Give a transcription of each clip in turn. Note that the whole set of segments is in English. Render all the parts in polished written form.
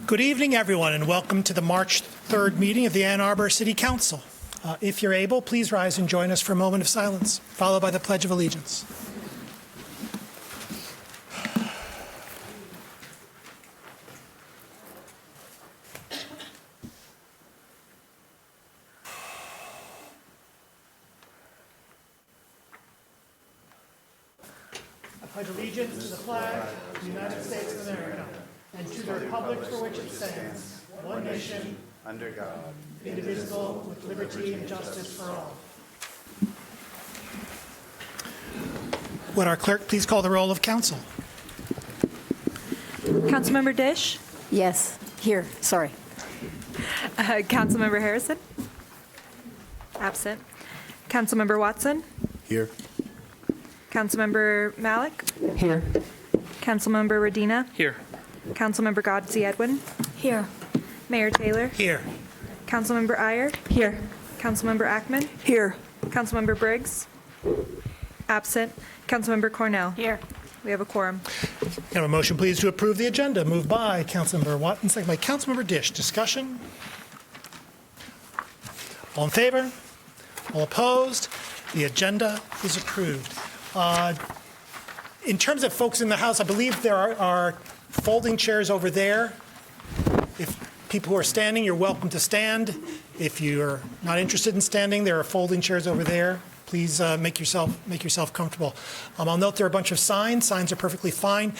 Good evening, everyone, and welcome to the March 3rd meeting of the Ann Arbor City Council. If you're able, please rise and join us for a moment of silence, followed by the Pledge of Allegiance. I pledge allegiance to the flag of the United States of America and to the republic for which it stands, one nation, under God, indivisible, with liberty and justice for all. Would our clerk please call the roll of council? Councilmember Dish? Yes, here, sorry. Councilmember Harrison? Absent. Councilmember Watson? here. Councilmember Malik? Here. Councilmember Radina? Here. Councilmember Godsey Edwin? Here. Mayor Taylor? Here. Councilmember Iyer? Here. Councilmember Ackman? Here. Councilmember Briggs? Absent. Councilmember Cornell? Here. We have a quorum. Can I have a motion, please, to approve the agenda? Moved by Councilmember Watson, second by Councilmember Dish. Discussion? All in favor? All opposed? The agenda is approved. In terms of folks in the House, I believe there are folding chairs over there. If people who are standing, you're welcome to stand. If you're not interested in standing, there are folding chairs over there. Please make yourself comfortable. I'll note there are a bunch of signs. Signs are perfectly fine.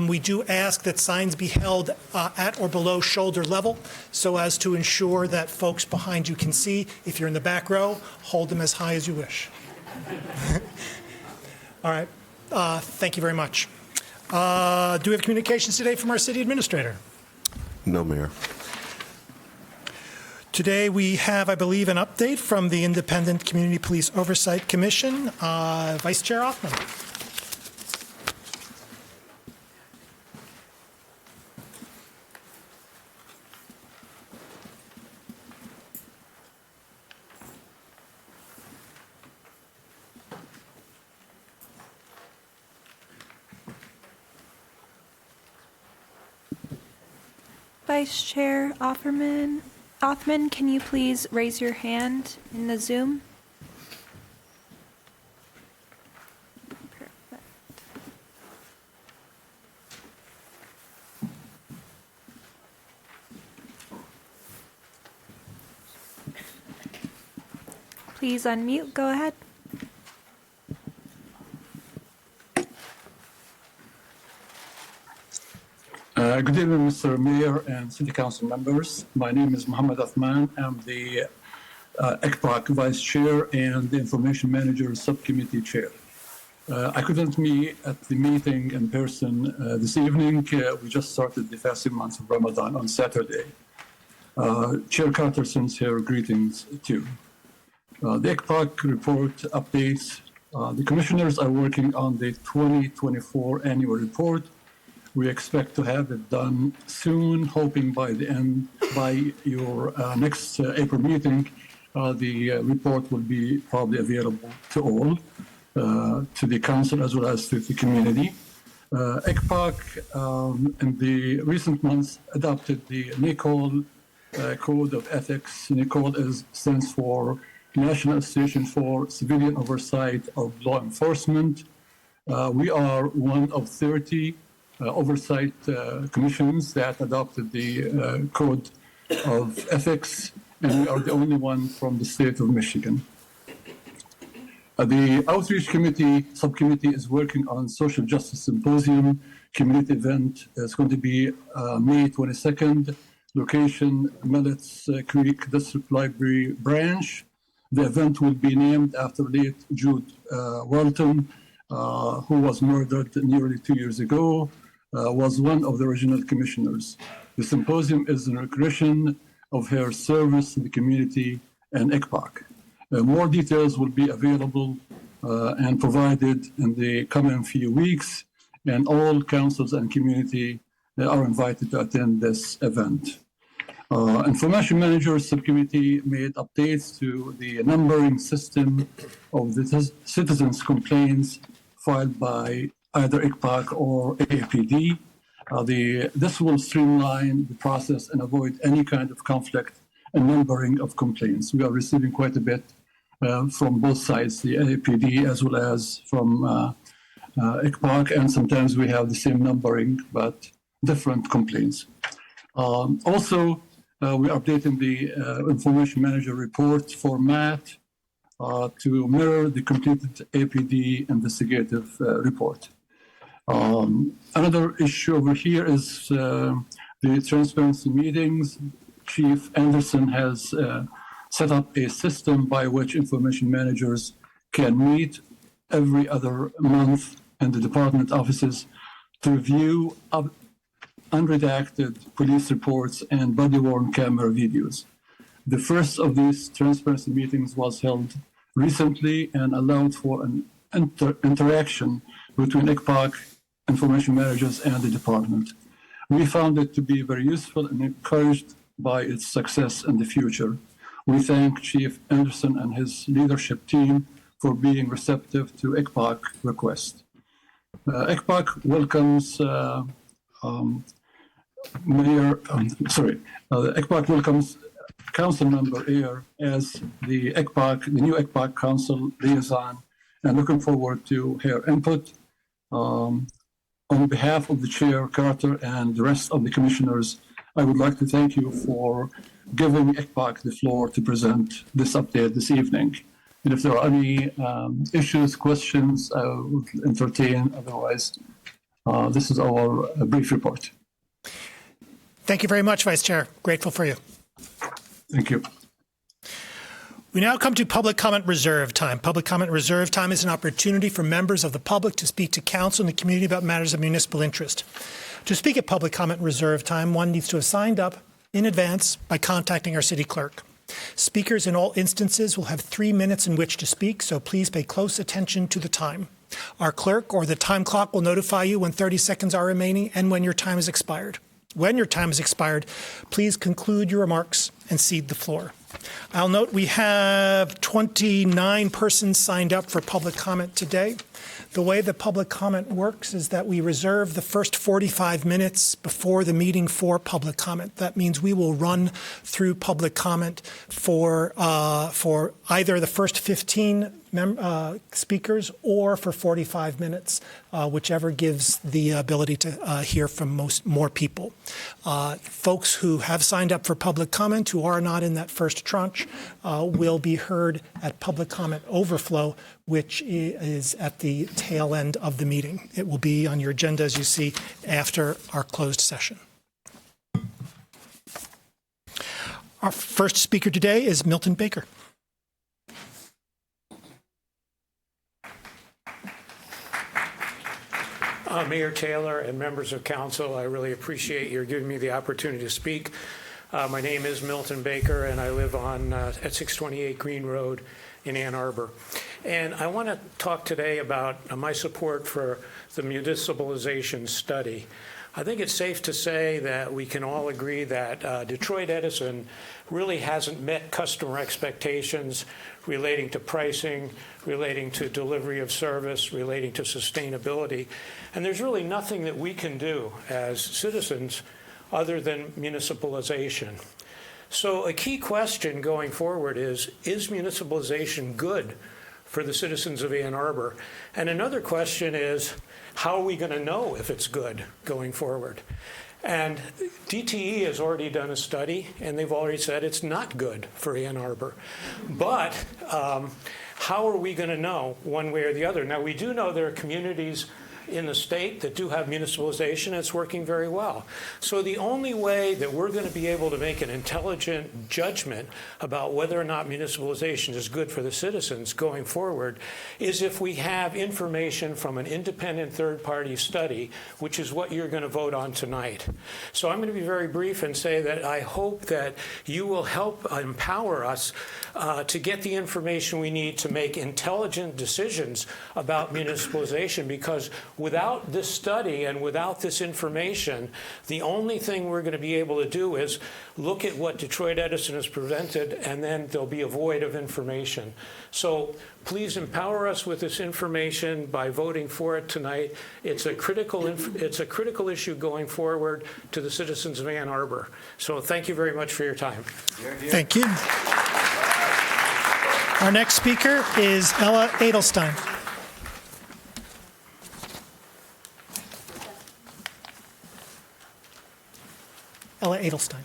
We do ask that signs be held at or below shoulder level so as to ensure that folks behind you can see. If you're in the back row, hold them as high as you wish. All right. Thank you very much. Do we have communications today from our city administrator? No, Mayor. Today we have, I believe, an update from the Independent Community Police Oversight Commission. Vice Chair Hoffman. Vice Chair Othman, can you please raise your hand in the Zoom? Perfect. Please unmute. Go ahead. Good evening, Mr. Mayor and City Council members. My name is Mohammed Athman. I'm the ECPAC Vice Chair and the Information Manager Subcommittee Chair. I couldn't meet at the meeting in person this evening. We just started the fasting month of Ramadan on Saturday. Chair Carter sends her greetings too. The ECPAC report updates. The commissioners are working on the 2024 annual report. We expect to have it done soon, hoping by your next April meeting, the report will be probably available to all, to the council as well as to the community. ECPAC in the recent months adopted the NACOL Code of Ethics. NACOL stands for National Association for Civilian Oversight of Law Enforcement. We are one of 30 oversight commissions that adopted the Code of Ethics, and we are the only one from the state of Michigan. The Outreach Subcommittee is working on Social Justice Symposium community event. It's going to be May 22nd, location Mellets Creek District Library branch. The event will be named after late Jude Walton, who was murdered nearly 2 years ago. Was one of the original commissioners. The symposium is in recognition of her service to the community and ECPAC. More details will be available and provided in the coming few weeks, and all councils and community are invited to attend this event. Information Managers Subcommittee made updates to the numbering system of the citizens' complaints filed by either ECPAC or AAPD. This will streamline the process and avoid any kind of conflict and numbering of complaints. We are receiving quite a bit from both sides, the APD as well as from ICPOC, and sometimes we have the same numbering but different complaints. Also, we're updating the Information Manager report format to mirror the completed APD investigative report. Another issue over here is the transparency meetings. Chief Anderson has set up a system by which information managers can meet every other month in the department offices to review unredacted police reports and body-worn camera videos. The first of these transparency meetings was held recently and allowed for an interaction between ICPOC, information managers, and the department. We found it to be very useful and encouraged by its success in the future. We thank Chief Anderson and his leadership team for being receptive to ICPOC request. ICPOC welcomes ICPOC welcomes Council Member Ayer as the new ICPOC Council liaison, and looking forward to her input. On behalf of the Chair, Carter, and the rest of the commissioners, I would like to thank you for giving ICPOC the floor to present this update this evening. And if there are any issues, questions, I will entertain. Otherwise, this is our brief report. Thank you very much, Vice Chair. Grateful for you. Thank you. We now come to public comment reserve time. Public comment reserve time is an opportunity for members of the public to speak to council and the community about matters of municipal interest. To speak at public comment reserve time, one needs to have signed up in advance by contacting our city clerk. Speakers in all instances will have 3 minutes in which to speak, so please pay close attention to the time. Our clerk or the time clock will notify you when 30 seconds are remaining and when your time has expired. When your time has expired, please conclude your remarks and cede the floor. I'll note we have 29 persons signed up for public comment today. The way the public comment works is that we reserve the first 45 minutes before the meeting for public comment. That means we will run through public comment for either the first 15 speakers or for 45 minutes, whichever gives the ability to hear from more people. Folks who have signed up for public comment who are not in that first tranche will be heard at public comment overflow, which is at the tail end of the meeting. It will be on your agenda, as you see, after our closed session. Our first speaker today is Milton Baker. Mayor Taylor and members of council, I really appreciate your giving me the opportunity to speak. My name is Milton Baker, and I live on at 628 Green Road in Ann Arbor. And I want to talk today about my support for the municipalization study. I think it's safe to say that we can all agree that Detroit Edison really hasn't met customer expectations relating to pricing, relating to delivery of service, relating to sustainability. And there's really nothing that we can do as citizens other than municipalization. So a key question going forward is municipalization good for the citizens of Ann Arbor? And another question is, how are we going to know if it's good going forward? And DTE has already done a study, and they've already said it's not good for Ann Arbor. But how are we going to know one way or the other? Now, we do know there are communities in the state that do have municipalization, and it's working very well. So the only way that we're going to be able to make an intelligent judgment about whether or not municipalization is good for the citizens going forward is if we have information from an independent third-party study, which is what you're going to vote on tonight. So I'm going to be very brief and say that I hope that you will help empower us to get the information we need to make intelligent decisions about municipalization, because without this study and without this information, the only thing we're going to be able to do is look at what Detroit Edison has presented, and then there'll be a void of information. So please empower us with this information by voting for it tonight. It's a critical issue going forward to the citizens of Ann Arbor. So thank you very much for your time. Thank you. Our next speaker is Ella Edelstein. Ella Edelstein.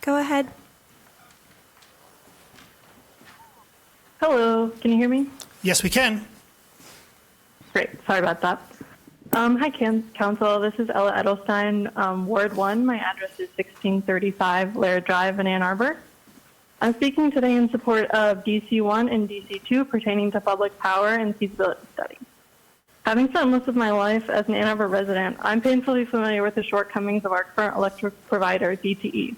Go ahead. Hello, can you hear me? Yes, we can. Great, sorry about that. Hi, Council. This is Ella Edelstein, Ward 1. My address is 1635 Laird Drive in Ann Arbor. I'm speaking today in support of DC1 and DC2 pertaining to public power and feasibility study. Having spent most of my life as an Ann Arbor resident, I'm painfully familiar with the shortcomings of our current electric provider, DTE.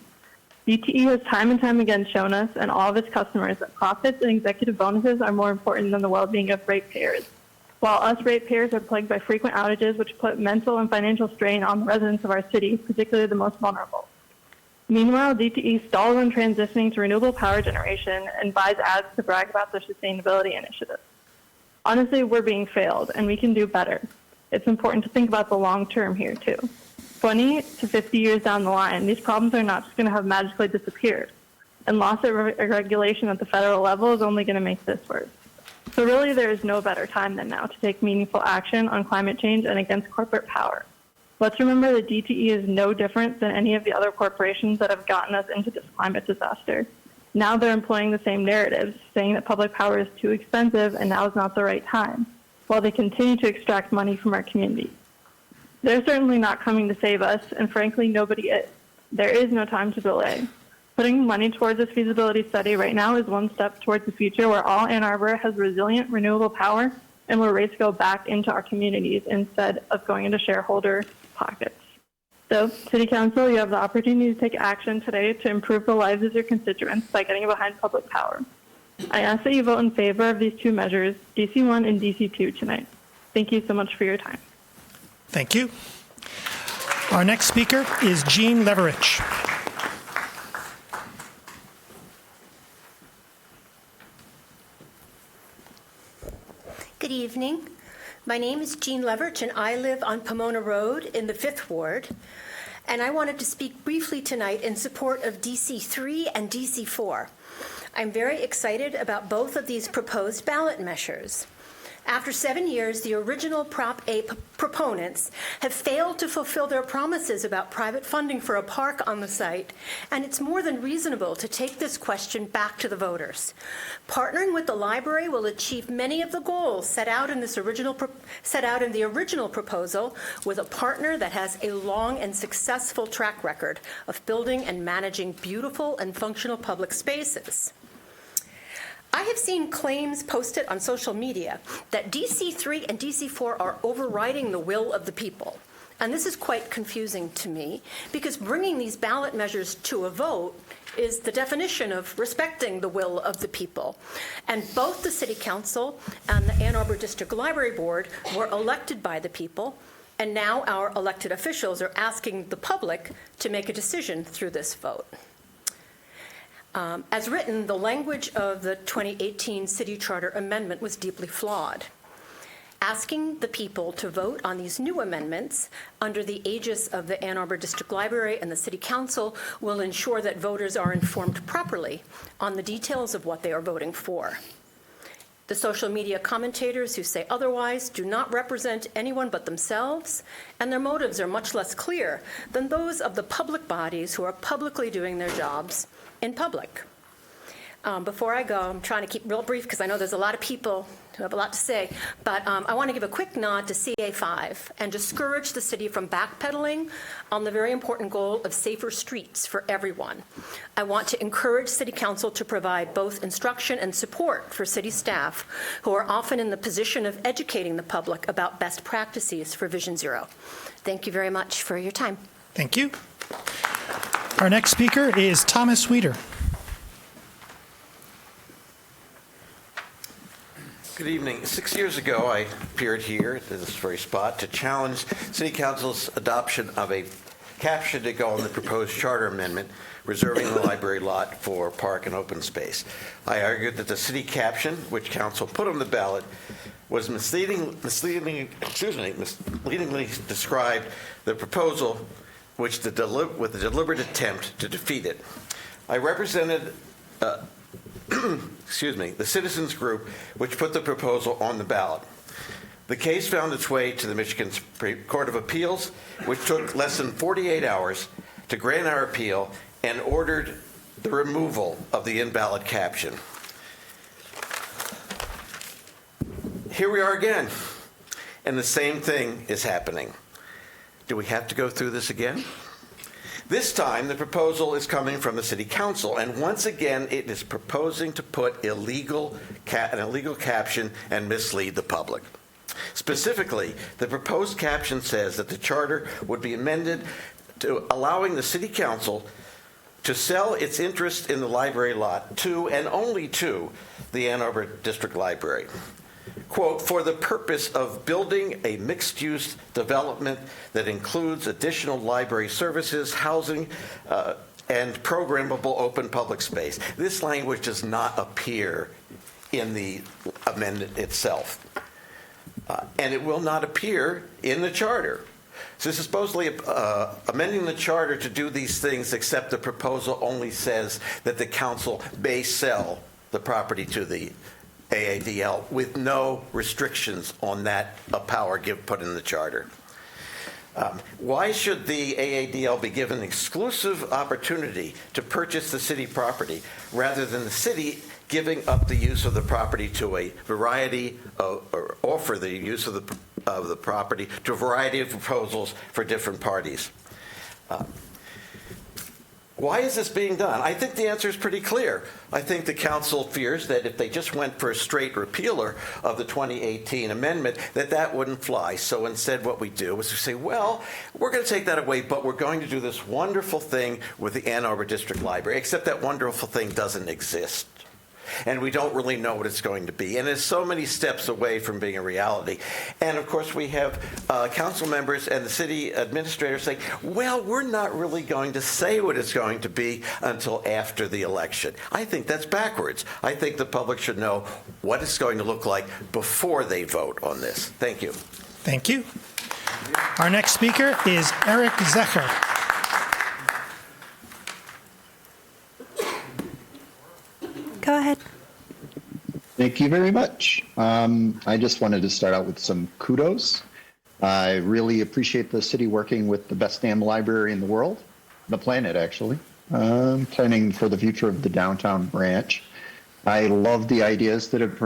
DTE has time and time again shown us and all of its customers that profits and executive bonuses are more important than the well-being of ratepayers. While us ratepayers are plagued by frequent outages which put mental and financial strain on the residents of our city, particularly the most vulnerable. Meanwhile, DTE stalls on transitioning to renewable power generation and buys ads to brag about their sustainability initiatives. Honestly, we're being failed, and we can do better. It's important to think about the long term here, too. 20 to 50 years down the line, these problems are not just going to have magically disappeared, and loss of regulation at the federal level is only going to make this worse. So really, there is no better time than now to take meaningful action on climate change and against corporate power. Let's remember that DTE is no different than any of the other corporations that have gotten us into this climate disaster. Now they're employing the same narratives, saying that public power is too expensive and now is not the right time, while they continue to extract money from our communities. They're certainly not coming to save us, and frankly, nobody is. There is no time to delay. Putting money towards this feasibility study right now is one step towards the future where all Ann Arbor has resilient, renewable power, and we're ready to go back into our communities instead of going into shareholder pockets. So, City Council, you have the opportunity to take action today to improve the lives of your constituents by getting behind public power. I ask that you vote in favor of these two measures, DC1 and DC2, tonight. Thank you so much for your time. Thank you. Our next speaker is Jean Leverich. Good evening. My name is Jean Leverich, and I live on Pomona Road in the 5th Ward. And I wanted to speak briefly tonight in support of DC3 and DC4. I'm very excited about both of these proposed ballot measures. After 7 years, the original Prop A proponents have failed to fulfill their promises about private funding for a park on the site, and it's more than reasonable to take this question back to the voters. Partnering with the library will achieve many of the goals set out in the original proposal with a partner that has a long and successful track record of building and managing beautiful and functional public spaces. I have seen claims posted on social media that DC3 and DC4 are overriding the will of the people. And this is quite confusing to me because bringing these ballot measures to a vote is the definition of respecting the will of the people. And both the City Council and the Ann Arbor District Library Board were elected by the people, and now our elected officials are asking the public to make a decision through this vote. As written, the language of the 2018 City Charter Amendment was deeply flawed. Asking the people to vote on these new amendments under the aegis of the Ann Arbor District Library and the City Council will ensure that voters are informed properly on the details of what they are voting for. The social media commentators who say otherwise do not represent anyone but themselves, and their motives are much less clear than those of the public bodies who are publicly doing their jobs in public. Before I go, I'm trying to keep real brief because I know there's a lot of people who have a lot to say, but I want to give a quick nod to CA5 and discourage the city from backpedaling on the very important goal of safer streets for everyone. I want to encourage City Council to provide both instruction and support for city staff who are often in the position of educating the public about best practices for Vision Zero. Thank you very much for your time. Thank you. Our next speaker is Thomas Weeder. Good evening. 6 years ago, I appeared here at this very spot to challenge City Council's adoption of a caption to go on the proposed charter amendment reserving the library lot for park and open space. I argued that the city caption, which council put on the ballot, was misleadingly described the proposal with a deliberate attempt to defeat it. I represented the citizens group which put the proposal on the ballot. The case found its way to the Michigan Supreme Court of Appeals, which took less than 48 hours to grant our appeal and ordered the removal of the invalid caption. Here we are again, and the same thing is happening. Do we have to go through this again? This time, the proposal is coming from the City Council, and once again, it is proposing to put an illegal caption and mislead the public. Specifically, the proposed caption says that the charter would be amended to allowing the City Council to sell its interest in the library lot to, and only to, the Ann Arbor District Library. Quote, for the purpose of building a mixed-use development that includes additional library services, housing, and programmable open public space. This language does not appear in the amendment itself. And it will not appear in the charter. So this is supposedly amending the charter to do these things, except the proposal only says that the council may sell the property to the AADL with no restrictions on that power put in the charter. Why should the AADL be given an exclusive opportunity to purchase the city property rather than the city giving up the use of the property to a variety of, or offer the use of the property to a variety of proposals for different parties? Why is this being done? I think the answer is pretty clear. I think the council fears that if they just went for a straight repealer of the 2018 amendment, that wouldn't fly. So instead what we do is we say, well, we're going to take that away, but we're going to do this wonderful thing with the Ann Arbor District Library, except that wonderful thing doesn't exist. And we don't really know what it's going to be. And it's so many steps away from being a reality. And of course, we have council members and the city administrator saying, well, we're not really going to say what it's going to be until after the election. I think that's backwards. I think the public should know what it's going to look like before they vote on this. Thank you. Thank you. Our next speaker is Eric Zecher. Go ahead. Thank you very much. I just wanted to start out with some kudos. I really appreciate the city working with the best damn library in the world, the planet actually, planning for the future of the downtown branch. I love the ideas that have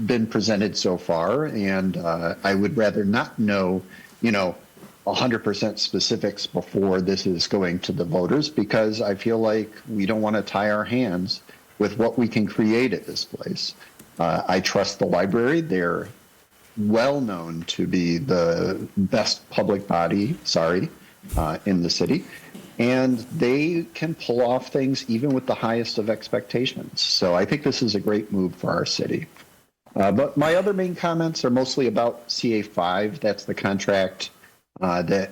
been presented so far, and I would rather not know, 100% specifics before this is going to the voters, because I feel like we don't want to tie our hands with what we can create at this place. I trust the library. They're well known to be the best public body, in the city. And they can pull off things even with the highest of expectations. So I think this is a great move for our city. But my other main comments are mostly about CA5. That's the contract that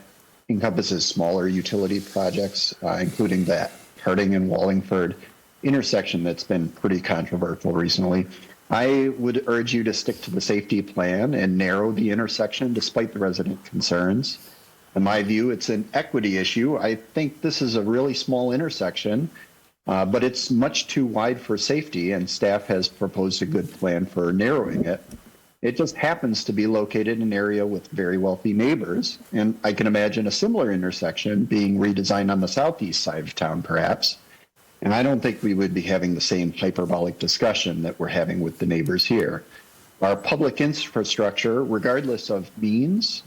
encompasses smaller utility projects, including that Harding and Wallingford intersection that's been pretty controversial recently. I would urge you to stick to the safety plan and narrow the intersection despite the resident concerns. In my view, it's an equity issue. I think this is a really small intersection, but it's much too wide for safety, and staff has proposed a good plan for narrowing it. It just happens to be located in an area with very wealthy neighbors, and I can imagine a similar intersection being redesigned on the southeast side of town, perhaps. And I don't think we would be having the same hyperbolic discussion that we're having with the neighbors here. Our public infrastructure, regardless of means,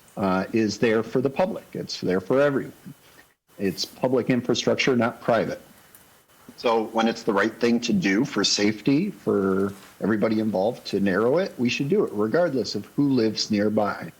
is there for the public. It's there for everyone. It's public infrastructure, not private. So when it's the right thing to do for safety, for everybody involved to narrow it, we should do it, regardless of who lives nearby.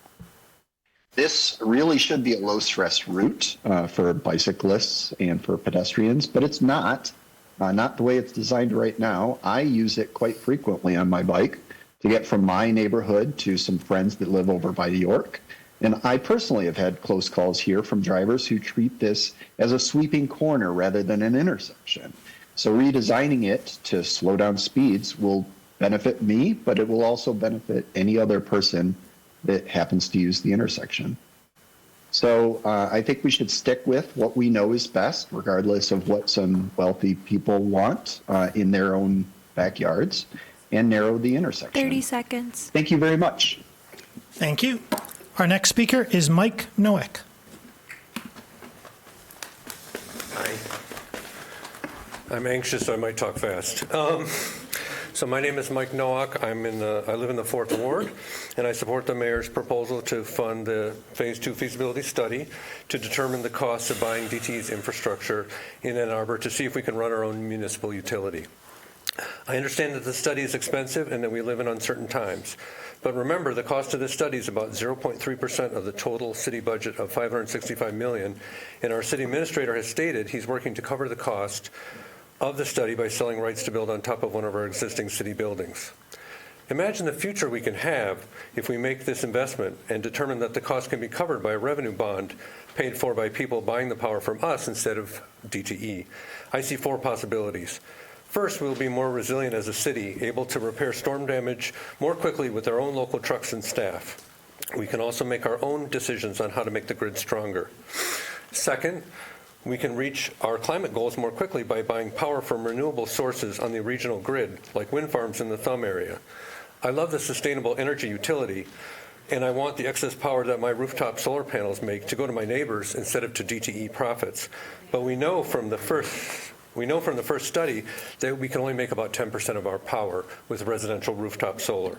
This really should be a low-stress route for bicyclists and for pedestrians, but it's not the way it's designed right now. I use it quite frequently on my bike to get from my neighborhood to some friends that live over by York. And I personally have had close calls here from drivers who treat this as a sweeping corner rather than an intersection. So redesigning it to slow down speeds will benefit me, but it will also benefit any other person that happens to use the intersection. So I think we should stick with what we know is best, regardless of what some wealthy people want in their own backyards, and narrow the intersection. 30 seconds. Thank you very much. Thank you. Our next speaker is Mike Noack. Hi. I'm anxious, so I might talk fast. So my name is Mike Noack. I live in the 4th Ward, and I support the mayor's proposal to fund the Phase 2 feasibility study to determine the cost of buying DTE's infrastructure in Ann Arbor to see if we can run our own municipal utility. I understand that the study is expensive and that we live in uncertain times. But remember, the cost of this study is about 0.3% of the total city budget of $565 million, and our city administrator has stated he's working to cover the cost of the study by selling rights to build on top of one of our existing city buildings. Imagine the future we can have if we make this investment and determine that the cost can be covered by a revenue bond paid for by people buying the power from us instead of DTE. I see 4 possibilities. First, we'll be more resilient as a city, able to repair storm damage more quickly with our own local trucks and staff. We can also make our own decisions on how to make the grid stronger. Second, we can reach our climate goals more quickly by buying power from renewable sources on the regional grid, like wind farms in the Thumb area. I love the sustainable energy utility, and I want the excess power that my rooftop solar panels make to go to my neighbors instead of to DTE profits. But we know from the first study that we can only make about 10% of our power with residential rooftop solar.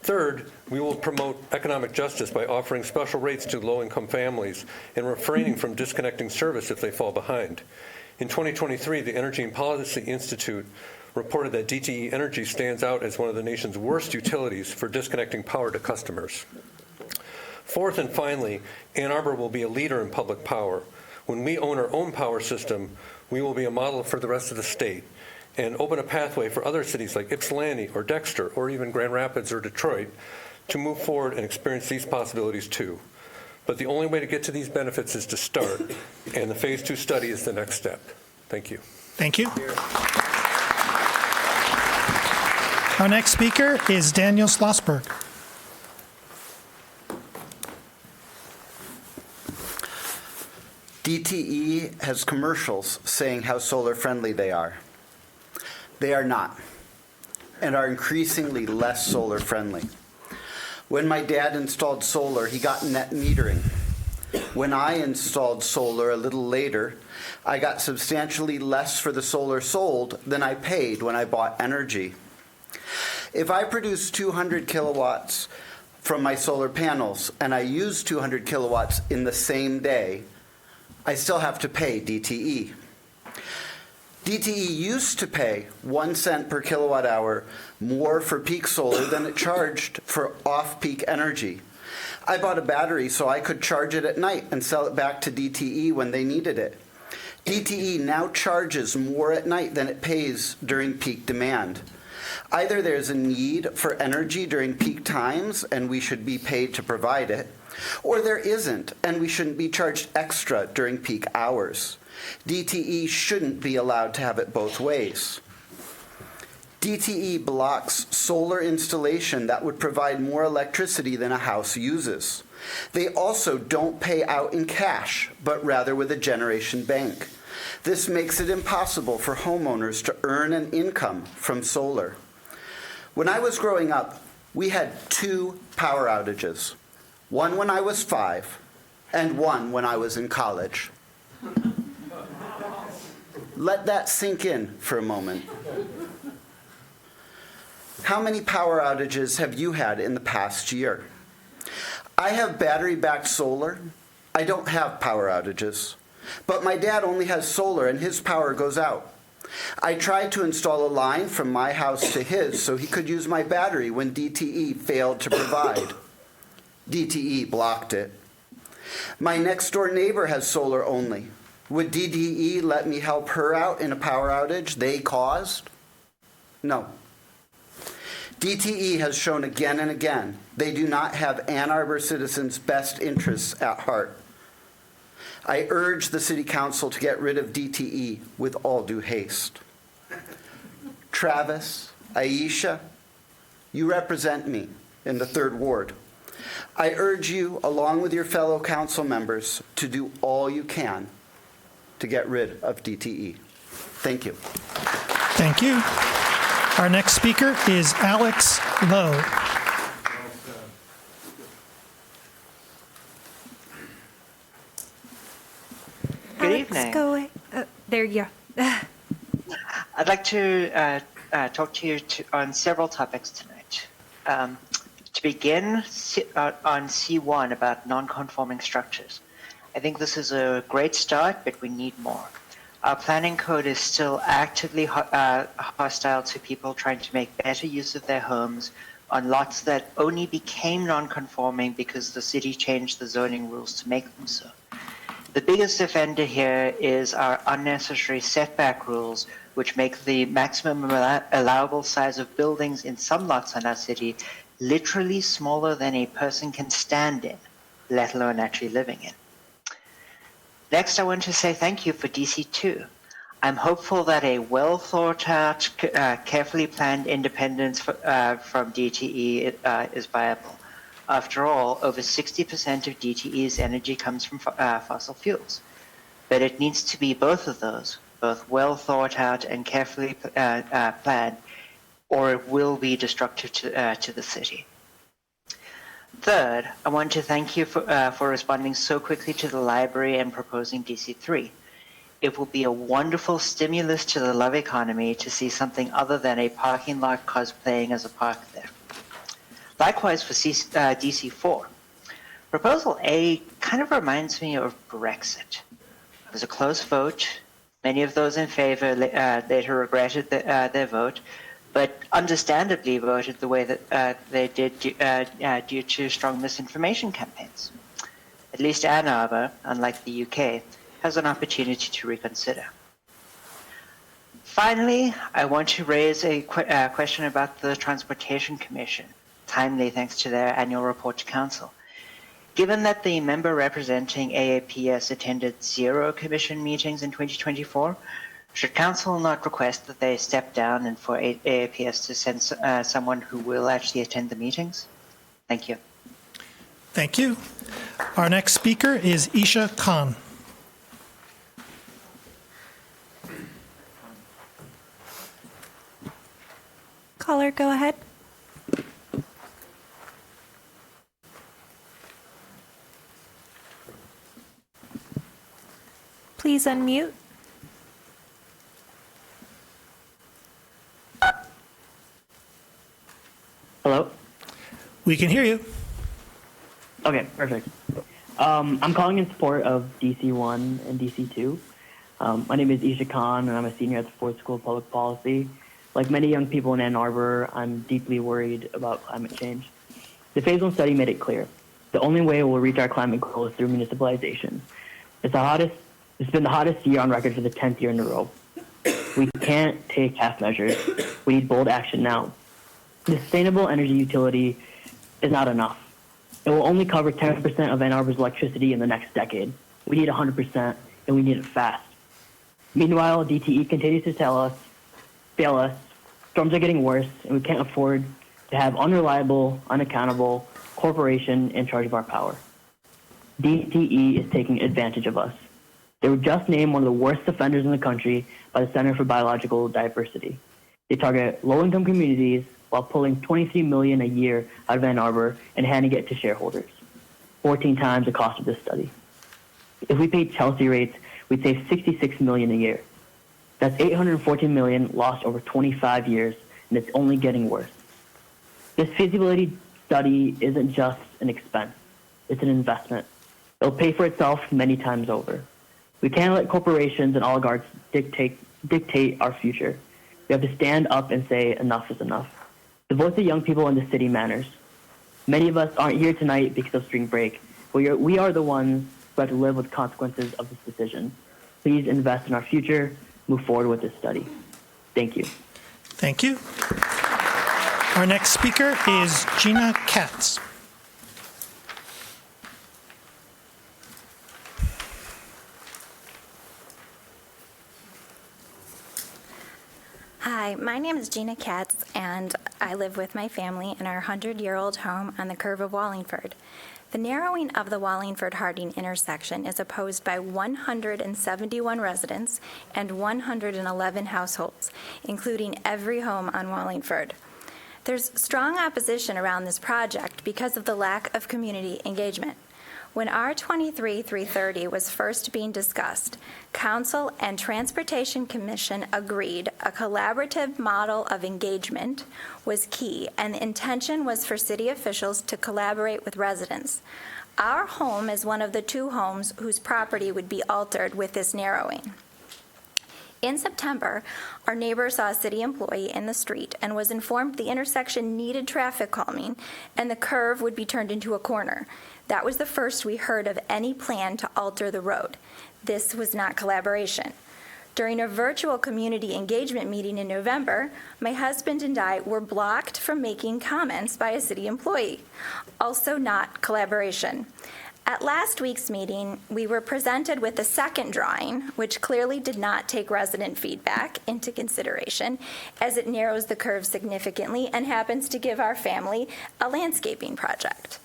Third, we will promote economic justice by offering special rates to low-income families and refraining from disconnecting service if they fall behind. In 2023, the Energy and Policy Institute reported that DTE Energy stands out as one of the nation's worst utilities for disconnecting power to customers. Fourth and finally, Ann Arbor will be a leader in public power. When we own our own power system, we will be a model for the rest of the state and open a pathway for other cities like Ypsilanti or Dexter or even Grand Rapids or Detroit to move forward and experience these possibilities too. But the only way to get to these benefits is to start, and the Phase 2 study is the next step. Thank you. Thank you. Our next speaker is Daniel Schlossberg. DTE has commercials saying how solar friendly they are. They are not, and are increasingly less solar friendly. When my dad installed solar, he got net metering. When I installed solar a little later, I got substantially less for the solar sold than I paid when I bought energy. If I produce 200 kilowatts from my solar panels and I use 200 kilowatts in the same day, I still have to pay DTE. DTE used to pay 1 cent per kilowatt hour more for peak solar than it charged for off-peak energy. I bought a battery so I could charge it at night and sell it back to DTE when they needed it. DTE now charges more at night than it pays during peak demand. Either there's a need for energy during peak times and we should be paid to provide it, or there isn't and we shouldn't be charged extra during peak hours. DTE shouldn't be allowed to have it both ways. DTE blocks solar installation that would provide more electricity than a house uses. They also don't pay out in cash, but rather with a generation bank. This makes it impossible for homeowners to earn an income from solar. When I was growing up, we had 2 power outages. One when I was 5, and one when I was in college. Let that sink in for a moment. How many power outages have you had in the past year? I have battery-backed solar. I don't have power outages. But my dad only has solar and his power goes out. I tried to install a line from my house to his so he could use my battery when DTE failed to provide. DTE blocked it. My next-door neighbor has solar only. Would DTE let me help her out in a power outage they caused? No. DTE has shown again and again they do not have Ann Arbor citizens' best interests at heart. I urge the City Council to get rid of DTE with all due haste. Travis, Aisha, you represent me in the 3rd Ward. I urge you, along with your fellow council members, to do all you can to get rid of DTE. Thank you. Thank you. Our next speaker is Alex Lowe. Good Alex, evening. go away. There you go. I'd like to talk to you on several topics tonight. To begin, on C1 about non-conforming structures. I think this is a great start, but we need more. Our planning code is still actively hostile to people trying to make better use of their homes on lots that only became non-conforming because the city changed the zoning rules to make them so. The biggest offender here is our unnecessary setback rules, which make the maximum allowable size of buildings in some lots in our city literally smaller than a person can stand in, let alone actually living in. Next, I want to say thank you for DC2. I'm hopeful that a well-thought-out, carefully planned independence from DTE is viable. After all, over 60% of DTE's energy comes from fossil fuels. But it needs to be both of those, both well thought out and carefully planned, or it will be destructive to the city. Third, I want to thank you for responding so quickly to the library and proposing DC3. It will be a wonderful stimulus to the love economy to see something other than a parking lot cosplaying as a park there. Likewise for DC4. Proposal A kind of reminds me of Brexit. It was a close vote. Many of those in favor later regretted their vote, but understandably voted the way that they did due to strong misinformation campaigns. At least Ann Arbor, unlike the UK, has an opportunity to reconsider. Finally, I want to raise a question about the Transportation Commission, timely thanks to their annual report to Council. Given that the member representing AAPS attended 0 commission meetings in 2024, should Council not request that they step down and for AAPS to send someone who will actually attend the meetings? Thank you. Thank you. Our next speaker is Isha Khan. Caller, go ahead. Please unmute. Hello? We can hear you. Okay, perfect. I'm calling in support of DC1 and DC2. My name is Isha Khan, and I'm a senior at the Ford School of Public Policy. Like many young people in Ann Arbor, I'm deeply worried about climate change. The Phase 1 study made it clear. The only way we'll reach our climate goal is through municipalization. It's been the hottest year on record for the 10th year in a row. We can't take half measures. We need bold action now. The sustainable energy utility is not enough. It will only cover 10% of Ann Arbor's electricity in the next decade. We need 100%, and we need it fast. Meanwhile, DTE continues to fail us. Storms are getting worse, and we can't afford to have unreliable, unaccountable corporation in charge of our power. DTE is taking advantage of us. They were just named one of the worst offenders in the country by the Center for Biological Diversity. They target low-income communities while pulling $23 million a year out of Ann Arbor and handing it to shareholders, 14 times the cost of this study. If we paid Chelsea rates, we'd save $66 million a year. That's $814 million lost over 25 years, and it's only getting worse. This feasibility study isn't just an expense, it's an investment. It'll pay for itself many times over. We can't let corporations and oligarchs dictate our future. We have to stand up and say enough is enough. The voice of young people in the city matters. Many of us aren't here tonight because of spring break. We are the ones who have to live with consequences of this decision. Please invest in our future. Move forward with this study. Thank you. Thank you. Our next speaker is Gina Katz. Hi, my name is Gina Katz, and I live with my family in our 100-year-old home on the curve of Wallingford. The narrowing of the Wallingford-Harding intersection is opposed by 171 residents and 111 households, including every home on Wallingford. There's strong opposition around this project because of the lack of community engagement. When R23-330 was first being discussed, Council and Transportation Commission agreed a collaborative model of engagement was key, and the intention was for city officials to collaborate with residents. Our home is one of the two homes whose property would be altered with this narrowing. In September, our neighbor saw a city employee in the street and was informed the intersection needed traffic calming and the curve would be turned into a corner. That was the first we heard of any plan to alter the road. This was not collaboration. During a virtual community engagement meeting in November, my husband and I were blocked from making comments by a city employee. Also not collaboration. At last week's meeting, we were presented with a second drawing, which clearly did not take resident feedback into consideration, as it narrows the curve significantly and happens to give our family a landscaping project.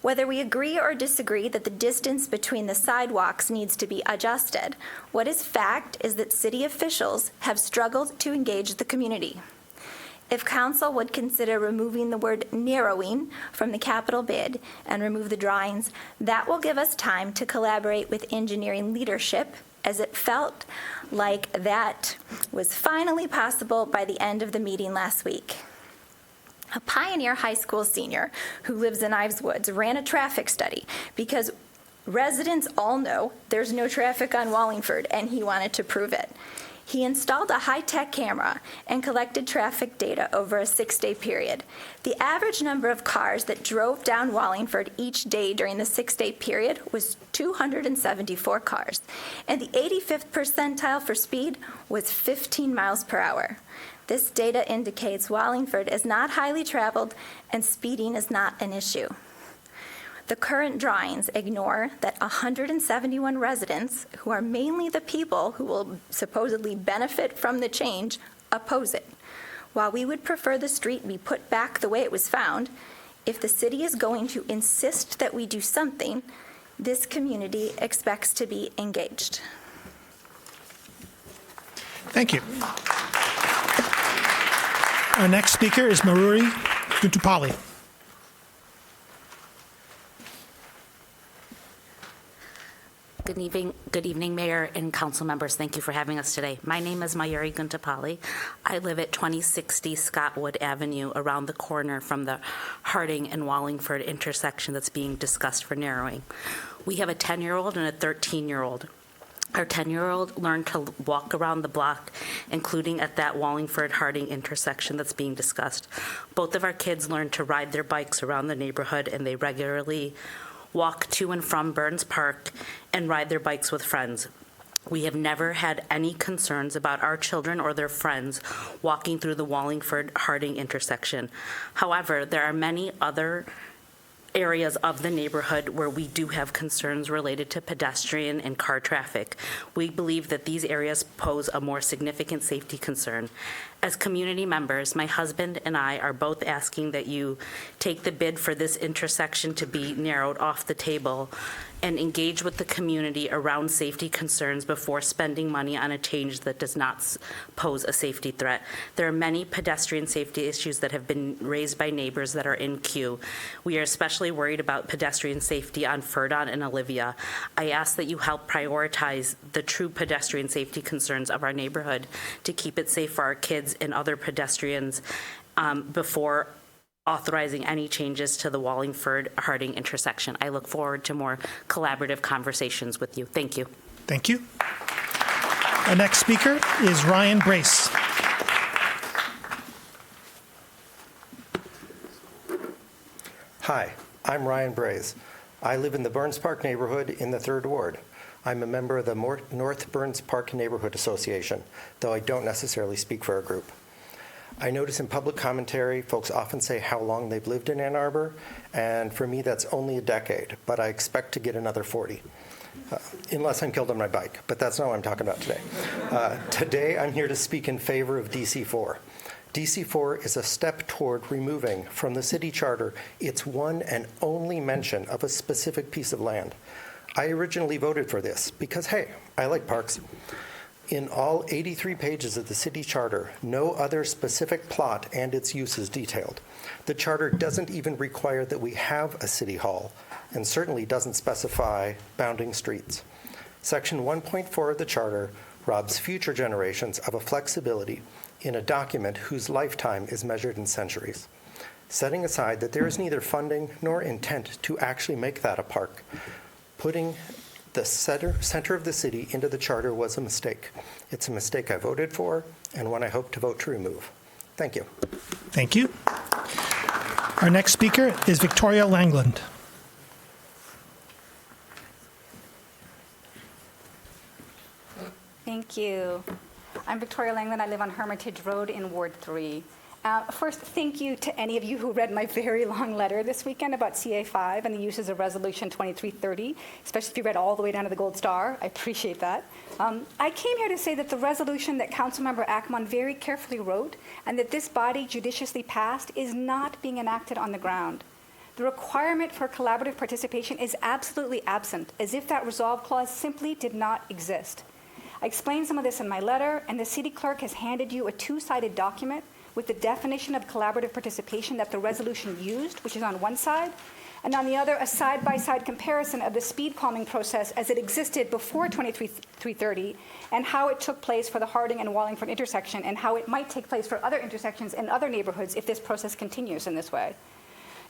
Whether we agree or disagree that the distance between the sidewalks needs to be adjusted, what is fact is that city officials have struggled to engage the community. If council would consider removing the word narrowing from the capital bid and remove the drawings, that will give us time to collaborate with engineering leadership, as it felt like that was finally possible by the end of the meeting last week. A Pioneer High School senior who lives in Ives Woods ran a traffic study because residents all know there's no traffic on Wallingford, and he wanted to prove it. He installed a high-tech camera and collected traffic data over a 6-day period. The average number of cars that drove down Wallingford each day during the 6-day period was 274 cars, and the 85th percentile for speed was 15 miles per hour. This data indicates Wallingford is not highly traveled and speeding is not an issue. The current drawings ignore that 171 residents, who are mainly the people who will supposedly benefit from the change, oppose it. While we would prefer the street be put back the way it was found, if the city is going to insist that we do something, this community expects to be engaged. Thank you. Our next speaker is Maruri Guntupalli. Good evening, Mayor and council members. Thank you for having us today. My name is Mayuri Guntupalli. I live at 2060 Scottwood Avenue, around the corner from the Harding and Wallingford intersection that's being discussed for narrowing. We have a 10-year-old and a 13-year-old. Our 10-year-old learned to walk around the block, including at that Wallingford-Harding intersection that's being discussed. Both of our kids learned to ride their bikes around the neighborhood, and they regularly walk to and from Burns Park and ride their bikes with friends. We have never had any concerns about our children or their friends walking through the Wallingford-Harding intersection. However, there are many other areas of the neighborhood where we do have concerns related to pedestrian and car traffic. We believe that these areas pose a more significant safety concern. As community members, my husband and I are both asking that you take the bid for this intersection to be narrowed off the table and engage with the community around safety concerns before spending money on a change that does not pose a safety threat. There are many pedestrian safety issues that have been raised by neighbors that are in queue. We are especially worried about pedestrian safety on Ferdon and Olivia. I ask that you help prioritize the true pedestrian safety concerns of our neighborhood to keep it safe for our kids and other pedestrians before authorizing any changes to the Wallingford-Harding intersection. I look forward to more collaborative conversations with you. Thank you. Thank you. Our next speaker is Ryan Brace. Hi, I'm Ryan Brace. I live in the Burns Park neighborhood in the 3rd Ward. I'm a member of the North Burns Park Neighborhood Association, though I don't necessarily speak for a group. I notice in public commentary, folks often say how long they've lived in Ann Arbor, and for me that's only a decade, but I expect to get another 40. Unless I'm killed on my bike, but that's not what I'm talking about today. Today I'm here to speak in favor of DC4. DC4 is a step toward removing from the city charter its one and only mention of a specific piece of land. I originally voted for this because, hey, I like parks. In all 83 pages of the city charter, no other specific plot and its use is detailed. The charter doesn't even require that we have a city hall, and certainly doesn't specify bounding streets. Section 1.4 of the charter robs future generations of a flexibility in a document whose lifetime is measured in centuries. Setting aside that there is neither funding nor intent to actually make that a park, putting the center of the city into the charter was a mistake. It's a mistake I voted for and one I hope to vote to remove. Thank you. Thank you. Our next speaker is Victoria Langland. Thank you. I'm Victoria Langland. I live on Hermitage Road in Ward 3. First, thank you to any of you who read my very long letter this weekend about CA5 and the uses of Resolution 2330, especially if you read all the way down to the gold star. I appreciate that. I came here to say that the resolution that Councilmember Ackerman very carefully wrote and that this body judiciously passed is not being enacted on the ground. The requirement for collaborative participation is absolutely absent, as if that resolve clause simply did not exist. I explained some of this in my letter, and the city clerk has handed you a two-sided document with the definition of collaborative participation that the resolution used, which is on one side, and on the other, a side-by-side comparison of the speed calming process as it existed before 2330 and how it took place for the Harding and Wallingford intersection and how it might take place for other intersections in other neighborhoods if this process continues in this way.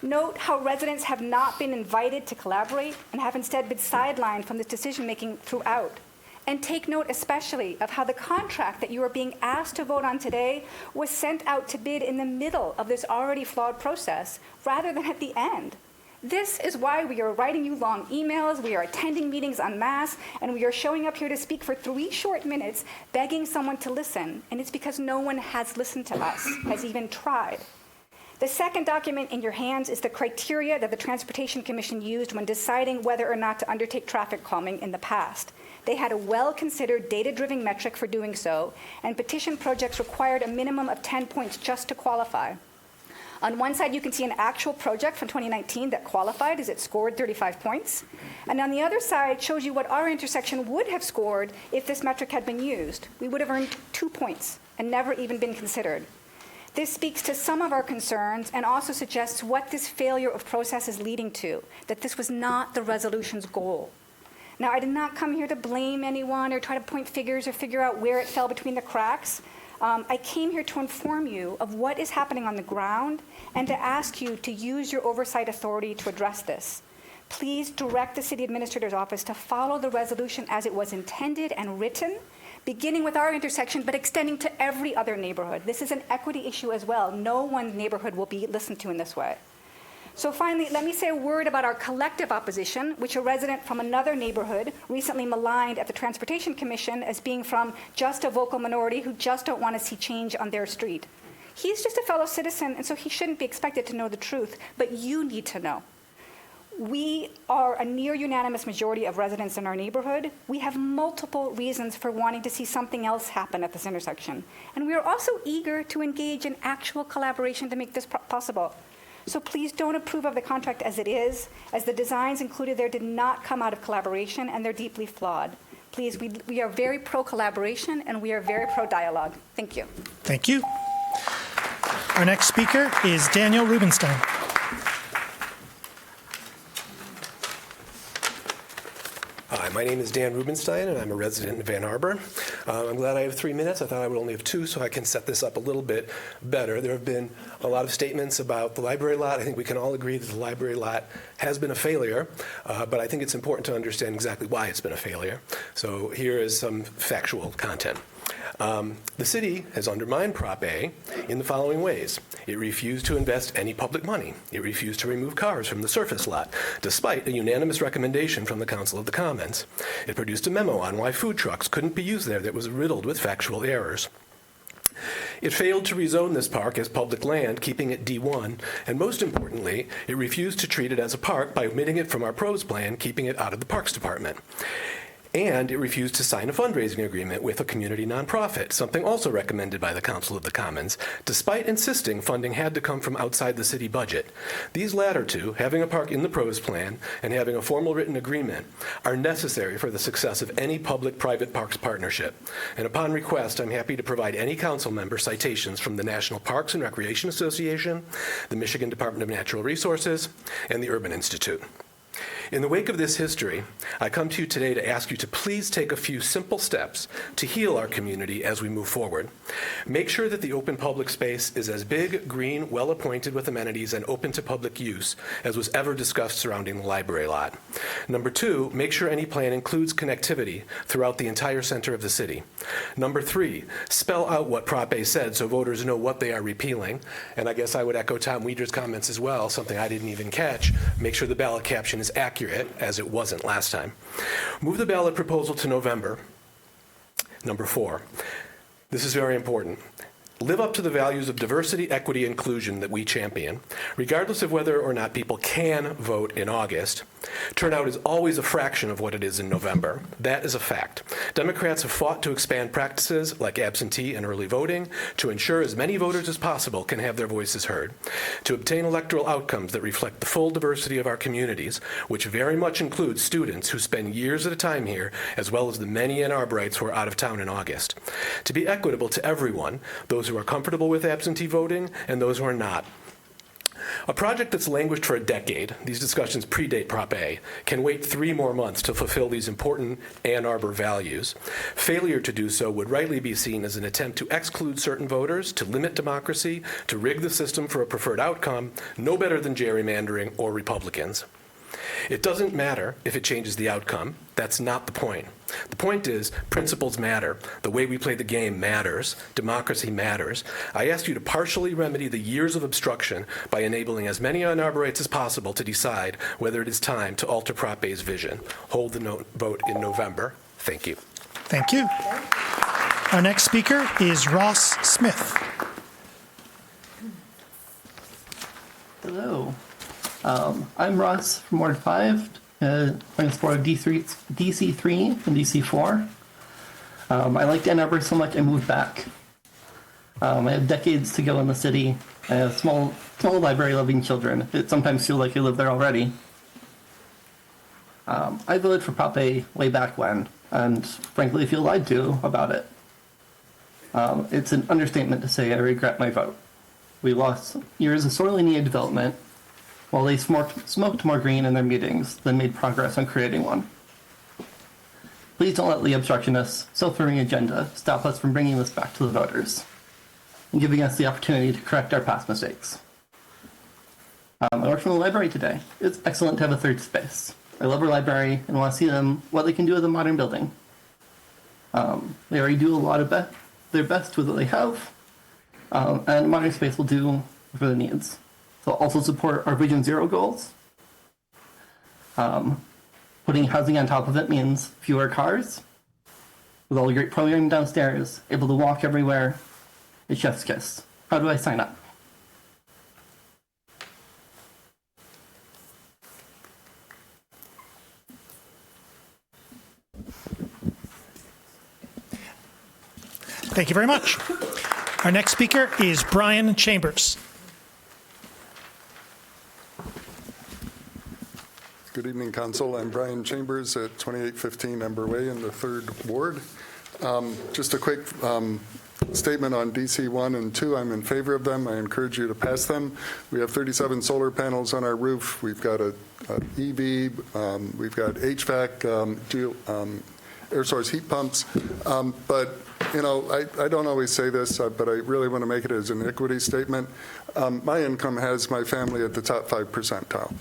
Note how residents have not been invited to collaborate and have instead been sidelined from this decision-making throughout. And take note especially of how the contract that you are being asked to vote on today was sent out to bid in the middle of this already flawed process rather than at the end. This is why we are writing you long emails, we are attending meetings en masse, and we are showing up here to speak for 3 short minutes begging someone to listen. And it's because no one has listened to us, has even tried. The second document in your hands is the criteria that the Transportation Commission used when deciding whether or not to undertake traffic calming in the past. They had a well-considered data-driven metric for doing so, and petition projects required a minimum of 10 points just to qualify. On one side, you can see an actual project from 2019 that qualified as it scored 35 points. And on the other side shows you what our intersection would have scored if this metric had been used. We would have earned 2 points and never even been considered. This speaks to some of our concerns and also suggests what this failure of process is leading to, that this was not the resolution's goal. Now, I did not come here to blame anyone or try to point figures or figure out where it fell between the cracks. I came here to inform you of what is happening on the ground and to ask you to use your oversight authority to address this. Please direct the City Administrator's Office to follow the resolution as it was intended and written, beginning with our intersection, but extending to every other neighborhood. This is an equity issue as well. No one neighborhood will be listened to in this way. So finally, let me say a word about our collective opposition, which a resident from another neighborhood recently maligned at the Transportation Commission as being from just a vocal minority who just don't want to see change on their street. He's just a fellow citizen, and so he shouldn't be expected to know the truth, but you need to know. We are a near unanimous majority of residents in our neighborhood. We have multiple reasons for wanting to see something else happen at this intersection. And we are also eager to engage in actual collaboration to make this possible. So please don't approve of the contract as it is, as the designs included there did not come out of collaboration and they're deeply flawed. Please, we are very pro-collaboration and we are very pro-dialogue. Thank you. Thank you. Our next speaker is Daniel Rubenstein. Hi, my name is Dan Rubenstein, and I'm a resident in Ann Arbor. I'm glad I have 3 minutes. I thought I would only have 2, so I can set this up a little bit better. There have been a lot of statements about the library lot. I think we can all agree that the library lot has been a failure, but I think it's important to understand exactly why it's been a failure. So here is some factual content. The city has undermined Prop A in the following ways. It refused to invest any public money. It refused to remove cars from the surface lot, despite a unanimous recommendation from the Council of the Commons. It produced a memo on why food trucks couldn't be used there that was riddled with factual errors. It failed to rezone this park as public land, keeping it D1, and most importantly, it refused to treat it as a park by omitting it from our pros plan, keeping it out of the Parks Department. And it refused to sign a fundraising agreement with a community nonprofit, something also recommended by the Council of the Commons, despite insisting funding had to come from outside the city budget. These latter two, having a park in the pros plan and having a formal written agreement, are necessary for the success of any public-private parks partnership. And upon request, I'm happy to provide any council member citations from the National Parks and Recreation Association, the Michigan Department of Natural Resources, and the Urban Institute. In the wake of this history, I come to you today to ask you to please take a few simple steps to heal our community as we move forward. Make sure that the open public space is as big, green, well-appointed with amenities and open to public use as was ever discussed surrounding the library lot. Number 2, make sure any plan includes connectivity throughout the entire center of the city. Number 3, spell out what Prop A said so voters know what they are repealing. And I guess I would echo Tom Weider's comments as well, something I didn't even catch. Make sure the ballot caption is accurate, as it wasn't last time. Move the ballot proposal to November. Number 4, this is very important. Live up to the values of diversity, equity, inclusion that we champion, regardless of whether or not people can vote in August. Turnout is always a fraction of what it is in November. That is a fact. Democrats have fought to expand practices like absentee and early voting to ensure as many voters as possible can have their voices heard, to obtain electoral outcomes that reflect the full diversity of our communities, which very much includes students who spend years at a time here, as well as the many Ann Arborites who are out of town in August. To be equitable to everyone, those who are comfortable with absentee voting and those who are not. A project that's languished for a decade, these discussions predate Prop A, can wait 3 more months to fulfill these important Ann Arbor values. Failure to do so would rightly be seen as an attempt to exclude certain voters, to limit democracy, to rig the system for a preferred outcome, no better than gerrymandering or Republicans. It doesn't matter if it changes the outcome. That's not the point. The point is, principles matter. The way we play the game matters. Democracy matters. I ask you to partially remedy the years of obstruction by enabling as many Ann Arborites as possible to decide whether it is time to alter Prop A's vision. Hold the vote in November. Thank you. Thank you. Our next speaker is Ross Smith. Hello. I'm Ross from Ward 5. I'm in support of DC3 and DC4. I liked Ann Arbor so much I moved back. I have decades to go in the city. I have small library-loving children. It sometimes feels like I live there already. I voted for Prop A way back when, and frankly feel lied to about it. It's an understatement to say I regret my vote. We lost years of sorely needed development, while they smoked more green in their meetings than made progress on creating one. Please don't let the obstructionist, self-serving agenda stop us from bringing this back to the voters and giving us the opportunity to correct our past mistakes. I work from the library today. It's excellent to have a third space. I love our library and want to see what they can do with a modern building. They already do a lot of their best with what they have, and modern space will do for the needs. They'll also support our Vision Zero goals. Putting housing on top of it means fewer cars. With all the great programming downstairs, able to walk everywhere. It's chef's kiss. How do I sign up? Thank you very much. Our next speaker is Brian Chambers. Good evening, Council. I'm Brian Chambers at 2815 Ember Way in the 3rd Ward. Just a quick statement on DC 1 and 2. I'm in favor of them. I encourage you to pass them. We have 37 solar panels on our roof. We've got a EV. We've got HVAC, air source heat pumps. But, you know, I don't always say this, but I really want to make it as an equity statement. My income has my family at the top 5 percentile.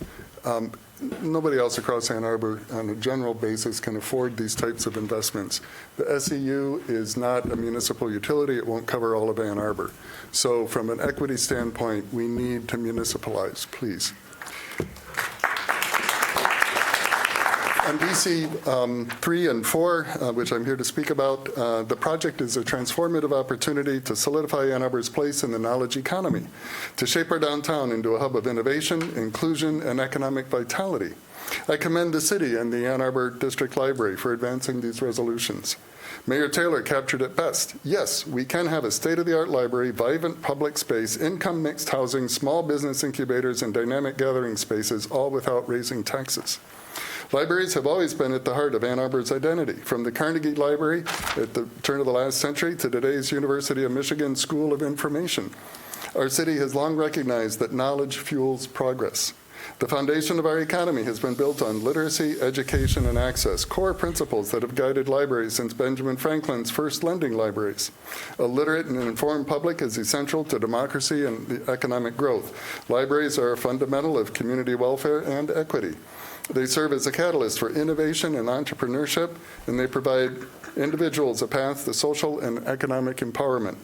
Nobody else across Ann Arbor on a general basis can afford these types of investments. The SEU is not a municipal utility. It won't cover all of Ann Arbor. So from an equity standpoint, we need to municipalize, please. On DC 3 and 4, which I'm here to speak about, the project is a transformative opportunity to solidify Ann Arbor's place in the knowledge economy, to shape our downtown into a hub of innovation, inclusion, and economic vitality. I commend the city and the Ann Arbor District Library for advancing these resolutions. Mayor Taylor captured it best. Yes, we can have a state-of-the-art library, vibrant public space, income-mixed housing, small business incubators, and dynamic gathering spaces, all without raising taxes. Libraries have always been at the heart of Ann Arbor's identity, from the Carnegie Library at the turn of the last century to today's University of Michigan School of Information. Our city has long recognized that knowledge fuels progress. The foundation of our economy has been built on literacy, education, and access, core principles that have guided libraries since Benjamin Franklin's first lending libraries. A literate and informed public is essential to democracy and the economic growth. Libraries are a fundamental of community welfare and equity. They serve as a catalyst for innovation and entrepreneurship, and they provide individuals a path to social and economic empowerment.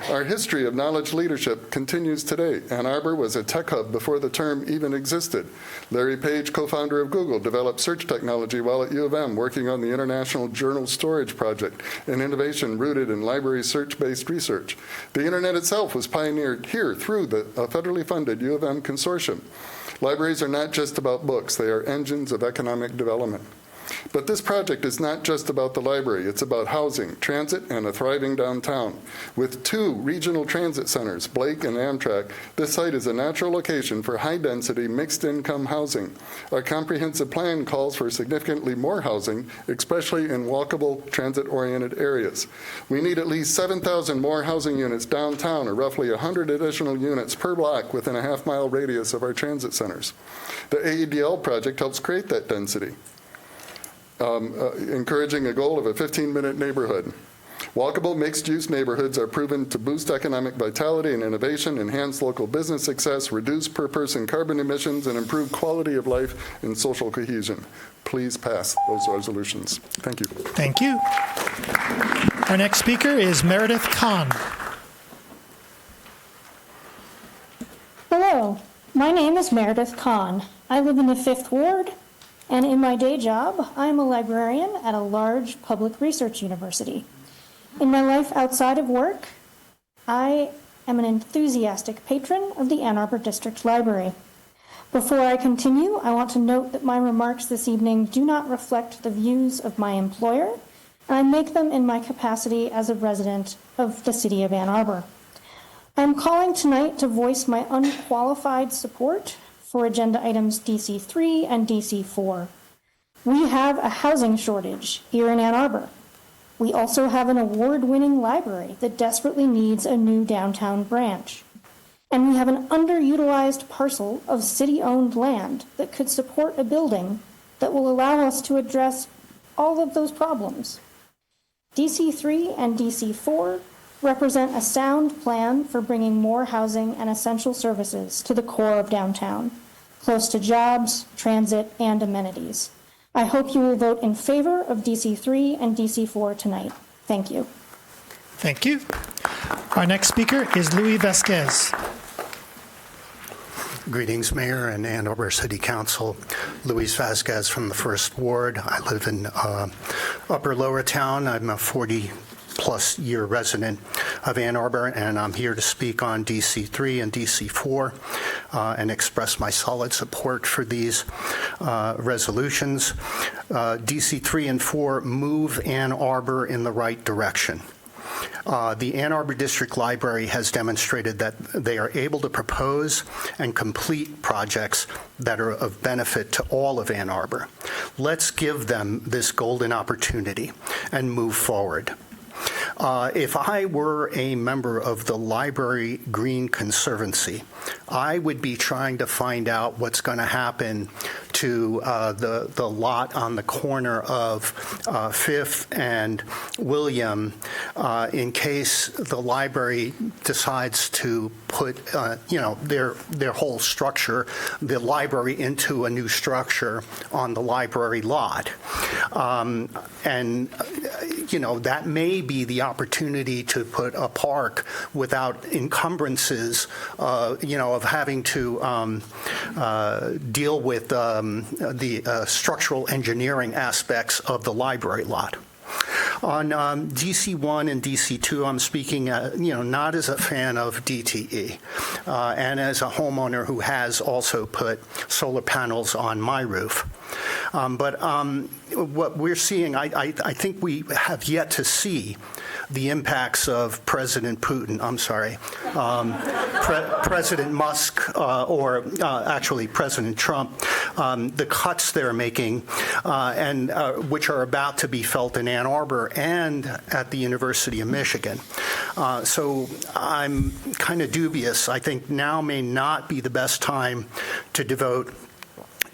Our history of knowledge leadership continues today. Ann Arbor was a tech hub before the term even existed. Larry Page, co-founder of Google, developed search technology while at U of M, working on the International Journal Storage Project, an innovation rooted in library search-based research. The internet itself was pioneered here through the federally funded U of M consortium. Libraries are not just about books. They are engines of economic development. But this project is not just about the library. It's about housing, transit, and a thriving downtown. With 2 regional transit centers, Blake and Amtrak, this site is a natural location for high-density, mixed-income housing. Our comprehensive plan calls for significantly more housing, especially in walkable, transit-oriented areas. We need at least 7,000 more housing units downtown, or roughly 100 additional units per block within a half-mile radius of our transit centers. The AEDL project helps create that density. Encouraging a goal of a 15-minute neighborhood. Walkable mixed-use neighborhoods are proven to boost economic vitality and innovation, enhance local business success, reduce per-person carbon emissions, and improve quality of life and social cohesion. Please pass those resolutions. Thank you. Thank you. Our next speaker is Meredith Kahn. Hello, my name is Meredith Kahn. I live in the 5th Ward. And in my day job, I am a librarian at a large public research university. In my life outside of work, I am an enthusiastic patron of the Ann Arbor District Library. Before I continue, I want to note that my remarks this evening do not reflect the views of my employer, and I make them in my capacity as a resident of the city of Ann Arbor. I'm calling tonight to voice my unqualified support for agenda items DC 3 and DC 4. We have a housing shortage here in Ann Arbor. We also have an award-winning library that desperately needs a new downtown branch. And we have an underutilized parcel of city-owned land that could support a building that will allow us to address all of those problems. DC 3 and DC 4 represent a sound plan for bringing more housing and essential services to the core of downtown, close to jobs, transit, and amenities. I hope you will vote in favor of DC 3 and DC 4 tonight. Thank you. Thank you. Our next speaker is Louis Vasquez. Greetings, Mayor and Ann Arbor City Council. Luis Vasquez from the 1st Ward. I live in Upper Lower Town. I'm a 40-plus year resident of Ann Arbor, and I'm here to speak on DC 3 and DC 4 and express my solid support for these resolutions. DC 3 and 4 move Ann Arbor in the right direction. The Ann Arbor District Library has demonstrated that they are able to propose and complete projects that are of benefit to all of Ann Arbor. Let's give them this golden opportunity and move forward. If I were a member of the Library Green Conservancy, I would be trying to find out what's going to happen to the lot on the corner of Fifth and William in case the library decides to put their whole structure, the library, into a new structure on the library lot. That may be the opportunity to put a park without encumbrances, of having to deal with the structural engineering aspects of the library lot. On DC1 and DC2, I'm speaking, not as a fan of DTE, and as a homeowner who has also put solar panels on my roof. But what we're seeing, I think we have yet to see the impacts of President Putin, President Musk, or actually President Trump, the cuts they're making, and which are about to be felt in Ann Arbor and at the University of Michigan. So I'm kind of dubious. I think now may not be the best time to devote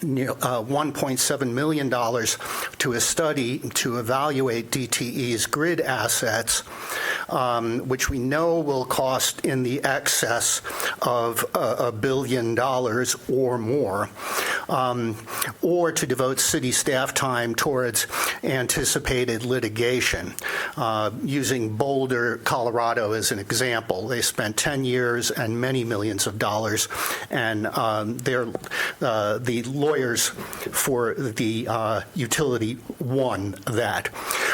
$1.7 million to a study to evaluate DTE's grid assets, which we know will cost in the excess of $1 billion or more, or to devote city staff time towards anticipated litigation. Using Boulder, Colorado as an example, they spent 10 years and many millions of dollars, and the lawyers for the utility won that.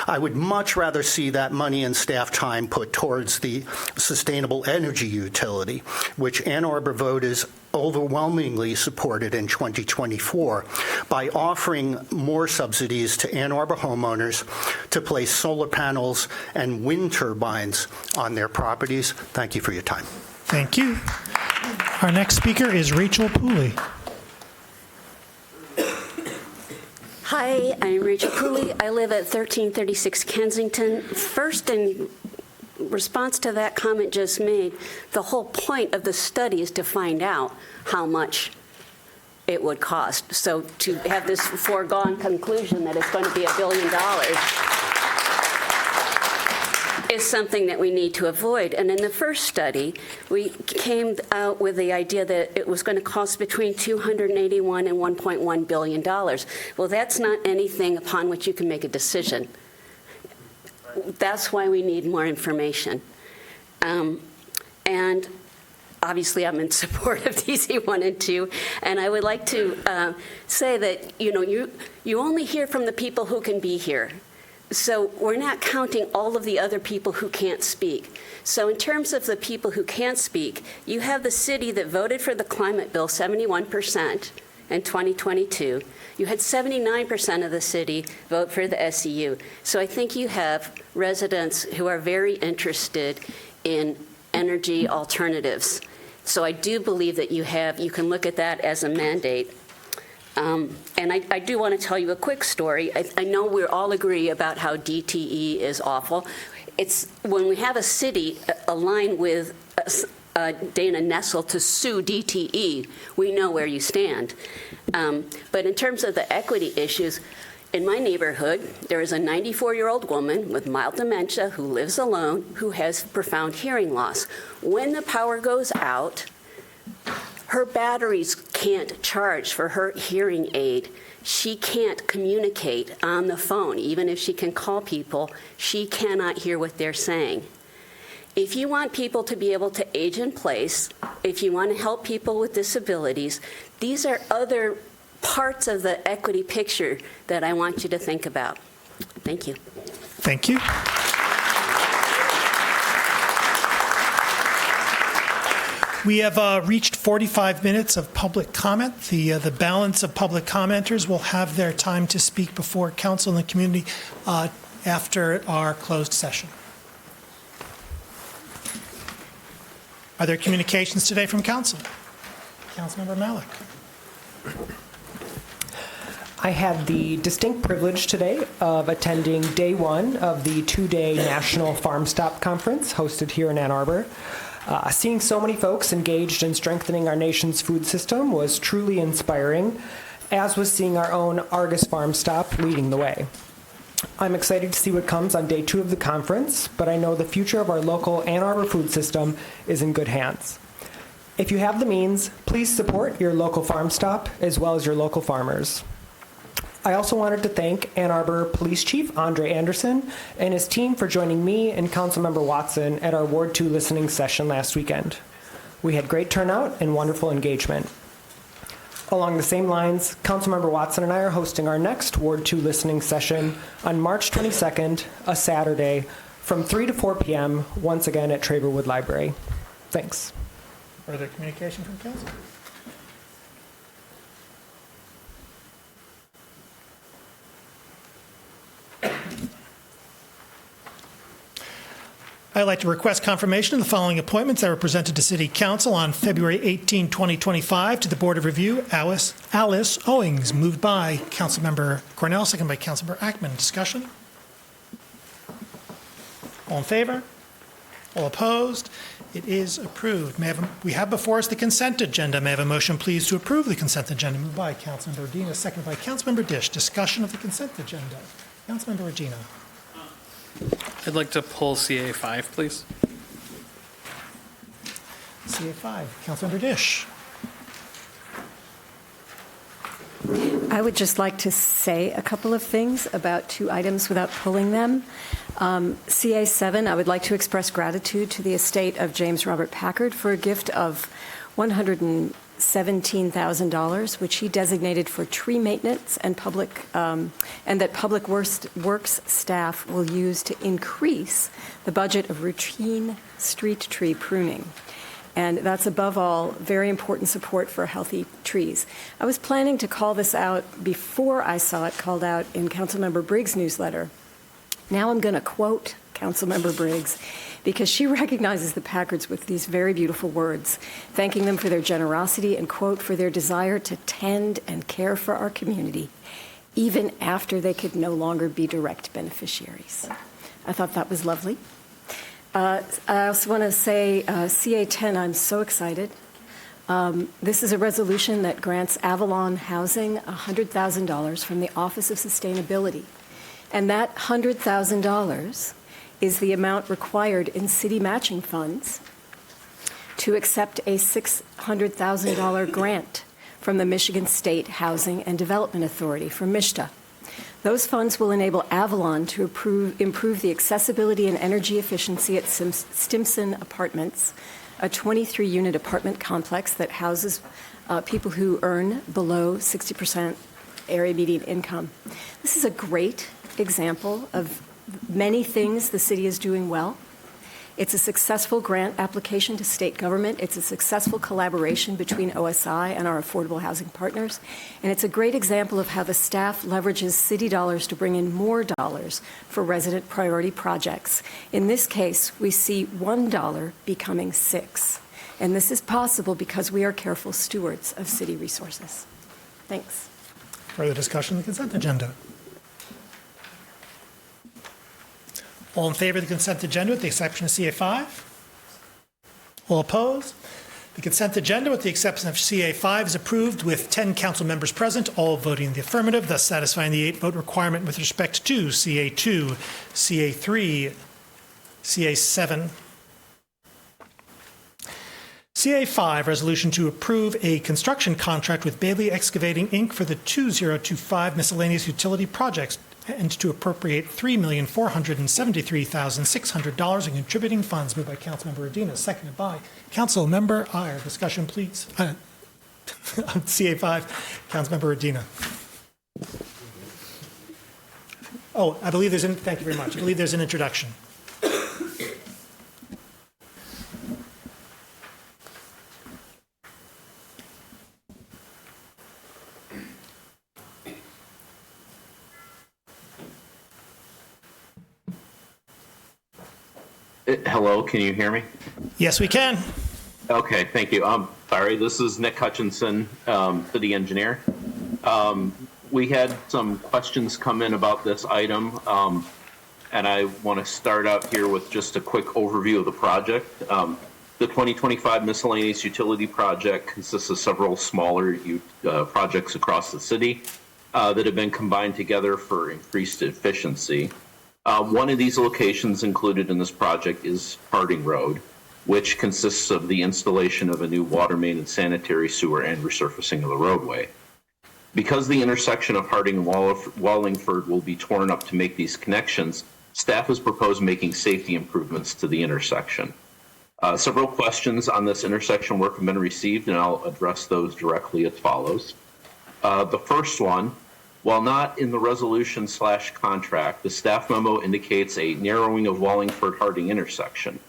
I would much rather see that money and staff time put towards the sustainable energy utility, which Ann Arbor voters overwhelmingly supported in 2024 by offering more subsidies to Ann Arbor homeowners to place solar panels and wind turbines on their properties. Thank you for your time. Thank you. Our next speaker is Rachel Pooley. Hi, I'm Rachel Cooley. I live at 1336 Kensington. First, in response to that comment just made, the whole point of the study is to find out how much it would cost. So to have this foregone conclusion that it's going to be $1 billion is something that we need to avoid. And in the first study, we came out with the idea that it was going to cost between $281 and $1.1 billion. Well, that's not anything upon which you can make a decision. That's why we need more information. And obviously, I'm in support of DC 1 and 2, and I would like to say that, you only hear from the people who can be here. So we're not counting all of the other people who can't speak. So in terms of the people who can't speak, you have the city that voted for the climate bill 71% in 2022. You had 79% of the city vote for the SEU. So I think you have residents who are very interested in energy alternatives. So I do believe that you can look at that as a mandate. And I do want to tell you a quick story. I know we all agree about how DTE is awful. It's when we have a city aligned with Dana Nessel to sue DTE, we know where you stand. But in terms of the equity issues, in my neighborhood, there is a 94-year-old woman with mild dementia who lives alone who has profound hearing loss. When the power goes out, her batteries can't charge for her hearing aid. She can't communicate on the phone. Even if she can call people, she cannot hear what they're saying. If you want people to be able to age in place, if you want to help people with disabilities, these are other parts of the equity picture that I want you to think about. Thank you. Thank you. We have reached 45 minutes of public comment. The balance of public commenters will have their time to speak before council and the community after our closed session. Are there communications today from council? Councilmember Malik. I had the distinct privilege today of attending day one of the two-day National Farm Stop Conference hosted here in Ann Arbor. Seeing so many folks engaged in strengthening our nation's food system was truly inspiring, as was seeing our own Argus Farm Stop leading the way. I'm excited to see what comes on day two of the conference, but I know the future of our local Ann Arbor food system is in good hands. If you have the means, please support your local farm stop as well as your local farmers. I also wanted to thank Ann Arbor Police Chief Andre Anderson and his team for joining me and Councilmember Watson at our Ward 2 listening session last weekend. We had great turnout and wonderful engagement. Along the same lines, Councilmember Watson and I are hosting our next Ward 2 listening session on March 22nd, a Saturday, from 3 to 4 p.m., once again at Traverwood Library. Thanks. Further communication from council? I'd like to request confirmation of the following appointments that were presented to City Council on February 18, 2025 to the Board of Review. Alice Owings, moved by Councilmember Cornell, second by Councilmember Ackman. Discussion? All in favor? All opposed? It is approved. We have before us the consent agenda. May I have a motion, please, to approve the consent agenda? Moved by Councilmember Udina, seconded by Councilmember Dish. Discussion of the consent agenda. Councilmember Regina. I'd like to pull CA5, please. CA5. Councilmember Dish. I would just like to say a couple of things about two items without pulling them. CA7, I would like to express gratitude to the estate of James Robert Packard for a gift of $117,000, which he designated for tree maintenance and that Public Works staff will use to increase the budget of routine street tree pruning. And that's above all very important support for healthy trees. I was planning to call this out before I saw it called out in Councilmember Briggs' newsletter. Now I'm going to quote Councilmember Briggs because she recognizes the Packards with these very beautiful words, thanking them for their generosity and, quote, for their desire to tend and care for our community, even after they could no longer be direct beneficiaries. I thought that was lovely. I also want to say CA10, I'm so excited. This is a resolution that grants Avalon Housing $100,000 from the Office of Sustainability. And that $100,000 is the amount required in city matching funds to accept a $600,000 grant from the Michigan State Housing and Development Authority, from MISHDA. Those funds will enable Avalon to improve the accessibility and energy efficiency at Stimson Apartments, a 23-unit apartment complex that houses people who earn below 60% area median income. This is a great example of many things the city is doing well. It's a successful grant application to state government. It's a successful collaboration between OSI and our affordable housing partners. And it's a great example of how the staff leverages city dollars to bring in more dollars for resident priority projects. In this case, we see $1 becoming $6. And this is possible because we are careful stewards of city resources. Thanks. Further discussion of the consent agenda? All in favor of the consent agenda with the exception of CA5? All opposed? The consent agenda with the exception of CA5 is approved with 10 council members present, all voting in the affirmative, thus satisfying the 8-vote requirement with respect to CA2, CA3, CA7. CA5, resolution to approve a construction contract with Bailey Excavating, Inc. for the 2025 miscellaneous utility projects and to appropriate $3,473,600 in contributing funds. Moved by Councilmember Udina, seconded by Councilmember Iyer. Discussion, please. CA5, Councilmember Udina. Oh, I believe there's thank you very much. I believe there's an introduction. Hello, can you hear me? Yes, we can. Okay, thank you. Sorry, this is Nick Hutchinson, city engineer. We had some questions come in about this item, and I want to start out here with just a quick overview of the project. The 2025 miscellaneous utility project consists of several smaller projects across the city that have been combined together for increased efficiency. One of these locations included in this project is Harding Road, which consists of the installation of a new water main and sanitary sewer and resurfacing of the roadway. Because the intersection of Harding and Wallingford will be torn up to make these connections, staff has proposed making safety improvements to the intersection. Several questions on this intersection work have been received, and I'll address those directly as follows. The first one, while not in the resolution/contract, the staff memo indicates a narrowing of Wallingford-Harding intersection.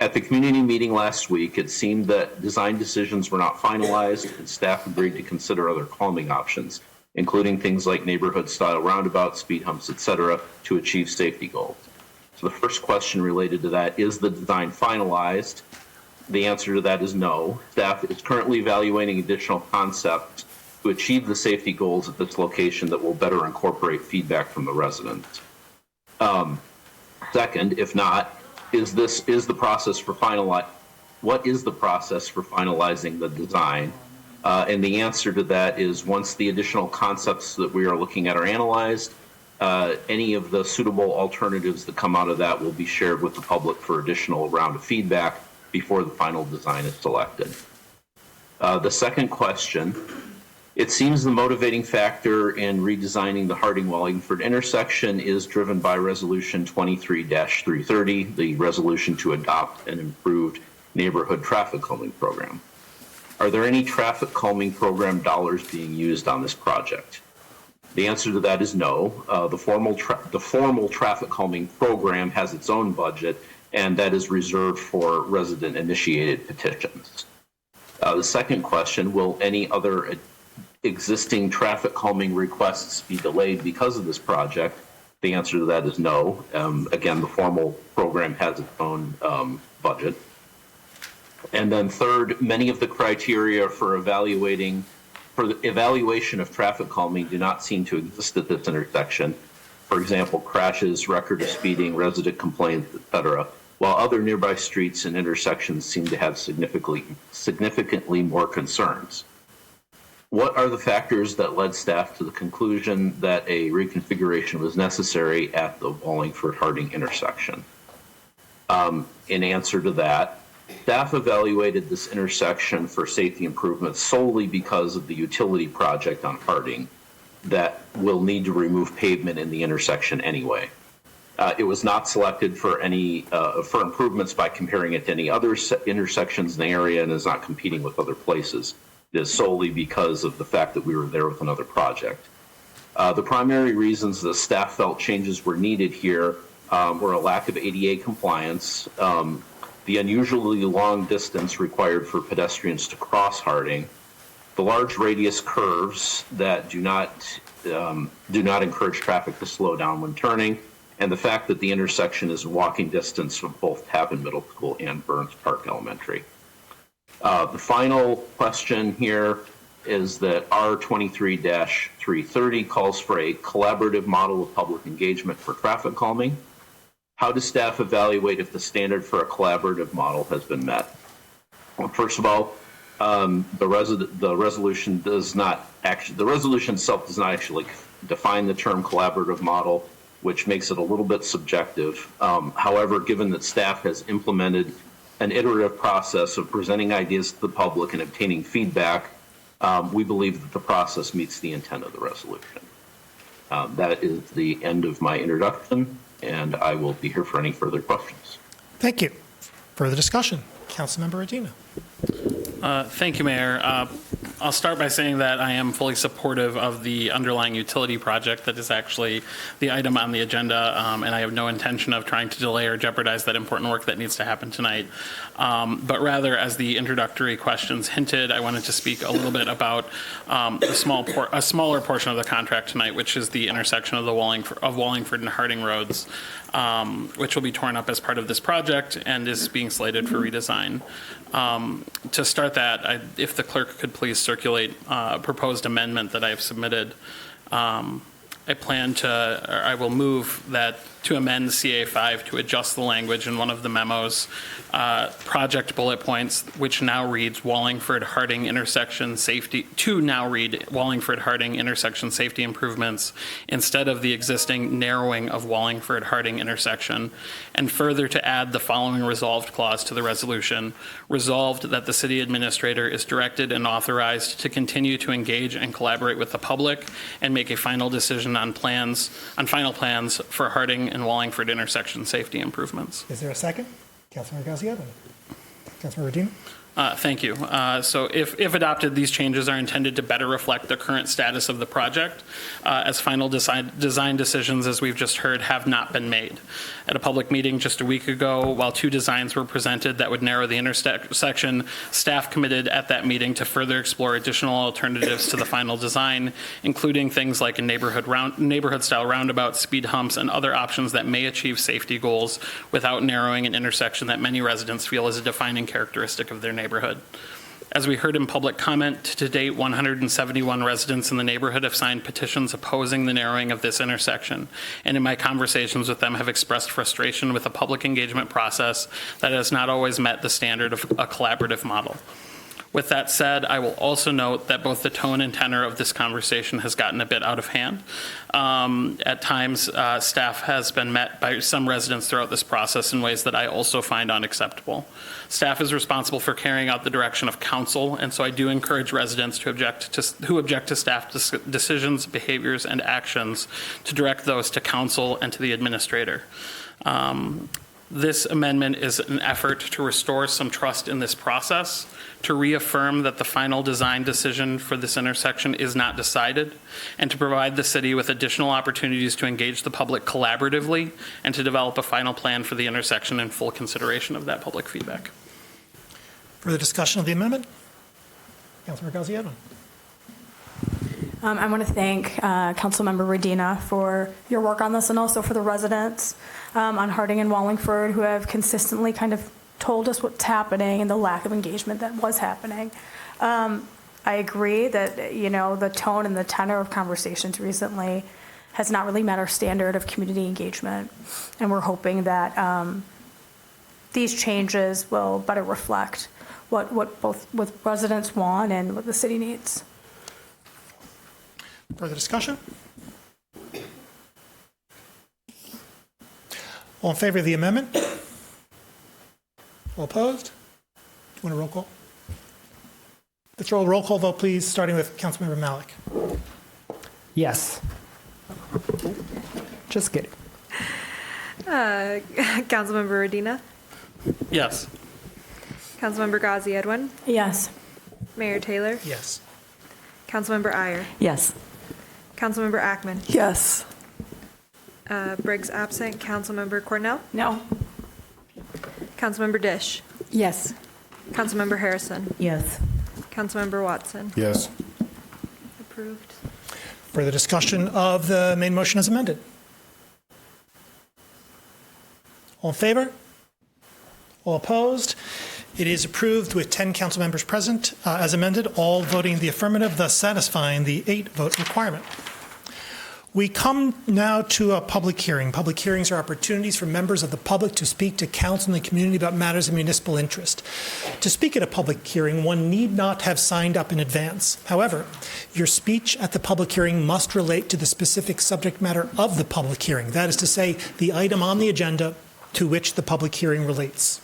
At the community meeting last week, it seemed that design decisions were not finalized, and staff agreed to consider other calming options, including things like neighborhood-style roundabouts, speed humps, etc., to achieve safety goals. So the first question related to that, is the design finalized? The answer to that is no. Staff is currently evaluating additional concepts to achieve the safety goals at this location that will better incorporate feedback from the residents. Second, if not, what is the process for finalizing the design? And the answer to that is once the additional concepts that we are looking at are analyzed, any of the suitable alternatives that come out of that will be shared with the public for additional round of feedback before the final design is selected. The second question, it seems the motivating factor in redesigning the Harding-Wallingford intersection is driven by Resolution 23-330, the resolution to adopt an improved neighborhood traffic calming program. Are there any traffic calming program dollars being used on this project? The answer to that is no. The formal traffic calming program has its own budget, and that is reserved for resident-initiated petitions. The second question, will any other existing traffic calming requests be delayed because of this project? The answer to that is no. Again, the formal program has its own budget. And then third, many of the criteria for the evaluation of traffic calming do not seem to exist at this intersection. For example, crashes, record of speeding, resident complaints, etc., while other nearby streets and intersections seem to have significantly more concerns. What are the factors that led staff to the conclusion that a reconfiguration was necessary at the Wallingford-Harding intersection? In answer to that, staff evaluated this intersection for safety improvements solely because of the utility project on Harding that will need to remove pavement in the intersection anyway. It was not selected for for improvements by comparing it to any other intersections in the area and is not competing with other places. It is solely because of the fact that we were there with another project. The primary reasons the staff felt changes were needed here were a lack of ADA compliance, the unusually long distance required for pedestrians to cross Harding, the large radius curves that do not encourage traffic to slow down when turning, and the fact that the intersection is walking distance from both Tappan Middle School and Burns Park Elementary. The final question here is that R23-330 calls for a collaborative model of public engagement for traffic calming. How does staff evaluate if the standard for a collaborative model has been met? Well, first of all, the resolution itself does not actually define the term collaborative model, which makes it a little bit subjective. However, given that staff has implemented an iterative process of presenting ideas to the public and obtaining feedback, we believe that the process meets the intent of the resolution. That is the end of my introduction, and I will be here for any further questions. Thank you. Further discussion. Councilmember Adina. Thank you, Mayor. I'll start by saying that I am fully supportive of the underlying utility project that is actually the item on the agenda, and I have no intention of trying to delay or jeopardize that important work that needs to happen tonight. But rather, as the introductory questions hinted, I wanted to speak a little bit about a smaller portion of the contract tonight, which is the intersection of the Wallingford and Harding roads, which will be torn up as part of this project and is being slated for redesign. To start that, if the clerk could please circulate a proposed amendment that I have submitted. I will move that to amend CA5 to adjust the language in one of the memo's project bullet points, which now reads Wallingford-Harding intersection safety, to now read Wallingford-Harding intersection safety improvements instead of the existing narrowing of Wallingford-Harding intersection, and further to add the following resolved clause to the resolution. Resolved that the city administrator is directed and authorized to continue to engage and collaborate with the public and make a final decision on final plans for Harding and Wallingford intersection safety improvements. Is there a second? Councilmember Gaziano. Councilmember Redina. Thank you. So if adopted, these changes are intended to better reflect the current status of the project, as final design decisions, as we've just heard, have not been made. At a public meeting just a week ago, while 2 designs were presented that would narrow the intersection, staff committed at that meeting to further explore additional alternatives to the final design, including things like a neighborhood-style roundabout, speed humps, and other options that may achieve safety goals without narrowing an intersection that many residents feel is a defining characteristic of their neighborhood. As we heard in public comment, to date, 171 residents in the neighborhood have signed petitions opposing the narrowing of this intersection, and in my conversations with them have expressed frustration with a public engagement process that has not always met the standard of a collaborative model. With that said, I will also note that both the tone and tenor of this conversation has gotten a bit out of hand. At times, staff has been met by some residents throughout this process in ways that I also find unacceptable. Staff is responsible for carrying out the direction of council, and so I do encourage residents who object to staff decisions, behaviors, and actions to direct those to council and to the administrator. This amendment is an effort to restore some trust in this process, to reaffirm that the final design decision for this intersection is not decided, and to provide the city with additional opportunities to engage the public collaboratively and to develop a final plan for the intersection in full consideration of that public feedback. Further discussion of the amendment? Councilmember Gaziano. I want to thank Councilmember Redina for your work on this, and also for the residents on Harding and Wallingford who have consistently kind of told us what's happening and the lack of engagement that was happening. I agree that, the tone and the tenor of conversations recently has not really met our standard of community engagement, and we're hoping that these changes will better reflect what residents want and what the city needs. Further discussion? All in favor of the amendment? All opposed? Do you want a roll call? Let's roll a roll call vote, please, starting with Councilmember Malik. Yes. Just kidding. Councilmember Redina? Yes. Councilmember Ghazi Edwin? Yes. Mayor Taylor? Yes. Councilmember Iyer? Yes. Councilmember Ackman? Yes. Briggs absent. Councilmember Cornell? No. Councilmember Dish? Yes. Councilmember Harrison? Yes. Councilmember Watson? Yes. Approved. Further discussion of the main motion as amended? All in favor? All opposed? It is approved with 10 council members present as amended, all voting in the affirmative, thus satisfying the 8-vote requirement. We come now to a public hearing. Public hearings are opportunities for members of the public to speak to council and the community about matters of municipal interest. To speak at a public hearing, one need not have signed up in advance. However, your speech at the public hearing must relate to the specific subject matter of the public hearing. That is to say, the item on the agenda to which the public hearing relates.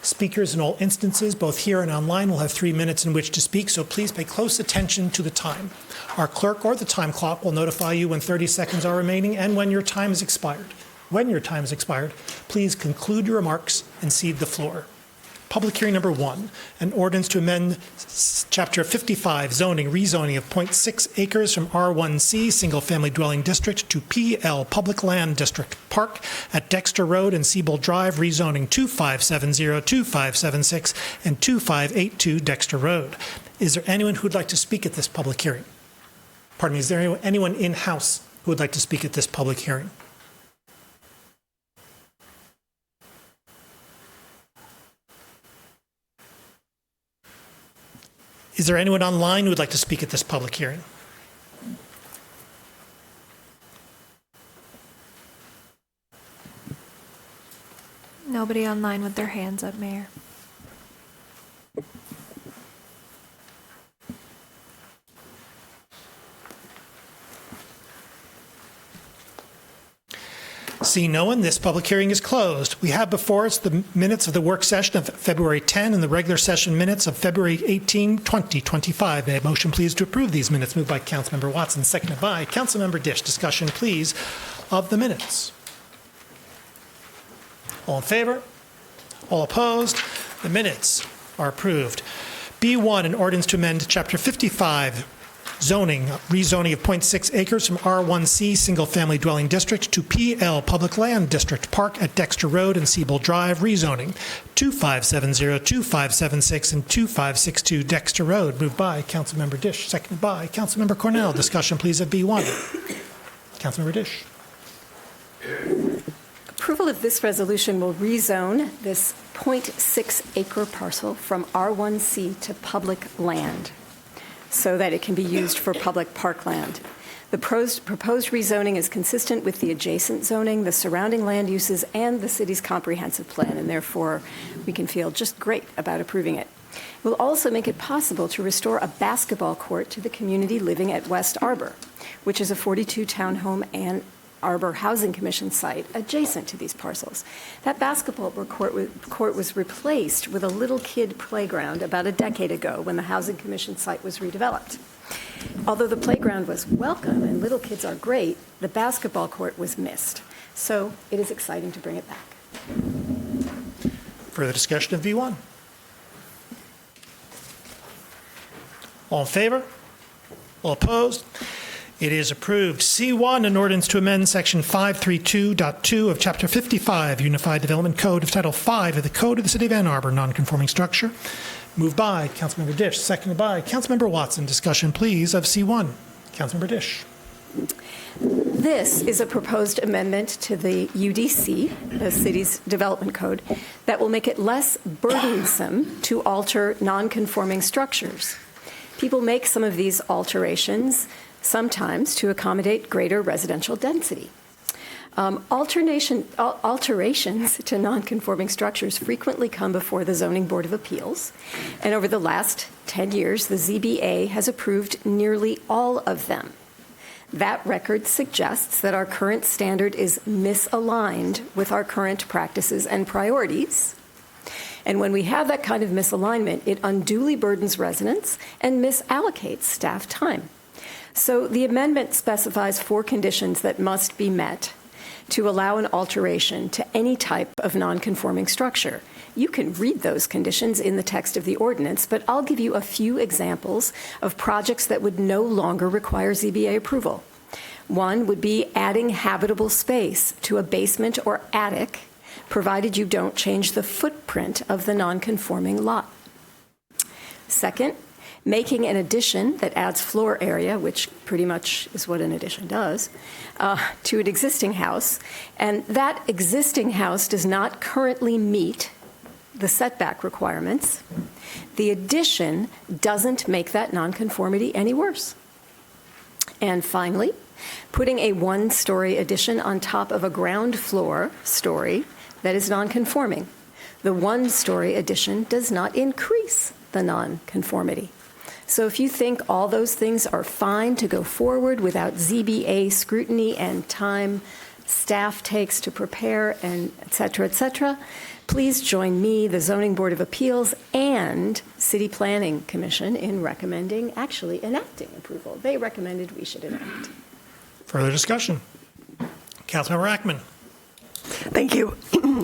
Speakers in all instances, both here and online, will have 3 minutes in which to speak, so please pay close attention to the time. Our clerk or the time clock will notify you when 30 seconds are remaining and when your time is expired. When your time is expired, please conclude your remarks and cede the floor. Public hearing number 1, an ordinance to amend Chapter 55 zoning, rezoning of 0.6 acres from R1C Single Family Dwelling District to PL Public Land District Park at Dexter Road and Siebel Drive, rezoning 2570, 2576, and 2582 Dexter Road. Is there anyone who would like to speak at this public hearing? Pardon me, is there anyone in-house who would like to speak at this public hearing? Is there anyone online who would like to speak at this public hearing? Nobody online with their hands up, Mayor. Seeing no one, this public hearing is closed. We have before us the minutes of the work session of February 10 and the regular session minutes of February 18, 2025. May I have a motion, please, to approve these minutes? Moved by Councilmember Watson, seconded by Councilmember Dish. Discussion, please, of the minutes. All in favor? All opposed? The minutes are approved. B1, an ordinance to amend Chapter 55, zoning, rezoning of 0.6 acres from R1C Single Family Dwelling District to PL Public Land District Park at Dexter Road and Siebel Drive, rezoning 2570, 2576, and 2562 Dexter Road. Moved by Councilmember Dish, seconded by Councilmember Cornell. Discussion, please, of B1. Councilmember Dish. Approval of this resolution will rezone this 0.6 acre parcel from R1C to public land, so that it can be used for public parkland. The proposed rezoning is consistent with the adjacent zoning, the surrounding land uses, and the city's comprehensive plan, and therefore we can feel just great about approving it. It will also make it possible to restore a basketball court to the community living at West Arbor, which is a 42 townhome and Arbor Housing Commission site adjacent to these parcels. That basketball court was replaced with a little kid playground about a decade ago when the Housing Commission site was redeveloped. Although the playground was welcome and little kids are great, the basketball court was missed. So it is exciting to bring it back. Further discussion of V1? All in favor? All opposed? It is approved. C1, an ordinance to amend Section 532.2 of Chapter 55, Unified Development Code of Title V of the Code of the City of Ann Arbor, nonconforming structure. Moved by Councilmember Dish, seconded by Councilmember Watson. Discussion, please, of C1. Councilmember Dish. This is a proposed amendment to the UDC, the city's development code, that will make it less burdensome to alter nonconforming structures. People make some of these alterations sometimes to accommodate greater residential density. Alterations to nonconforming structures frequently come before the Zoning Board of Appeals, and over the last 10 years, the ZBA has approved nearly all of them. That record suggests that our current standard is misaligned with our current practices and priorities. And when we have that kind of misalignment, it unduly burdens residents and misallocates staff time. So the amendment specifies 4 conditions that must be met to allow an alteration to any type of nonconforming structure. You can read those conditions in the text of the ordinance, but I'll give you a few examples of projects that would no longer require ZBA approval. One would be adding habitable space to a basement or attic, provided you don't change the footprint of the nonconforming lot. Second, making an addition that adds floor area, which pretty much is what an addition does, to an existing house, and that existing house does not currently meet the setback requirements, the addition doesn't make that nonconformity any worse. And finally, putting a 1-story addition on top of a ground floor story that is nonconforming. The 1-story addition does not increase the nonconformity. So if you think all those things are fine to go forward without ZBA scrutiny and time staff takes to prepare, and et cetera, please join me, the Zoning Board of Appeals, and City Planning Commission in recommending, actually enacting approval. They recommended we should enact. Further discussion? Councilmember Ackman. Thank you.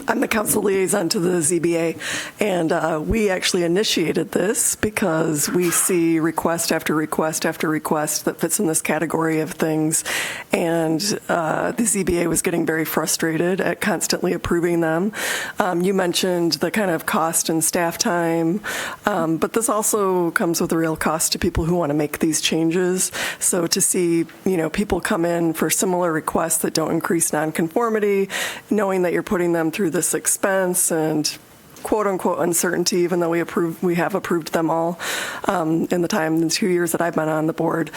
I'm the council liaison to the ZBA, and we actually initiated this because we see request after request after request that fits in this category of things, and the ZBA was getting very frustrated at constantly approving them. You mentioned the kind of cost and staff time, but this also comes with a real cost to people who want to make these changes. So to see, people come in for similar requests that don't increase nonconformity, knowing that you're putting them through this expense and quote unquote uncertainty, even though we have approved them all in the 2 years that I've been on the board.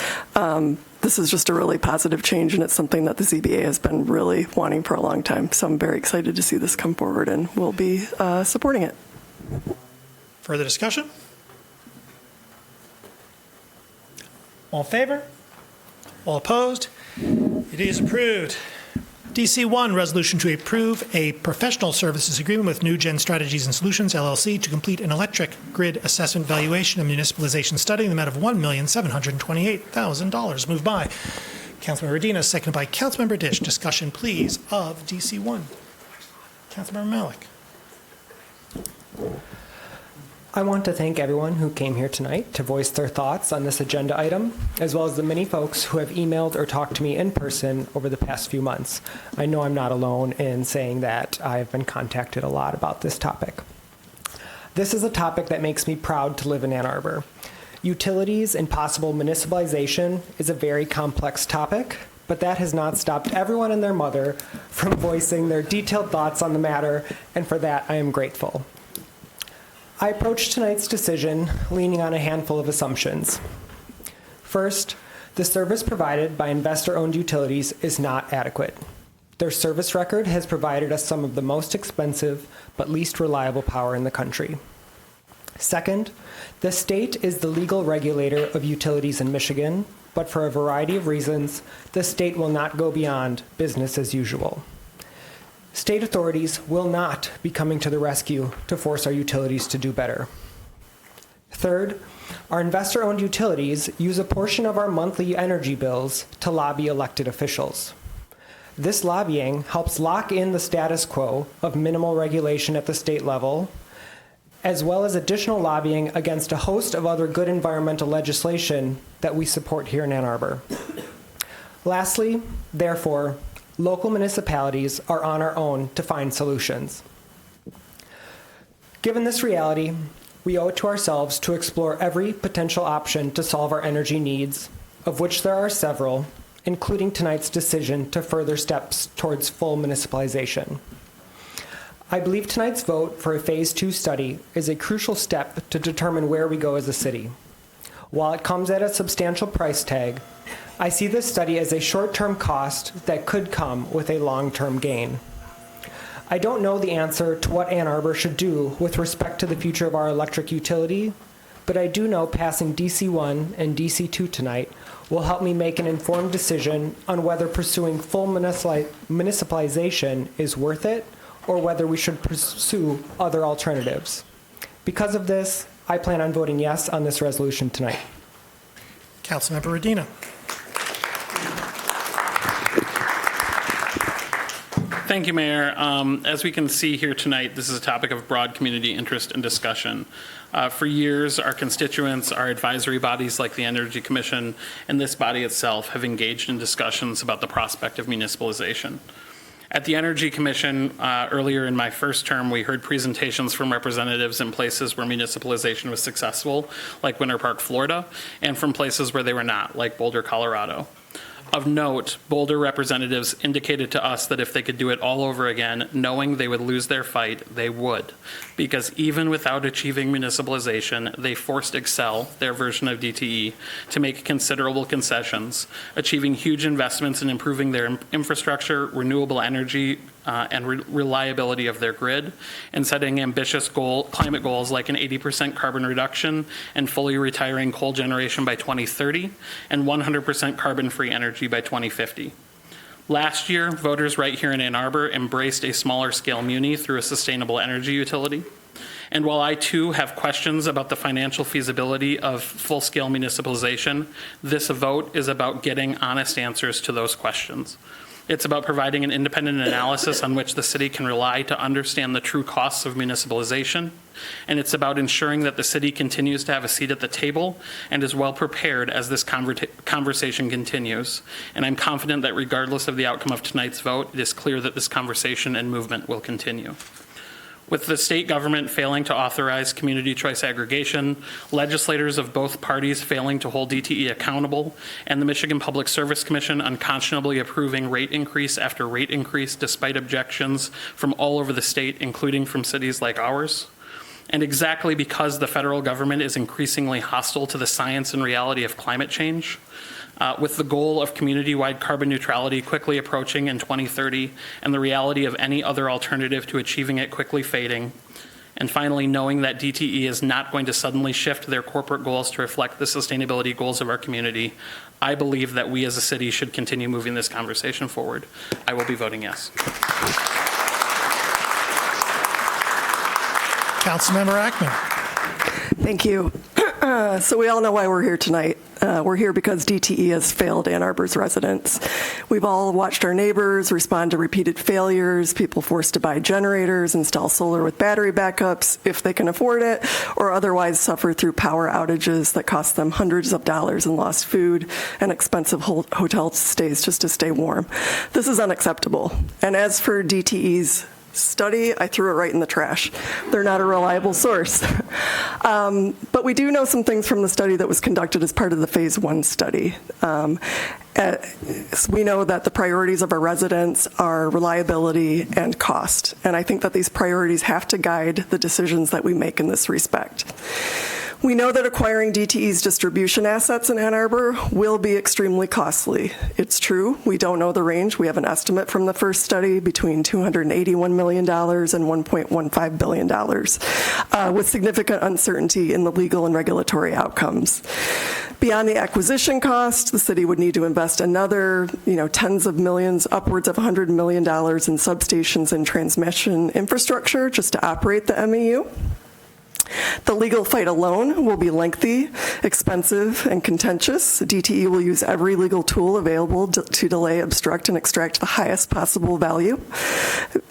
This is just a really positive change, and it's something that the ZBA has been really wanting for a long time. So I'm very excited to see this come forward, and we'll be supporting it. Further discussion? All in favor? All opposed? It is approved. DC1, resolution to approve a professional services agreement with New Gen Strategies and Solutions, LLC, to complete an electric grid assessment valuation and municipalization study in the amount of $1,728,000. Moved by Councilmember Medina, seconded by Councilmember Dish. Discussion, please, of DC1. Councilmember Malik. I want to thank everyone who came here tonight to voice their thoughts on this agenda item, as well as the many folks who have emailed or talked to me in person over the past few months. I know I'm not alone in saying that I've been contacted a lot about this topic. This is a topic that makes me proud to live in Ann Arbor. Utilities and possible municipalization is a very complex topic, but that has not stopped everyone and their mother from voicing their detailed thoughts on the matter, and for that I am grateful. I approach tonight's decision leaning on a handful of assumptions. First, the service provided by investor-owned utilities is not adequate. Their service record has provided us some of the most expensive but least reliable power in the country. Second, the state is the legal regulator of utilities in Michigan, but for a variety of reasons, the state will not go beyond business as usual. State authorities will not be coming to the rescue to force our utilities to do better. Third, our investor-owned utilities use a portion of our monthly energy bills to lobby elected officials. This lobbying helps lock in the status quo of minimal regulation at the state level, as well as additional lobbying against a host of other good environmental legislation that we support here in Ann Arbor. Lastly, therefore, local municipalities are on our own to find solutions. Given this reality, we owe it to ourselves to explore every potential option to solve our energy needs, of which there are several, including tonight's decision to further steps towards full municipalization. I believe tonight's vote for a Phase 2 study is a crucial step to determine where we go as a city. While it comes at a substantial price tag, I see this study as a short-term cost that could come with a long-term gain. I don't know the answer to what Ann Arbor should do with respect to the future of our electric utility, but I do know passing DC1 and DC2 tonight will help me make an informed decision on whether pursuing full municipalization is worth it or whether we should pursue other alternatives. Because of this, I plan on voting yes on this resolution tonight. Councilmember Medina. Thank you, Mayor. As we can see here tonight, this is a topic of broad community interest and discussion. For years, our constituents, our advisory bodies like the Energy Commission, and this body itself have engaged in discussions about the prospect of municipalization. At the Energy Commission, earlier in my first term, we heard presentations from representatives in places where municipalization was successful, like Winter Park, Florida, and from places where they were not, like Boulder, Colorado. Of note, Boulder representatives indicated to us that if they could do it all over again, knowing they would lose their fight, they would. Because even without achieving municipalization, they forced Xcel, their version of DTE, to make considerable concessions, achieving huge investments in improving their infrastructure, renewable energy, and reliability of their grid, and setting ambitious climate goals like an 80% carbon reduction and fully retiring coal generation by 2030 and 100% carbon-free energy by 2050. Last year, voters right here in Ann Arbor embraced a smaller scale muni through a sustainable energy utility. And while I too have questions about the financial feasibility of full-scale municipalization, this vote is about getting honest answers to those questions. It's about providing an independent analysis on which the city can rely to understand the true costs of municipalization. And it's about ensuring that the city continues to have a seat at the table and is well prepared as this conversation continues. And I'm confident that regardless of the outcome of tonight's vote, it is clear that this conversation and movement will continue. With the state government failing to authorize community choice aggregation, legislators of both parties failing to hold DTE accountable, and the Michigan Public Service Commission unconscionably approving rate increase after rate increase despite objections from all over the state, including from cities like ours. And exactly because the federal government is increasingly hostile to the science and reality of climate change, with the goal of community-wide carbon neutrality quickly approaching in 2030 and the reality of any other alternative to achieving it quickly fading. And finally, knowing that DTE is not going to suddenly shift their corporate goals to reflect the sustainability goals of our community, I believe that we as a city should continue moving this conversation forward. I will be voting yes. Councilmember Ackman. Thank you. So we all know why we're here tonight. We're here because DTE has failed Ann Arbor's residents. We've all watched our neighbors respond to repeated failures, people forced to buy generators, install solar with battery backups if they can afford it, or otherwise suffer through power outages that cost them hundreds of dollars in lost food and expensive hotel stays just to stay warm. This is unacceptable. And as for DTE's study, I threw it right in the trash. They're not a reliable source. But we do know some things from the study that was conducted as part of the Phase 1 study. We know that the priorities of our residents are reliability and cost. And I think that these priorities have to guide the decisions that we make in this respect. We know that acquiring DTE's distribution assets in Ann Arbor will be extremely costly. It's true, we don't know the range. We have an estimate from the first study between $281 million and $1.15 billion, with significant uncertainty in the legal and regulatory outcomes. Beyond the acquisition cost, the city would need to invest another, tens of millions, upwards of $100 million in substations and transmission infrastructure just to operate the MEU. The legal fight alone will be lengthy, expensive, and contentious. DTE will use every legal tool available to delay, obstruct, and extract the highest possible value.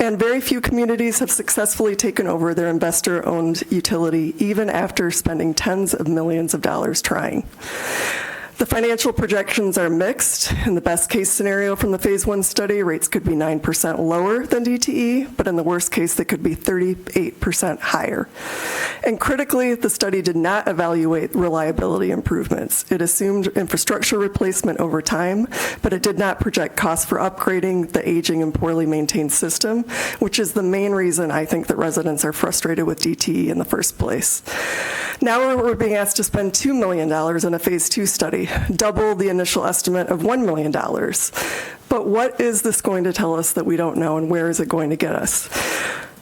And very few communities have successfully taken over their investor-owned utility, even after spending tens of millions of dollars trying. The financial projections are mixed. In the best case scenario from the Phase 1 study, rates could be 9% lower than DTE, but in the worst case, they could be 38% higher. And critically, the study did not evaluate reliability improvements. It assumed infrastructure replacement over time, but it did not project costs for upgrading the aging and poorly maintained system, which is the main reason I think that residents are frustrated with DTE in the first place. Now we're being asked to spend $2 million in a Phase 2 study, double the initial estimate of $1 million. But what is this going to tell us that we don't know, and where is it going to get us?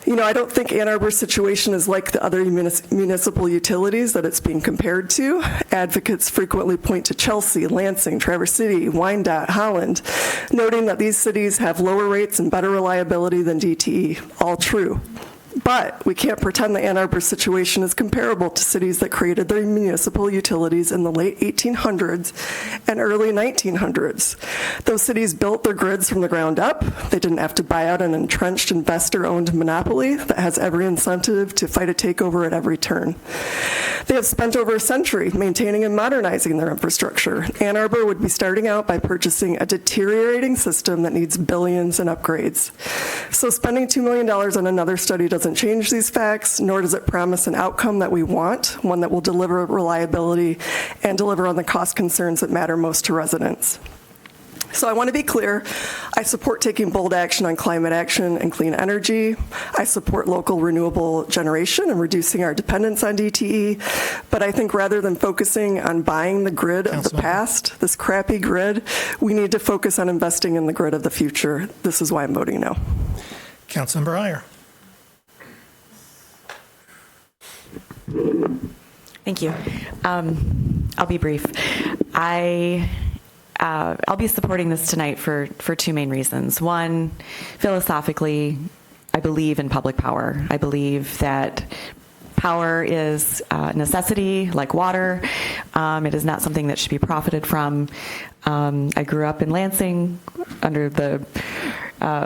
I don't think Ann Arbor's situation is like the other municipal utilities that it's being compared to. Advocates frequently point to Chelsea, Lansing, Traverse City, Wyandotte, Holland, noting that these cities have lower rates and better reliability than DTE. All true. But we can't pretend that Ann Arbor's situation is comparable to cities that created their municipal utilities in the late 1800s and early 1900s. Those cities built their grids from the ground up. They didn't have to buy out an entrenched investor-owned monopoly that has every incentive to fight a takeover at every turn. They have spent over a century maintaining and modernizing their infrastructure. Ann Arbor would be starting out by purchasing a deteriorating system that needs billions in upgrades. So spending $2 million on another study doesn't change these facts, nor does it promise an outcome that we want, one that will deliver reliability and deliver on the cost concerns that matter most to residents. So I want to be clear, I support taking bold action on climate action and clean energy. I support local renewable generation and reducing our dependence on DTE. But I think rather than focusing on buying the grid of the past, this crappy grid, we need to focus on investing in the grid of the future. This is why I'm voting no. Councilmember Iyer. Thank you. I'll be brief. I'll be supporting this tonight for two main reasons. One, philosophically, I believe in public power. I believe that Power is a necessity, like water. It is not something that should be profited from. I grew up in Lansing under the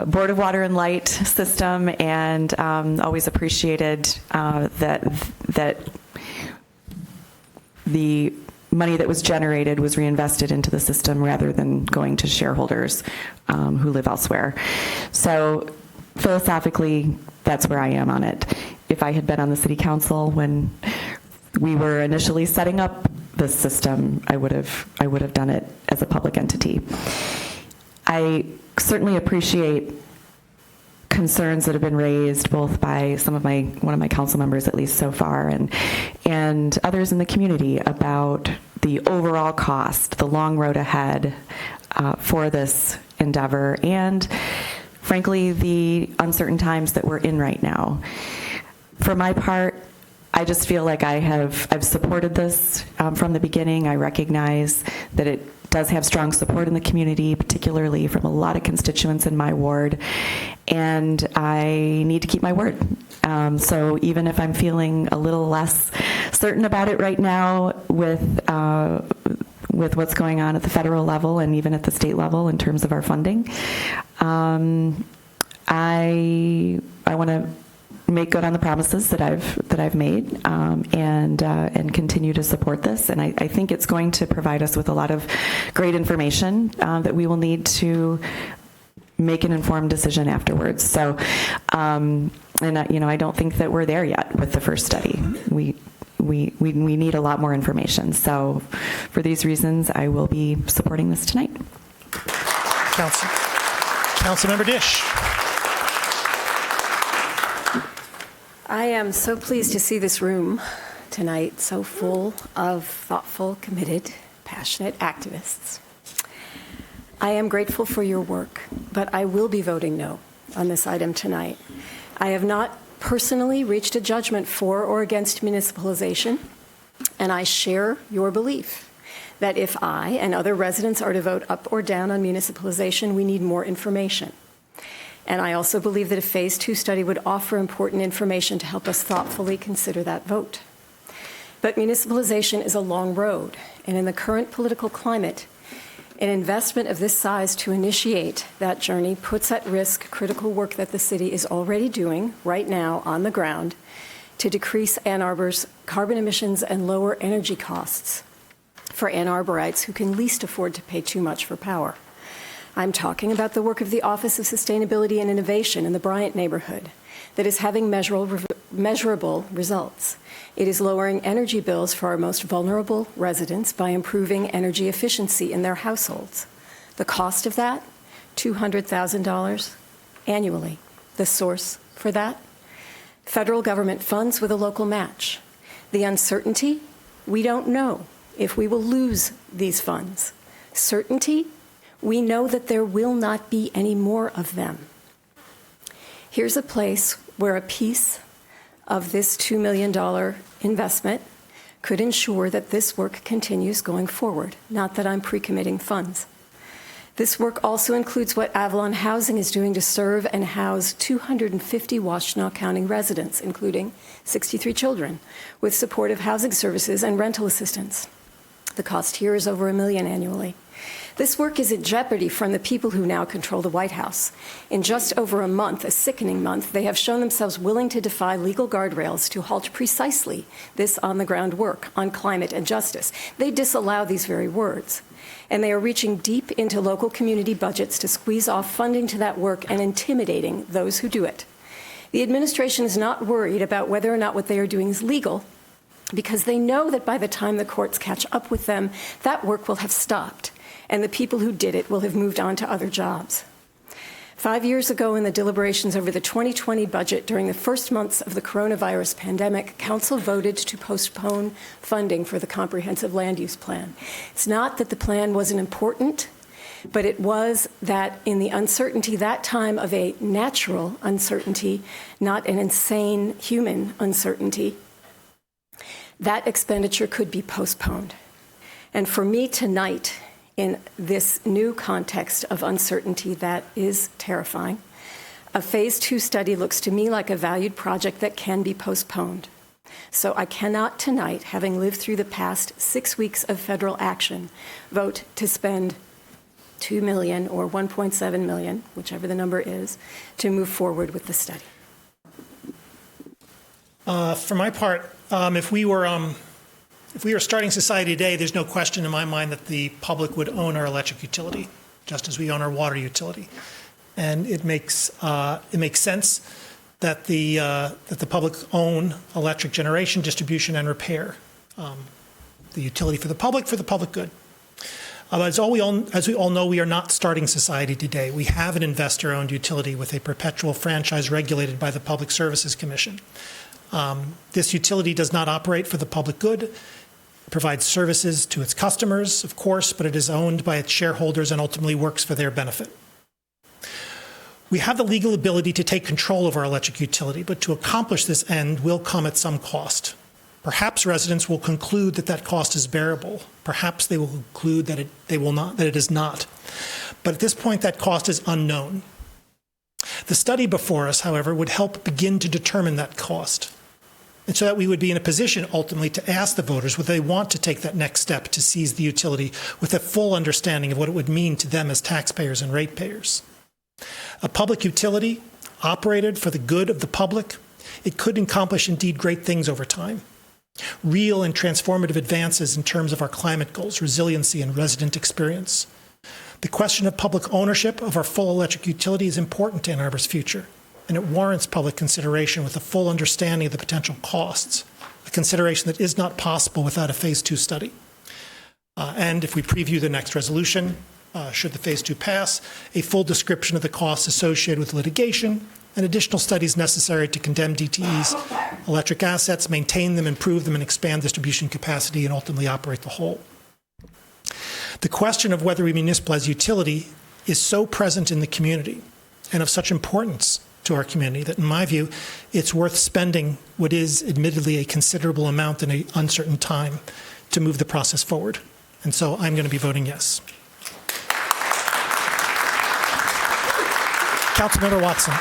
Board of Water and Light system, and always appreciated that the money that was generated was reinvested into the system rather than going to shareholders who live elsewhere. So philosophically, that's where I am on it. If I had been on the city council when we were initially setting up this system, I would have done it as a public entity. I certainly appreciate concerns that have been raised both by one of my council members, at least so far, and others in the community about the overall cost, the long road ahead for this endeavor, and frankly, the uncertain times that we're in right now. For my part, I just feel like I've supported this from the beginning. I recognize that it does have strong support in the community, particularly from a lot of constituents in my ward, and I need to keep my word. So even if I'm feeling a little less certain about it right now with what's going on at the federal level and even at the state level in terms of our funding, I want to make good on the promises that I've made, and continue to support this. And I think it's going to provide us with a lot of great information that we will need to make an informed decision afterwards. So, and I don't think that we're there yet with the first study. We need a lot more information. So, for these reasons, I will be supporting this tonight. Councilmember Dish. I am so pleased to see this room tonight so full of thoughtful, committed, passionate activists. I am grateful for your work, but I will be voting no on this item tonight. I have not personally reached a judgment for or against municipalization, and I share your belief that if I and other residents are to vote up or down on municipalization, we need more information. And I also believe that a Phase 2 study would offer important information to help us thoughtfully consider that vote. But municipalization is a long road, and in the current political climate, an investment of this size to initiate that journey puts at risk critical work that the city is already doing right now on the ground to decrease Ann Arbor's carbon emissions and lower energy costs for Ann Arborites who can least afford to pay too much for power. I'm talking about the work of the Office of Sustainability and Innovation in the Bryant neighborhood that is having measurable results. It is lowering energy bills for our most vulnerable residents by improving energy efficiency in their households. The cost of that, $200,000 annually. The source for that, federal government funds with a local match. The uncertainty, we don't know if we will lose these funds. Certainty, we know that there will not be any more of them. Here's a place where a piece of this $2 million investment could ensure that this work continues going forward, not that I'm pre-committing funds. This work also includes what Avalon Housing is doing to serve and house 250 Washtenaw County residents, including 63 children, with supportive housing services and rental assistance. The cost here is over $1 million annually. This work is in jeopardy from the people who now control the White House. In just over a month, a sickening month, they have shown themselves willing to defy legal guardrails to halt precisely this on-the-ground work on climate and justice. They disallow these very words. And they are reaching deep into local community budgets to squeeze off funding to that work and intimidating those who do it. The administration is not worried about whether or not what they are doing is legal, because they know that by the time the courts catch up with them, that work will have stopped, and the people who did it will have moved on to other jobs. 5 years ago, in the deliberations over the 2020 budget during the first months of the coronavirus pandemic, Council voted to postpone funding for the comprehensive land use plan. It's not that the plan wasn't important, but it was that in the uncertainty, that time of a natural uncertainty, not an insane human uncertainty, that expenditure could be postponed. And for me tonight, in this new context of uncertainty that is terrifying, a Phase 2 study looks to me like a valued project that can be postponed. So I cannot tonight, having lived through the past 6 weeks of federal action, vote to spend $2 million or $1.7 million, whichever the number is, to move forward with the study. For my part, if we were starting society today, there's no question in my mind that the public would own our electric utility, just as we own our water utility. And it makes sense that the public own electric generation, distribution, and repair. The utility for the public good. As we all know, we are not starting society today. We have an investor-owned utility with a perpetual franchise regulated by the Public Services Commission. This utility does not operate for the public good. It provides services to its customers, of course, but it is owned by its shareholders and ultimately works for their benefit. We have the legal ability to take control of our electric utility, but to accomplish this end will come at some cost. Perhaps residents will conclude that that cost is bearable. Perhaps they will conclude that it is not. But at this point, that cost is unknown. The study before us, however, would help begin to determine that cost, and so that we would be in a position ultimately to ask the voters whether they want to take that next step to seize the utility with a full understanding of what it would mean to them as taxpayers and ratepayers. A public utility operated for the good of the public, it could accomplish indeed great things over time. Real and transformative advances in terms of our climate goals, resiliency, and resident experience. The question of public ownership of our full electric utility is important to Ann Arbor's future, and it warrants public consideration with a full understanding of the potential costs, a consideration that is not possible without a Phase 2 study. And if we preview the next resolution, should the Phase 2 pass, a full description of the costs associated with litigation and additional studies necessary to condemn DTE's electric assets, maintain them, improve them, and expand distribution capacity, and ultimately operate the whole. The question of whether we municipalize utility is so present in the community and of such importance to our community that, in my view, it's worth spending what is admittedly a considerable amount in an uncertain time to move the process forward. And so I'm going to be voting yes. Councilmember Watson.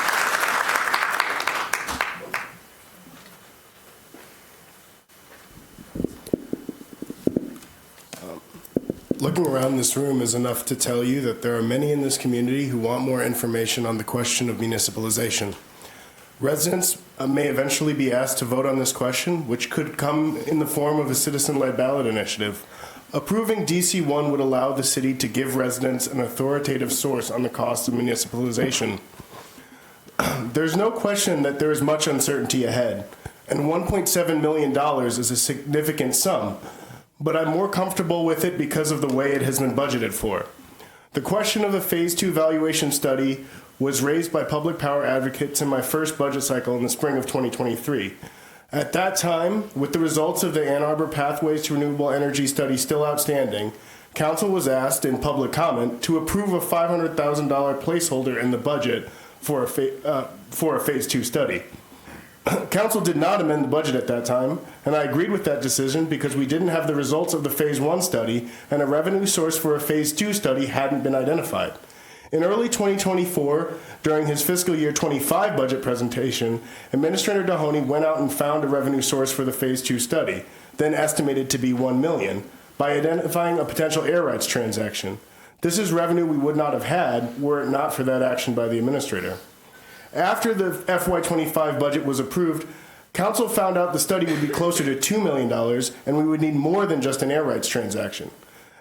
Looking around this room is enough to tell you that there are many in this community who want more information on the question of municipalization. Residents may eventually be asked to vote on this question, which could come in the form of a citizen-led ballot initiative. Approving DC1 would allow the city to give residents an authoritative source on the cost of municipalization. There's no question that there is much uncertainty ahead, and $1.7 million is a significant sum, but I'm more comfortable with it because of the way it has been budgeted for. The question of a Phase 2 valuation study was raised by public power advocates in my first budget cycle in the spring of 2023. At that time, with the results of the Ann Arbor Pathways to Renewable Energy study still outstanding, Council was asked in public comment to approve a $500,000 placeholder in the budget for a Phase 2 study. Council did not amend the budget at that time, and I agreed with that decision because we didn't have the results of the Phase 1 study, and a revenue source for a Phase 2 study hadn't been identified. In early 2024, during his fiscal year 25 budget presentation, Administrator Dohoney went out and found a revenue source for the Phase 2 study, then estimated to be $1 million, by identifying a potential air rights transaction. This is revenue we would not have had were it not for that action by the Administrator. After the FY25 budget was approved, Council found out the study would be closer to $2 million, and we would need more than just an air rights transaction.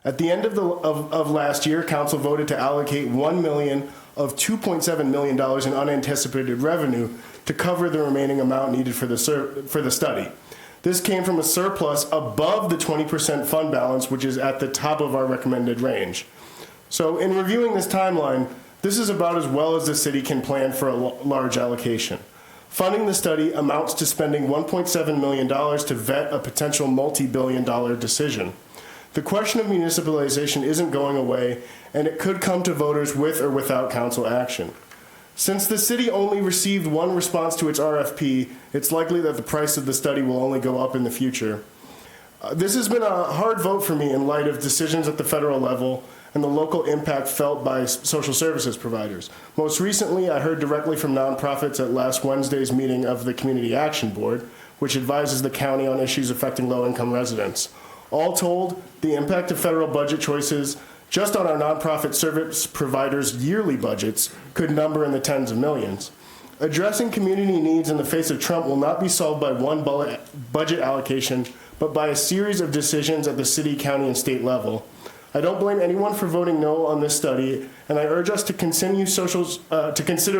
At the end of last year, Council voted to allocate $1 million of $2.7 million in unanticipated revenue to cover the remaining amount needed for the study. This came from a surplus above the 20% fund balance, which is at the top of our recommended range. So in reviewing this timeline, this is about as well as the city can plan for a large allocation. Funding the study amounts to spending $1.7 million to vet a potential multi-billion-dollar decision. The question of municipalization isn't going away, and it could come to voters with or without council action. Since the city only received one response to its RFP, it's likely that the price of the study will only go up in the future. This has been a hard vote for me in light of decisions at the federal level and the local impact felt by social services providers. Most recently, I heard directly from nonprofits at last Wednesday's meeting of the Community Action Board, which advises the county on issues affecting low-income residents. All told, the impact of federal budget choices just on our nonprofit service providers' yearly budgets could number in the tens of millions. Addressing community needs in the face of Trump will not be solved by one budget allocation, but by a series of decisions at the city, county, and state level. I don't blame anyone for voting no on this study, and I urge us to consider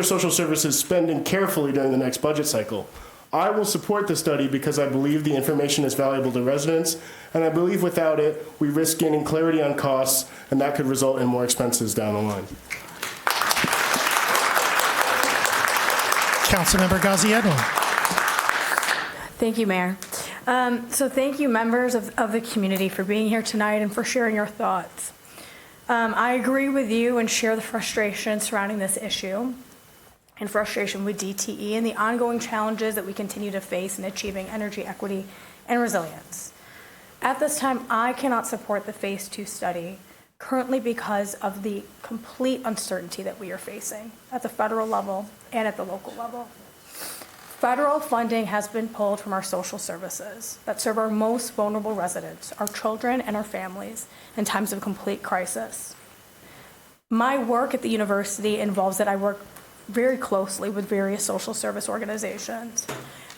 social services spending carefully during the next budget cycle. I will support the study because I believe the information is valuable to residents, and I believe without it, we risk gaining clarity on costs, and that could result in more expenses down the line. Councilmember Ghazi Edwan. Thank you, Mayor. So thank you, members of the community, for being here tonight and for sharing your thoughts. I agree with you and share the frustration surrounding this issue and frustration with DTE and the ongoing challenges that we continue to face in achieving energy equity and resilience. At this time, I cannot support the Phase 2 study currently because of the complete uncertainty that we are facing at the federal level and at the local level. Federal funding has been pulled from our social services that serve our most vulnerable residents, our children and our families, in times of complete crisis. My work at the university involves that I work very closely with various social service organizations.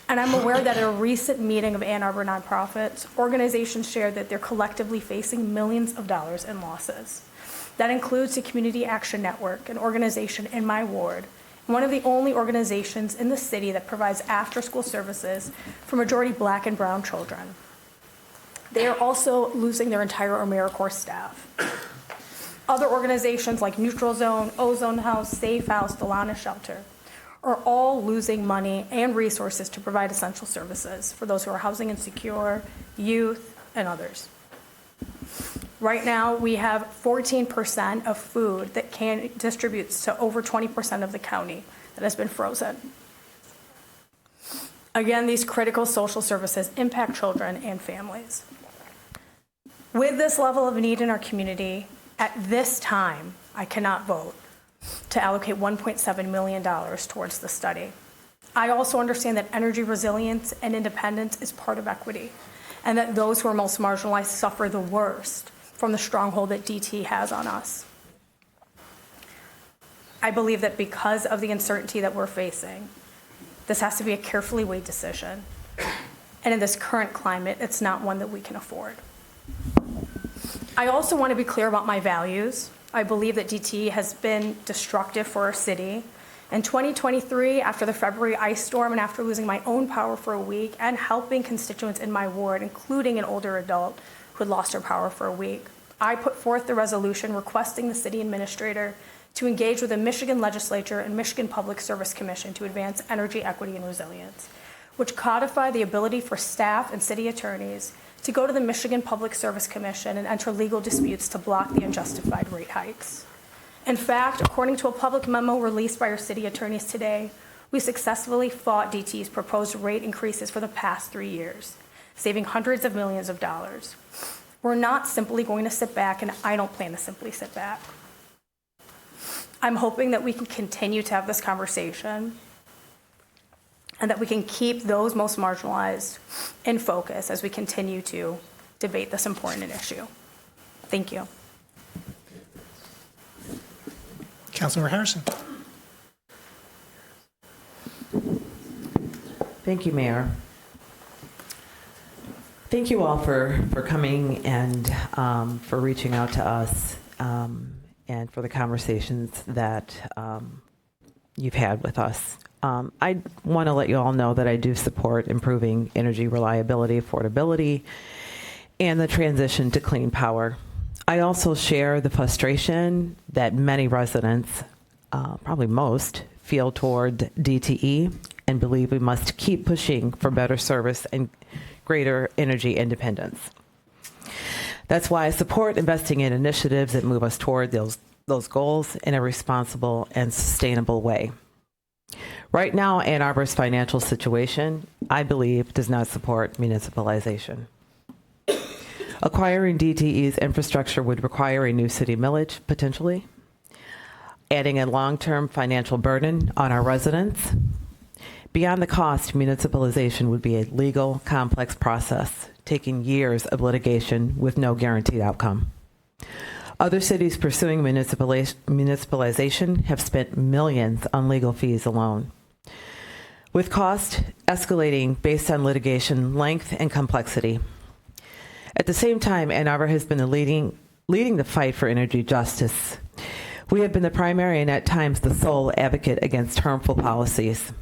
And I'm aware that at a recent meeting of Ann Arbor nonprofits, organizations shared that they're collectively facing millions of dollars in losses. That includes the Community Action Network, an organization in my ward, one of the only organizations in the city that provides after-school services for majority Black and brown children. They are also losing their entire AmeriCorps staff. Other organizations like Neutral Zone, Ozone House, Safe House, Delana Shelter are all losing money and resources to provide essential services for those who are housing insecure, youth, and others. Right now, we have 14% of food that distributes to over 20% of the county that has been frozen. Again, these critical social services impact children and families. With this level of need in our community, at this time, I cannot vote to allocate $1.7 million towards the study. I also understand that energy resilience and independence is part of equity, and that those who are most marginalized suffer the worst from the stronghold that DT has on us. I believe that because of the uncertainty that we're facing, this has to be a carefully weighed decision. And in this current climate, it's not one that we can afford. I also want to be clear about my values. I believe that DT has been destructive for our city. In 2023, after the February ice storm and after losing my own power for a week and helping constituents in my ward, including an older adult who had lost her power for a week, I put forth the resolution requesting the city administrator to engage with the Michigan legislature and Michigan Public Service Commission to advance energy equity and resilience, which codify the ability for staff and city attorneys to go to the Michigan Public Service Commission and enter legal disputes to block the unjustified rate hikes. In fact, according to a public memo released by our city attorneys today, we successfully fought DT's proposed rate increases for the past 3 years, saving hundreds of millions of dollars. We're not simply going to sit back, and I don't plan to simply sit back. I'm hoping that we can continue to have this conversation and that we can keep those most marginalized in focus as we continue to debate this important issue. Thank you. Councilmember Harrison. Thank you, Mayor. Thank you all for coming and for reaching out to us and for the conversations that you've had with us. I want to let you all know that I do support improving energy reliability, affordability, and the transition to clean power. I also share the frustration that many residents, probably most, feel toward DTE and believe we must keep pushing for better service and greater energy independence. That's why I support investing in initiatives that move us toward those goals in a responsible and sustainable way. Right now, Ann Arbor's financial situation, I believe, does not support municipalization. Acquiring DTE's infrastructure would require a new city millage, potentially, adding a long-term financial burden on our residents, Beyond the cost, municipalization would be a legal, complex process, taking years of litigation with no guaranteed outcome. Other cities pursuing municipalization have spent millions on legal fees alone, with cost escalating based on litigation length and complexity. At the same time, Ann Arbor has been leading the fight for energy justice. We have been the primary and at times the sole advocate against harmful policies,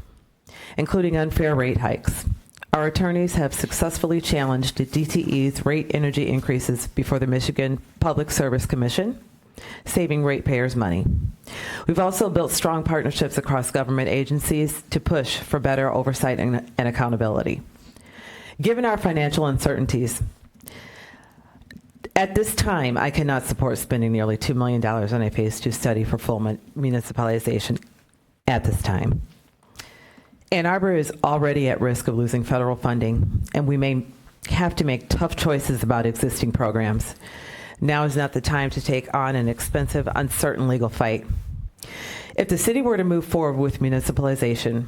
including unfair rate hikes. Our attorneys have successfully challenged DTE's rate energy increases before the Michigan Public Service Commission, saving ratepayers money. We've also built strong partnerships across government agencies to push for better oversight and accountability. Given our financial uncertainties, at this time, I cannot support spending nearly $2 million on a phase 2 study for full municipalization at this time. Ann Arbor is already at risk of losing federal funding, and we may have to make tough choices about existing programs. Now is not the time to take on an expensive, uncertain legal fight. If the city were to move forward with municipalization,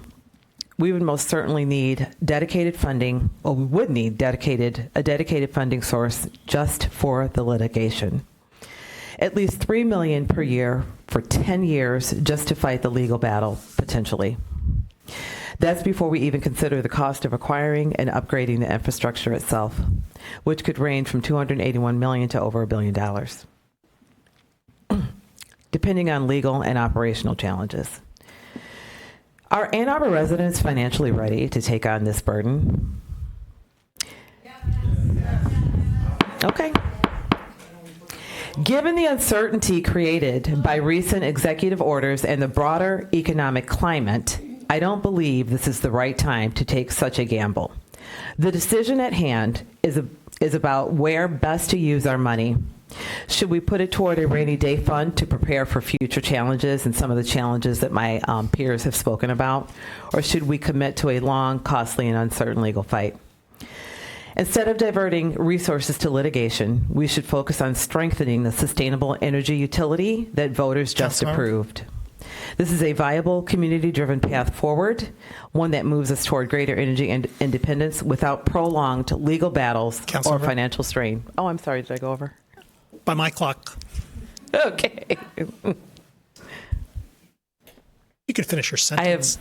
we would most certainly need dedicated funding, or we would need a dedicated funding source just for the litigation. At least $3 million per year for 10 years just to fight the legal battle, potentially. That's before we even consider the cost of acquiring and upgrading the infrastructure itself, which could range from $281 million to over $1 billion, depending on legal and operational challenges. Are Ann Arbor residents financially ready to take on this burden? Okay. Given the uncertainty created by recent executive orders and the broader economic climate, I don't believe this is the right time to take such a gamble. The decision at hand is about where best to use our money. Should we put it toward a rainy day fund to prepare for future challenges and some of the challenges that my peers have spoken about? Or should we commit to a long, costly, and uncertain legal fight? Instead of diverting resources to litigation, we should focus on strengthening the sustainable energy utility that voters just approved. This is a viable, community-driven path forward, one that moves us toward greater energy independence without prolonged legal battles or financial strain. Oh, I'm sorry, did I go over? By my clock. Okay. You can finish your sentence.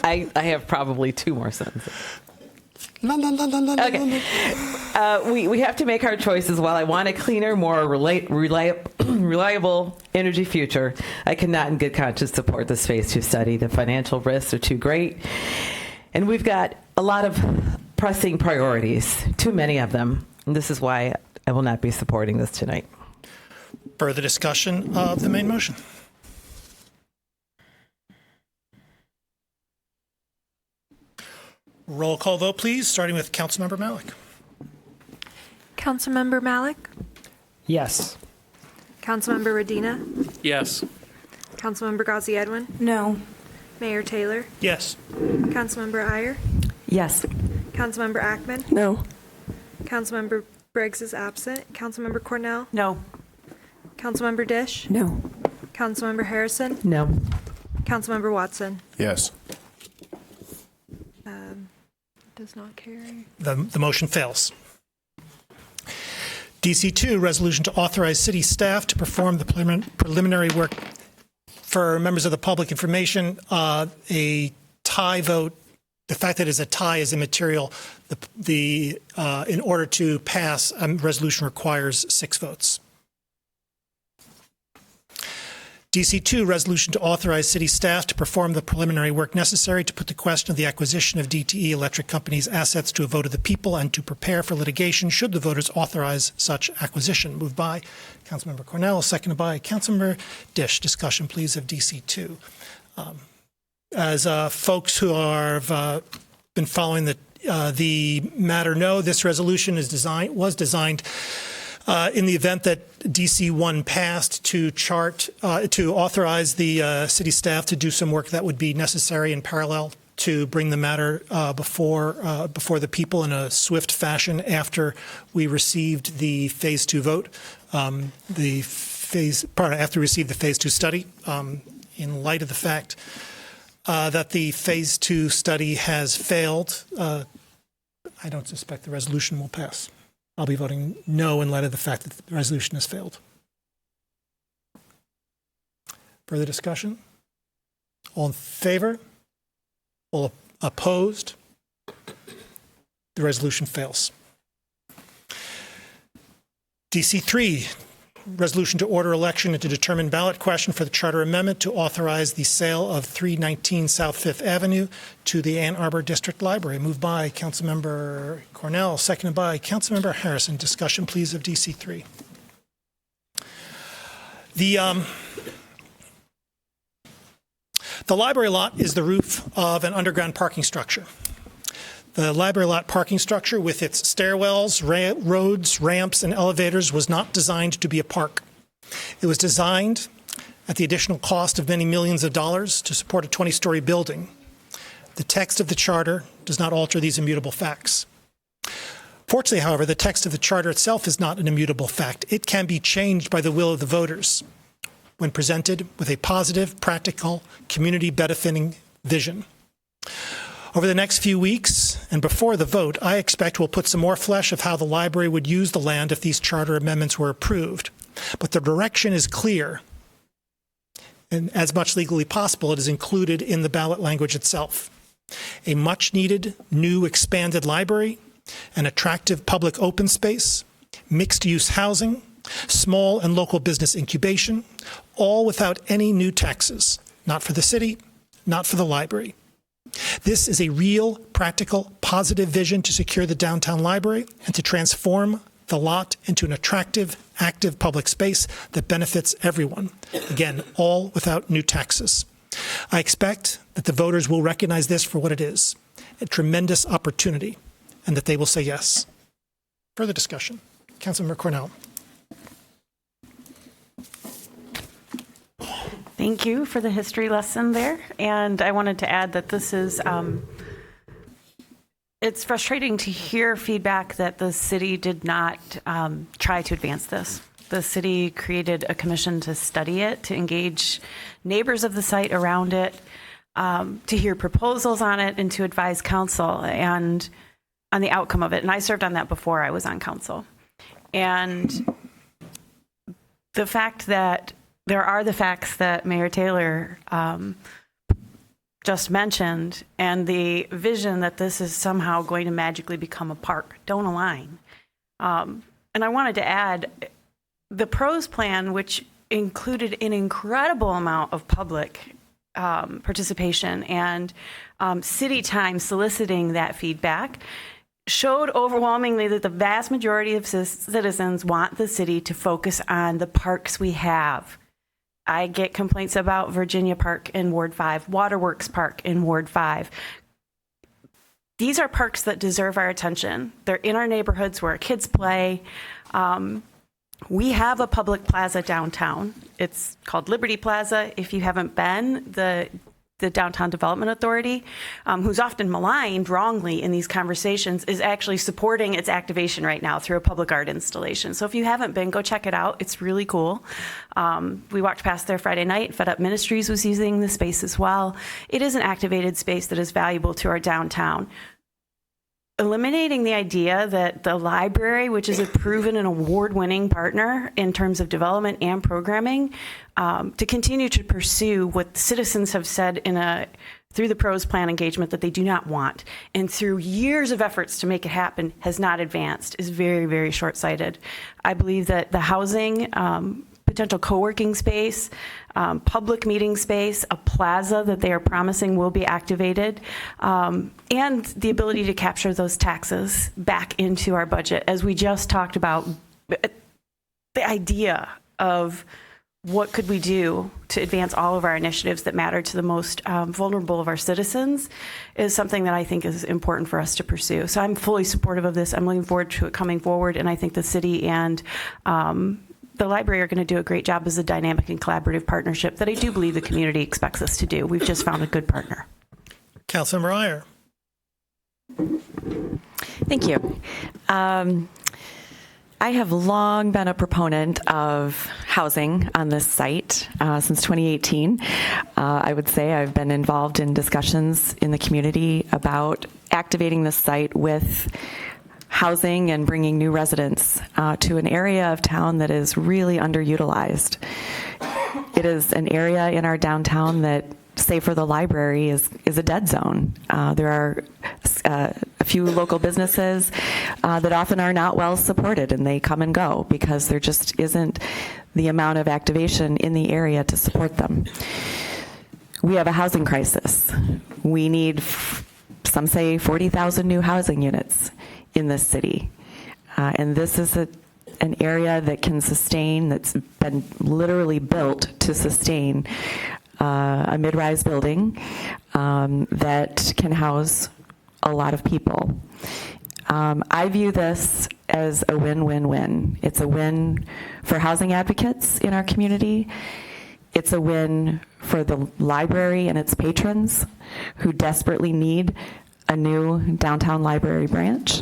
I have probably 2 more sentences. Okay. We have to make hard choices. While I want a cleaner, more reliable energy future, I cannot in good conscience support this phase 2 study. The financial risks are too great. And we've got a lot of pressing priorities, too many of them. And this is why I will not be supporting this tonight. Further discussion of the main motion? Roll call vote, please, starting with Councilmember Malik. Councilmember Malik? Yes. Councilmember Radina? Yes. Councilmember Ghazi Edwin? No. Mayor Taylor? Yes. Councilmember Iyer? Yes. Councilmember Ackman? No. Councilmember Briggs is absent. Councilmember Cornell? No. Councilmember Dish? No. Councilmember Harrison? No. Councilmember Watson? Yes. Does not carry. The motion fails. DC2, resolution to authorize city staff to perform the preliminary work. For members of the public information, a tie vote, the fact that it's a tie is immaterial. In order to pass, a resolution requires 6 votes. DC2, resolution to authorize city staff to perform the preliminary work necessary to put the question of the acquisition of DTE Electric Company's assets to a vote of the people and to prepare for litigation should the voters authorize such acquisition. Moved by Councilmember Cornell, seconded by Councilmember Dish. Discussion, please, of DC2. As folks who have been following the matter know, this resolution was designed in the event that DC1 passed to authorize the city staff to do some work that would be necessary in parallel to bring the matter before the people in a swift fashion after we received the phase 2 vote, after we received the phase 2 study. In light of the fact that the Phase 2 study has failed. I don't suspect the resolution will pass. I'll be voting no in light of the fact that the resolution has failed. Further discussion? All in favor? All opposed? The resolution fails. DC3, resolution to order election and to determine ballot question for the charter amendment to authorize the sale of 319 South Fifth Avenue to the Ann Arbor District Library. Moved by Councilmember Cornell, seconded by Councilmember Harrison. Discussion, please, of DC3. The library lot is the roof of an underground parking structure. The library lot parking structure with its stairwells, roads, ramps, and elevators was not designed to be a park. It was designed at the additional cost of many millions of dollars to support a 20-story building. The text of the charter does not alter these immutable facts. Fortunately, however, the text of the charter itself is not an immutable fact. It can be changed by the will of the voters when presented with a positive, practical, community-benefiting vision. Over the next few weeks and before the vote, I expect we'll put some more flesh of how the library would use the land if these charter amendments were approved. But the direction is clear, and as much legally possible, it is included in the ballot language itself. A much-needed, new, expanded library, an attractive public open space, mixed-use housing, small and local business incubation, all without any new taxes, not for the city, not for the library. This is a real, practical, positive vision to secure the downtown library and to transform the lot into an attractive, active public space that benefits everyone. Again, all without new taxes. I expect that the voters will recognize this for what it is, a tremendous opportunity, and that they will say yes. Further discussion. Councilmember Cornell. Thank you for the history lesson there. And I wanted to add that this is, it's frustrating to hear feedback that the city did not try to advance this. The city created a commission to study it, to engage neighbors of the site around it, to hear proposals on it, and to advise council and on the outcome of it. And I served on that before I was on council. And the fact that there are the facts that Mayor Taylor just mentioned, and the vision that this is somehow going to magically become a park don't align. And I wanted to add, the PROS plan, which included an incredible amount of public participation and city time soliciting that feedback, showed overwhelmingly that the vast majority of citizens want the city to focus on the parks we have. I get complaints about Virginia Park in Ward 5, Waterworks Park in Ward 5. These are parks that deserve our attention. They're in our neighborhoods where kids play. We have a public plaza downtown. It's called Liberty Plaza. If you haven't been, the Downtown Development Authority, who's often maligned wrongly in these conversations, is actually supporting its activation right now through a public art installation. So if you haven't been, go check it out. It's really cool. We walked past there Friday night. Fed Up Ministries was using the space as well. It is an activated space that is valuable to our downtown. Eliminating the idea that the library, which is a proven and award-winning partner in terms of development and programming, to continue to pursue what citizens have said through the PROS plan engagement that they do not want, and through years of efforts to make it happen has not advanced, is very, very short-sighted. I believe that the housing, potential co-working space, public meeting space, a plaza that they are promising will be activated, and the ability to capture those taxes back into our budget. As we just talked about, the idea of what could we do to advance all of our initiatives that matter to the most vulnerable of our citizens is something that I think is important for us to pursue. So I'm fully supportive of this. I'm looking forward to it coming forward, and I think the city and the library are going to do a great job as a dynamic and collaborative partnership that I do believe the community expects us to do. We've just found a good partner. Councilmember Iyer. Thank you. I have long been a proponent of housing on this site since 2018. I would say I've been involved in discussions in the community about activating this site with housing and bringing new residents to an area of town that is really underutilized. It is an area in our downtown that, save for the library, is a dead zone. There are a few local businesses that often are not well supported, and they come and go because there just isn't the amount of activation in the area to support them. We have a housing crisis. We need, some say, 40,000 new housing units in this city. And this is an area that can sustain, that's been literally built to sustain a mid-rise building that can house a lot of people. I view this as a win-win-win. It's a win for housing advocates in our community. It's a win for the library and its patrons who desperately need a new downtown library branch.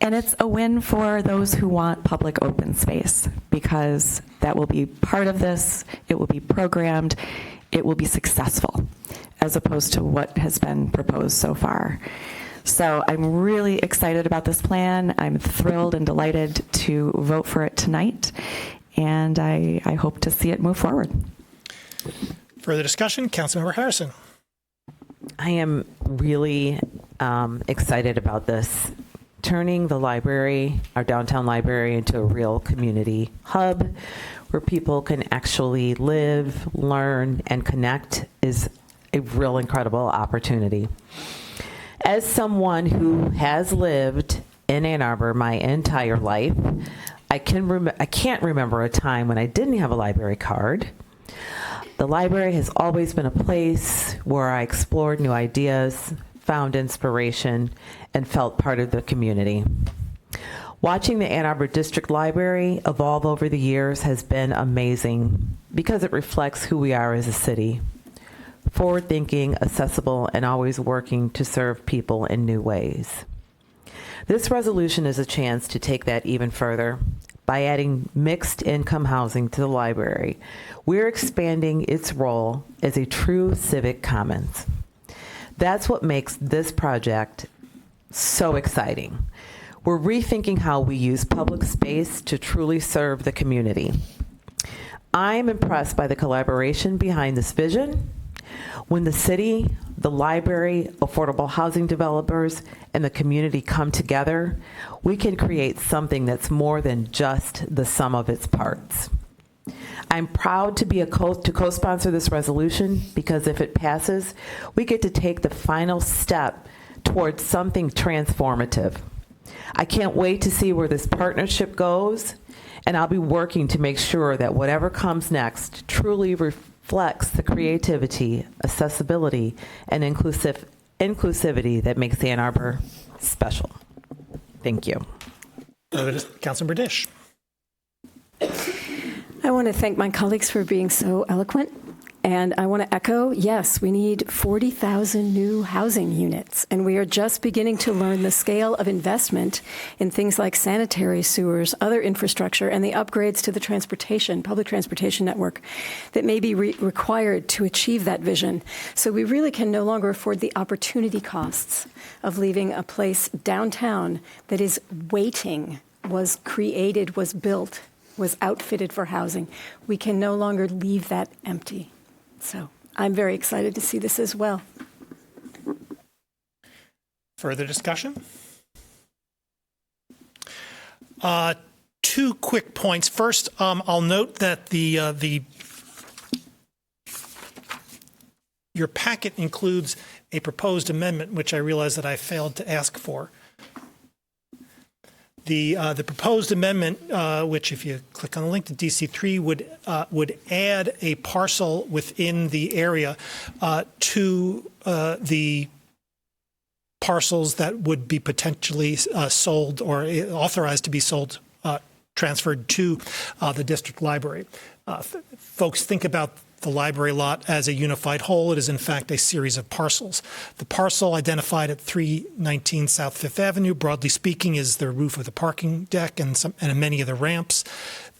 And it's a win for those who want public open space, because that will be part of this, it will be programmed, it will be successful, as opposed to what has been proposed so far. So I'm really excited about this plan. I'm thrilled and delighted to vote for it tonight, and I hope to see it move forward. Further discussion, Councilmember Harrison. I am really excited about this. Turning the library, our downtown library, into a real community hub where people can actually live, learn, and connect is a real incredible opportunity. As someone who has lived in Ann Arbor my entire life, I can't remember a time when I didn't have a library card. The library has always been a place where I explored new ideas, found inspiration, and felt part of the community. Watching the Ann Arbor District Library evolve over the years has been amazing because it reflects who we are as a city. Forward-thinking, accessible, and always working to serve people in new ways. This resolution is a chance to take that even further. By adding mixed-income housing to the library, we're expanding its role as a true civic commons. That's what makes this project so exciting. We're rethinking how we use public space to truly serve the community. I'm impressed by the collaboration behind this vision. When the city, the library, affordable housing developers, and the community come together, we can create something that's more than just the sum of its parts. I'm proud to be to co-sponsor this resolution because if it passes, we get to take the final step towards something transformative. I can't wait to see where this partnership goes, and I'll be working to make sure that whatever comes next truly reflects the creativity, accessibility, and inclusivity that makes Ann Arbor special. Thank you. Councilmember Dish. I want to thank my colleagues for being so eloquent. And I want to echo, yes, we need 40,000 new housing units. And we are just beginning to learn the scale of investment in things like sanitary sewers, other infrastructure, and the upgrades to the public transportation network that may be required to achieve that vision. So we really can no longer afford the opportunity costs of leaving a place downtown that is waiting, was created, was built, was outfitted for housing. We can no longer leave that empty. So I'm very excited to see this as well. Further discussion? Two quick points. First, I'll note that your packet includes a proposed amendment, which I realize that I failed to ask for. The proposed amendment, which if you click on the link to DC3, would add a parcel within the area to the parcels that would be potentially sold or authorized to be sold, transferred to the district library. Folks think about the library lot as a unified whole. It is, in fact, a series of parcels. The parcel identified at 319 South Fifth Avenue, broadly speaking, is the roof of the parking deck and many of the ramps.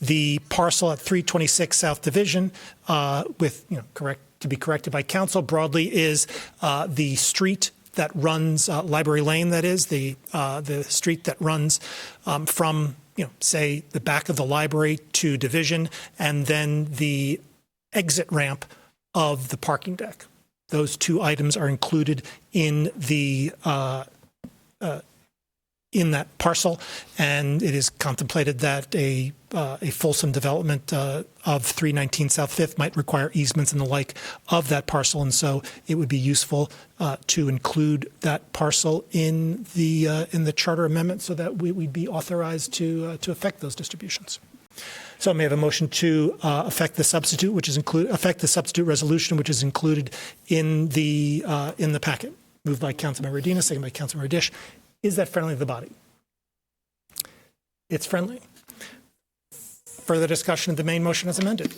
The parcel at 326 South Division, to be corrected by council, broadly is the street that runs Library Lane. That is the street that runs from say the back of the library to Division, and then the exit ramp of the parking deck. Those two items are included in the in that parcel, and it is contemplated that a fulsome development of 319 South Fifth might require easements and the like of that parcel, and so it would be useful to include that parcel in the charter amendment so that we'd be authorized to affect those distributions. So may I have a motion to affect the substitute, affect the substitute resolution, which is included in the packet. Moved by Councilmember Medina, second by Councilmember Dish. Is that friendly to the body? It's friendly. Further discussion of the main motion as amended.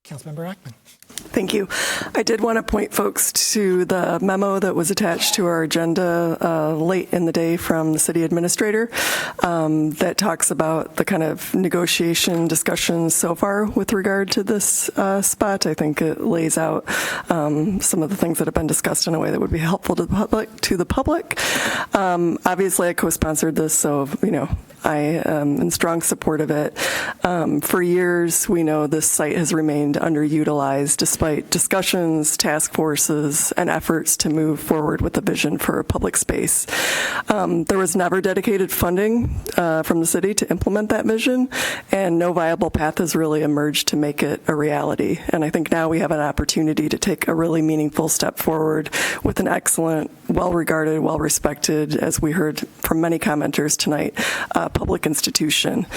Councilmember Ackman. Thank you. I did want to point folks to the memo that was attached to our agenda late in the day from the city administrator that talks about the kind of negotiation discussions so far with regard to this spot. I think it lays out some of the things that have been discussed in a way that would be helpful to the public. Obviously, I co-sponsored this, so I am in strong support of it. For years, we know this site has remained underutilized despite discussions, task forces, and efforts to move forward with a vision for a public space. There was never dedicated funding from the city to implement that vision, and no viable path has really emerged to make it a reality. And I think now we have an opportunity to take a really meaningful step forward with an excellent, well-regarded, well-respected, as we heard from many commenters tonight, public institution.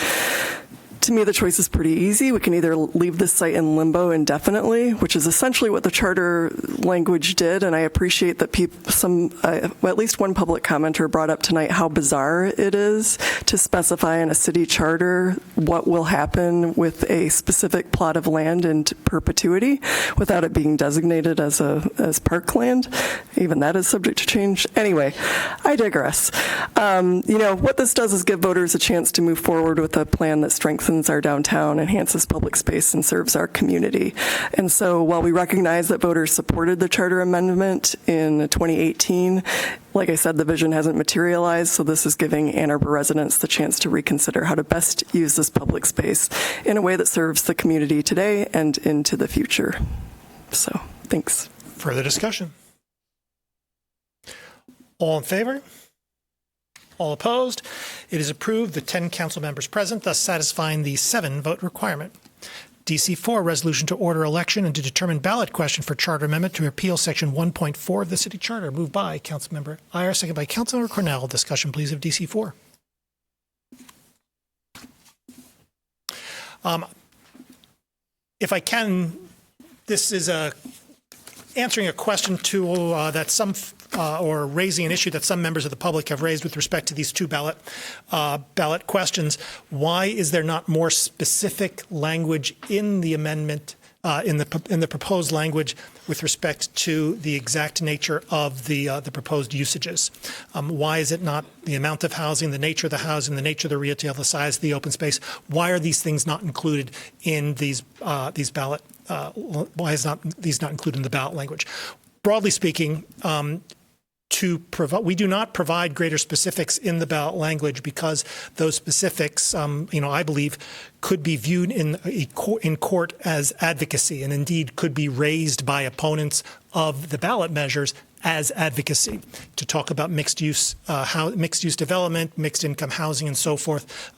To me, the choice is pretty easy. We can either leave this site in limbo indefinitely, which is essentially what the charter language did, and I appreciate that at least one public commenter brought up tonight how bizarre it is to specify in a city charter what will happen with a specific plot of land in perpetuity without it being designated as parkland. Even that is subject to change. Anyway, I digress. What this does is give voters a chance to move forward with a plan that strengthens our downtown, enhances public space, and serves our community. And so while we recognize that voters supported the charter amendment in 2018, like I said, the vision hasn't materialized, so this is giving Ann Arbor residents the chance to reconsider how to best use this public space in a way that serves the community today and into the future. So, thanks. Further discussion? All in favor? All opposed? It is approved. The 10 council members present, thus satisfying the 7-vote requirement. DC4, resolution to order election and to determine ballot question for charter amendment to repeal section 1.4 of the city charter. Moved by Councilmember Iyer, second by Councilmember Cornell. Discussion, please, of DC4. If I can, this is answering a question or raising an issue that some members of the public have raised with respect to these two ballot questions. Why is there not more specific language in the amendment, in the proposed language, with respect to the exact nature of the proposed usages? Why is it not the amount of housing, the nature of the housing, the nature of the retail, the size of the open space? Why are these things not included in these ballot? Why is these not included in the ballot language? Broadly speaking, we do not provide greater specifics in the ballot language because those specifics, I believe, could be viewed in court as advocacy, and indeed could be raised by opponents of the ballot measures as advocacy to talk about mixed use development, mixed income housing, and so forth.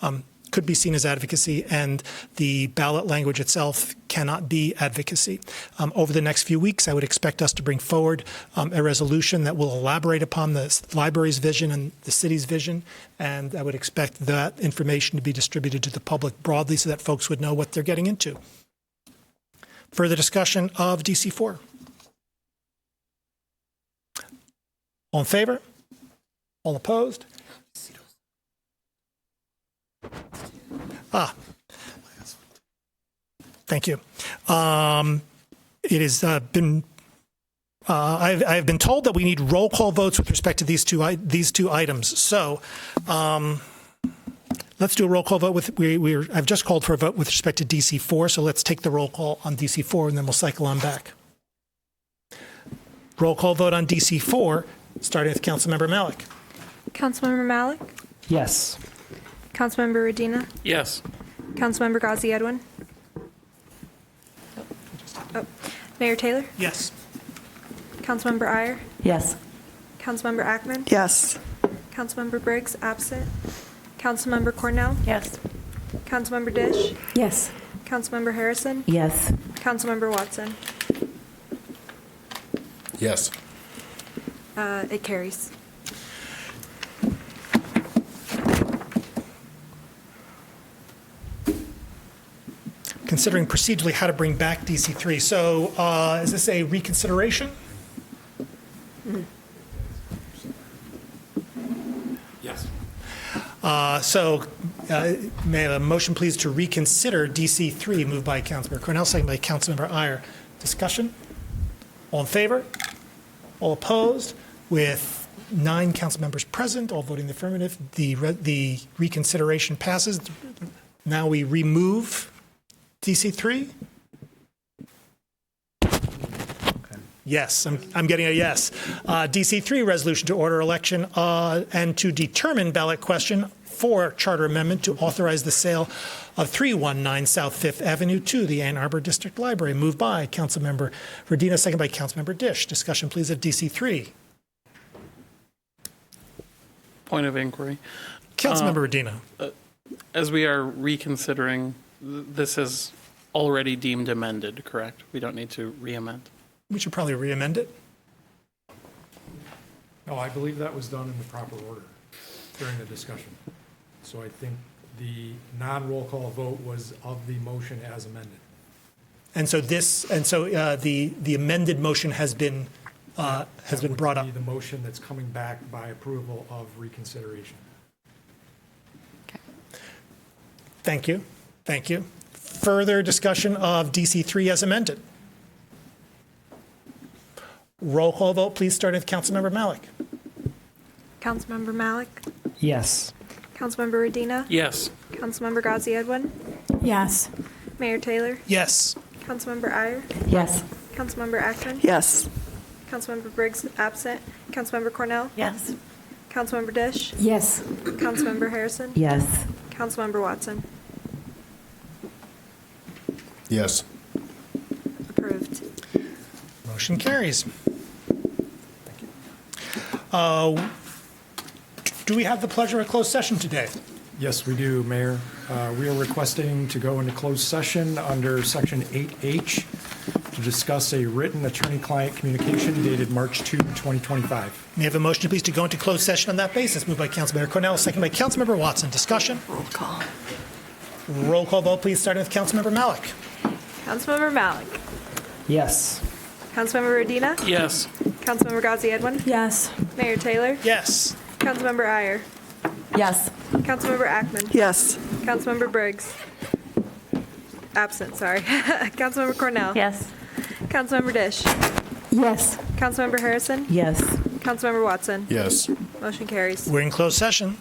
Could be seen as advocacy, and the ballot language itself cannot be advocacy. Over the next few weeks, I would expect us to bring forward a resolution that will elaborate upon the library's vision and the city's vision, and I would expect that information to be distributed to the public broadly so that folks would know what they're getting into. Further discussion of DC4? All in favor? All opposed? Thank you. It has been. I've been told that we need roll call votes with respect to these two items. So let's do a roll call vote. I've just called for a vote with respect to DC4. So let's take the roll call on DC4, and then we'll cycle on back. Roll call vote on DC4, starting with Councilmember Malik. Councilmember Malik? Yes. Councilmember Radina? Yes. Councilmember Ghazi Edwin? Oh. Mayor Taylor? Yes. Councilmember Iyer? Yes. Councilmember Ackman? Yes. Councilmember Briggs, absent. Councilmember Cornell? Yes. Councilmember Dish? Yes. Councilmember Harrison? Yes. Councilmember Watson? Yes. It carries. Considering procedurally how to bring back DC3. So is this a reconsideration? Yes. May I have a motion, please, to reconsider DC3, moved by Councilmember Cornell, second by Councilmember Iyer. Discussion? All in favor? All opposed? With 9 council members present, all voting in the affirmative, the reconsideration passes. Now we remove DC3? Yes, I'm getting a yes. DC3, resolution to order election and to determine ballot question for charter amendment to authorize the sale of 319 South Fifth Avenue to the Ann Arbor District Library. Moved by Councilmember Radina, second by Councilmember Dish. Discussion, please, of DC3. Point of inquiry. Councilmember Radina. As we are reconsidering, this is already deemed amended, correct? We don't need to re-amend. We should probably re-amend it. No, I believe that was done in the proper order during the discussion. So I think the non-roll call vote was of the motion as amended. And so the amended motion has been brought up. The motion that's coming back by approval of reconsideration. Thank you. Thank you. Further discussion of DC3 as amended. Roll call vote, please, starting with Councilmember Malik. Councilmember Malik? Yes. Councilmember Radina? Yes. Councilmember Ghazi Edwin? Yes. Mayor Taylor? Yes. Councilmember Iyer? Yes. Councilmember Ackman? Yes. Councilmember Briggs, absent. Councilmember Cornell? Yes. Councilmember Dish? Yes. Councilmember Harrison? Yes. Councilmember Watson? Yes. Approved. Motion carries. Thank you. Do we have the pleasure of closed session today? Yes, we do, Mayor. We are requesting to go into closed session under Section 8H to discuss a written attorney-client communication dated March 2, 2025. May I have a motion, please, to go into closed session on that basis? Moved by Councilmember Cornell, second by Councilmember Watson. Discussion? Roll call. Roll call vote, please, starting with Councilmember Malik. Councilmember Malik? Yes. Councilmember Radina? Yes. Councilmember Ghazi Edwin? Yes. Mayor Taylor? Yes. Councilmember Iyer? Yes. Councilmember Ackman? Yes. Councilmember Briggs? Absent, sorry. Councilmember Cornell? Yes. Councilmember Dish? Yes. Councilmember Harrison? Yes. Councilmember Watson? Yes. Motion carries. We're in closed session.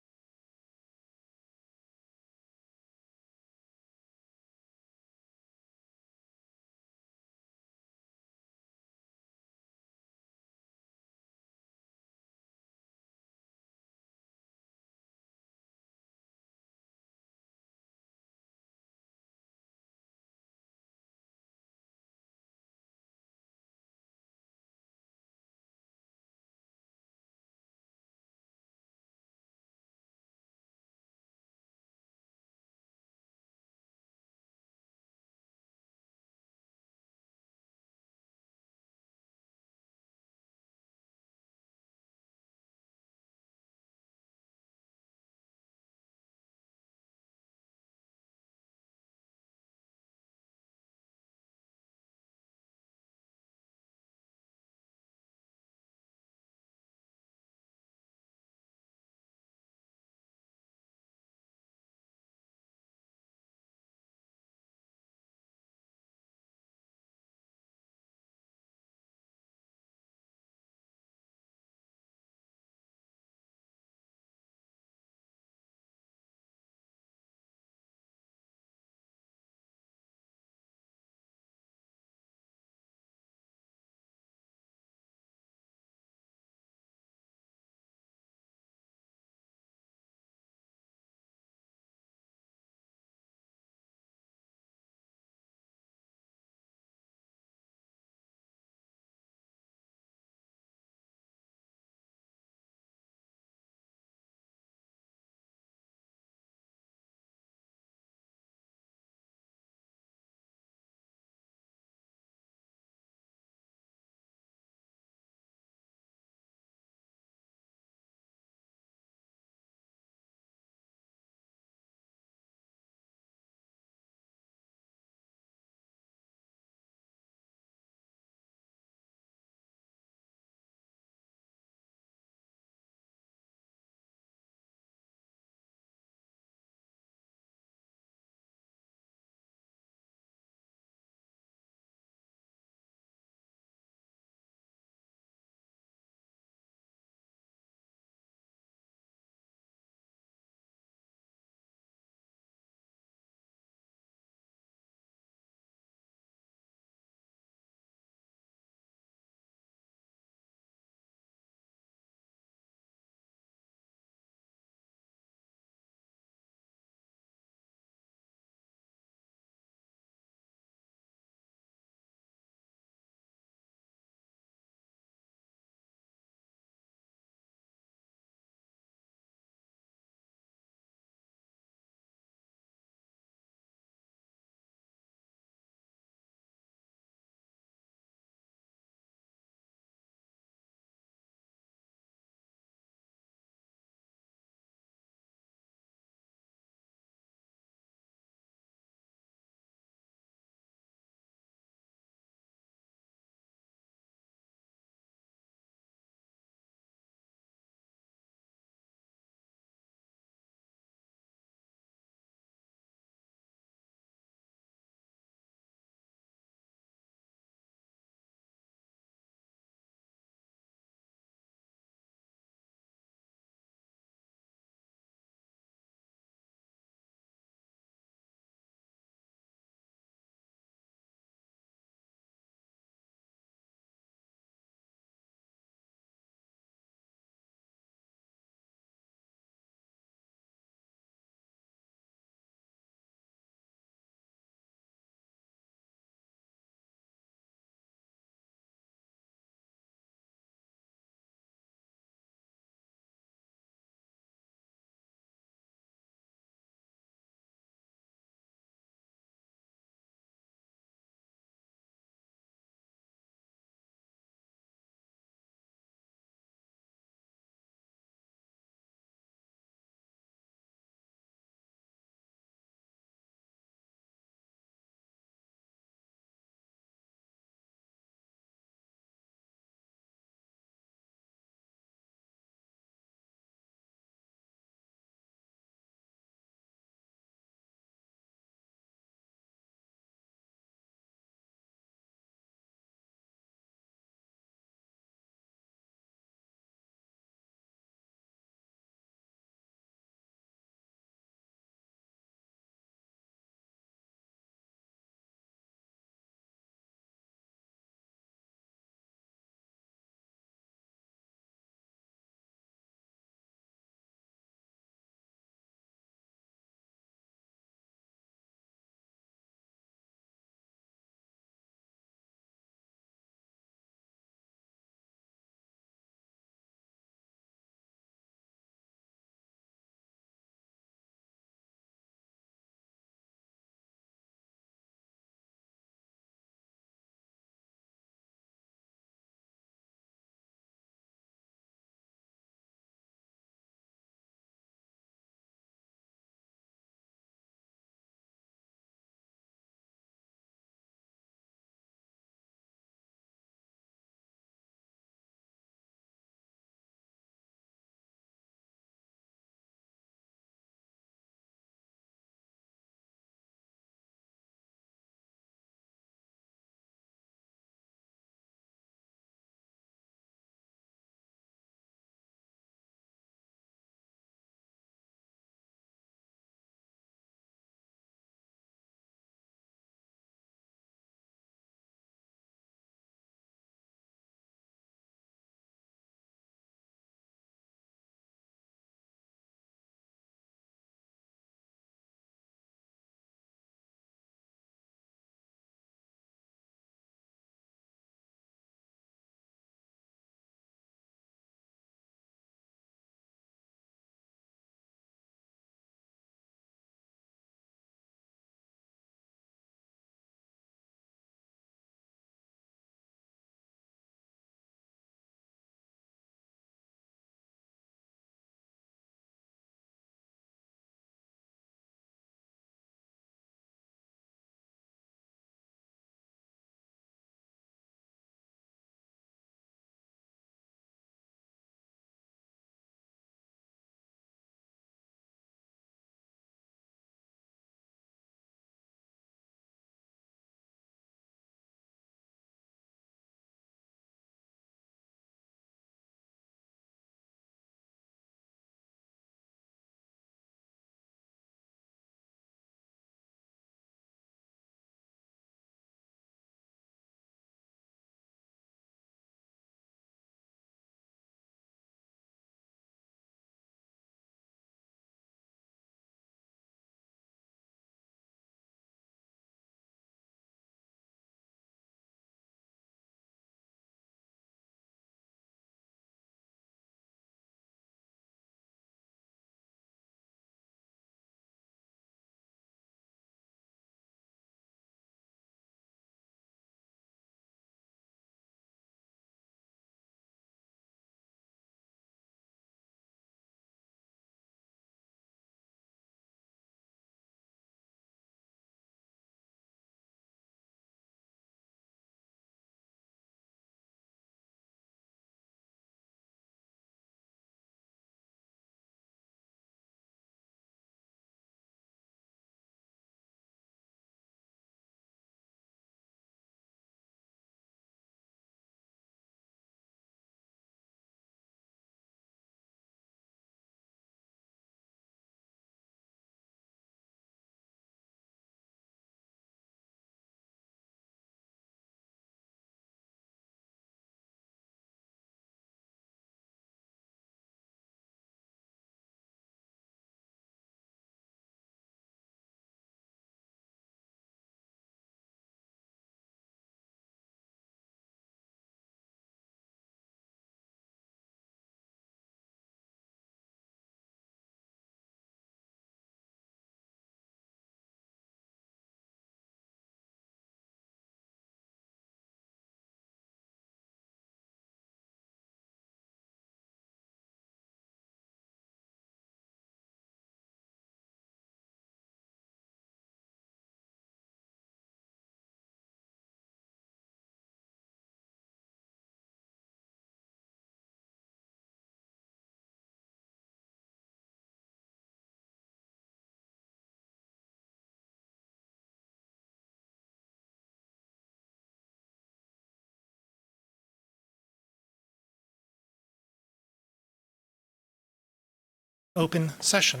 open session.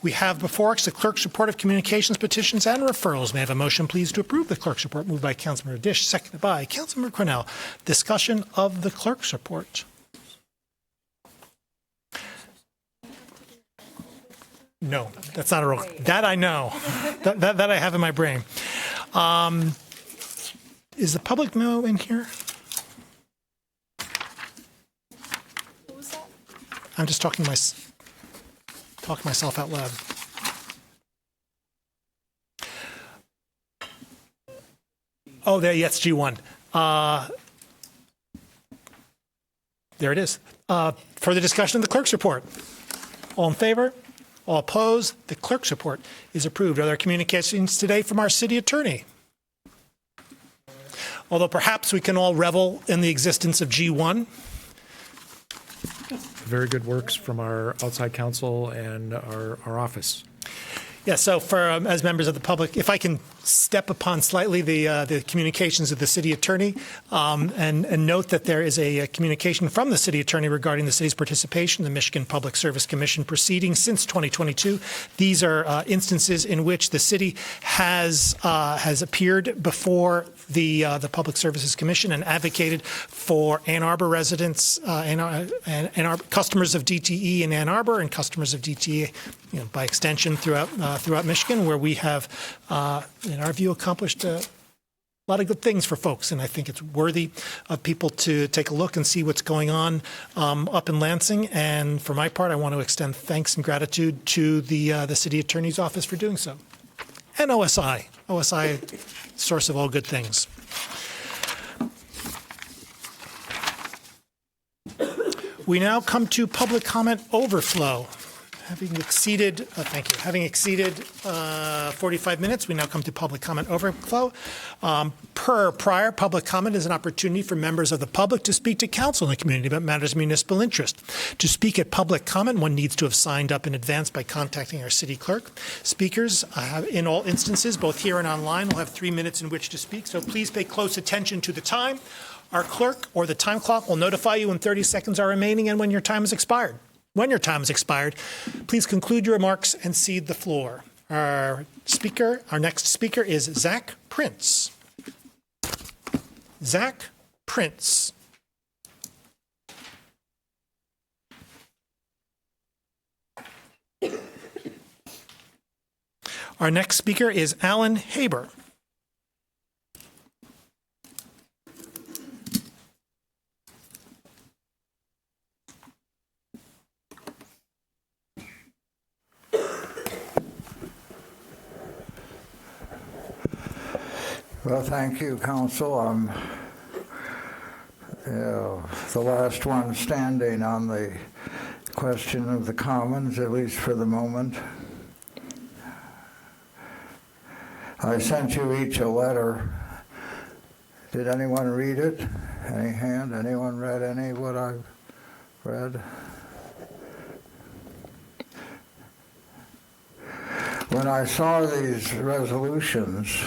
We have before us the clerk's report of communications, petitions, and referrals. May I have a motion, please, to approve the clerk's report? Moved by Councilmember Dish, seconded by Councilmember Cornell. Discussion of the clerk's report. No, that's not a roll. That I know. that I have in my brain. Is the public memo in here? What was that? I'm just talking myself out loud. Oh, there, yes, G1. There it is. Further discussion of the clerk's report. All in favor? All opposed? The clerk's report is approved. Are there communications today from our city attorney? Although perhaps we can all revel in the existence of G1. Very good works from our outside counsel and our office. Yeah, so for as members of the public, if I can step upon slightly the communications of the city attorney and note that there is a communication from the city attorney regarding the city's participation in the Michigan Public Service Commission proceedings since 2022. These are instances in which the city has appeared before the Public Services Commission and advocated for Ann Arbor residents and customers of DTE in Ann Arbor and customers of DTE, by extension throughout Michigan, where we have, in our view, accomplished a lot of good things for folks. And I think it's worthy of people to take a look and see what's going on up in Lansing. And for my part, I want to extend thanks and gratitude to the city attorney's office for doing so. And OSI, source of all good things. We now come to public comment overflow. Having exceeded 45 minutes, we now come to public comment overflow. Per prior, public comment is an opportunity for members of the public to speak to council in the community about matters of municipal interest. To speak at public comment, one needs to have signed up in advance by contacting our city clerk. Speakers, in all instances, both here and online, will have 3 minutes in which to speak, so please pay close attention to the time. Our clerk or the time clock will notify you when 30 seconds are remaining and when your time has expired. When your time has expired, please conclude your remarks and cede the floor. Our next speaker is Zach Prince. Zach Prince. Our next speaker is Alan Haber. Well, thank you, Council. I'm the last one standing on the question of the Commons, at least for the moment. I sent you each a letter. Did anyone read it? Any hand? Anyone read any of what I've read? When I saw these resolutions,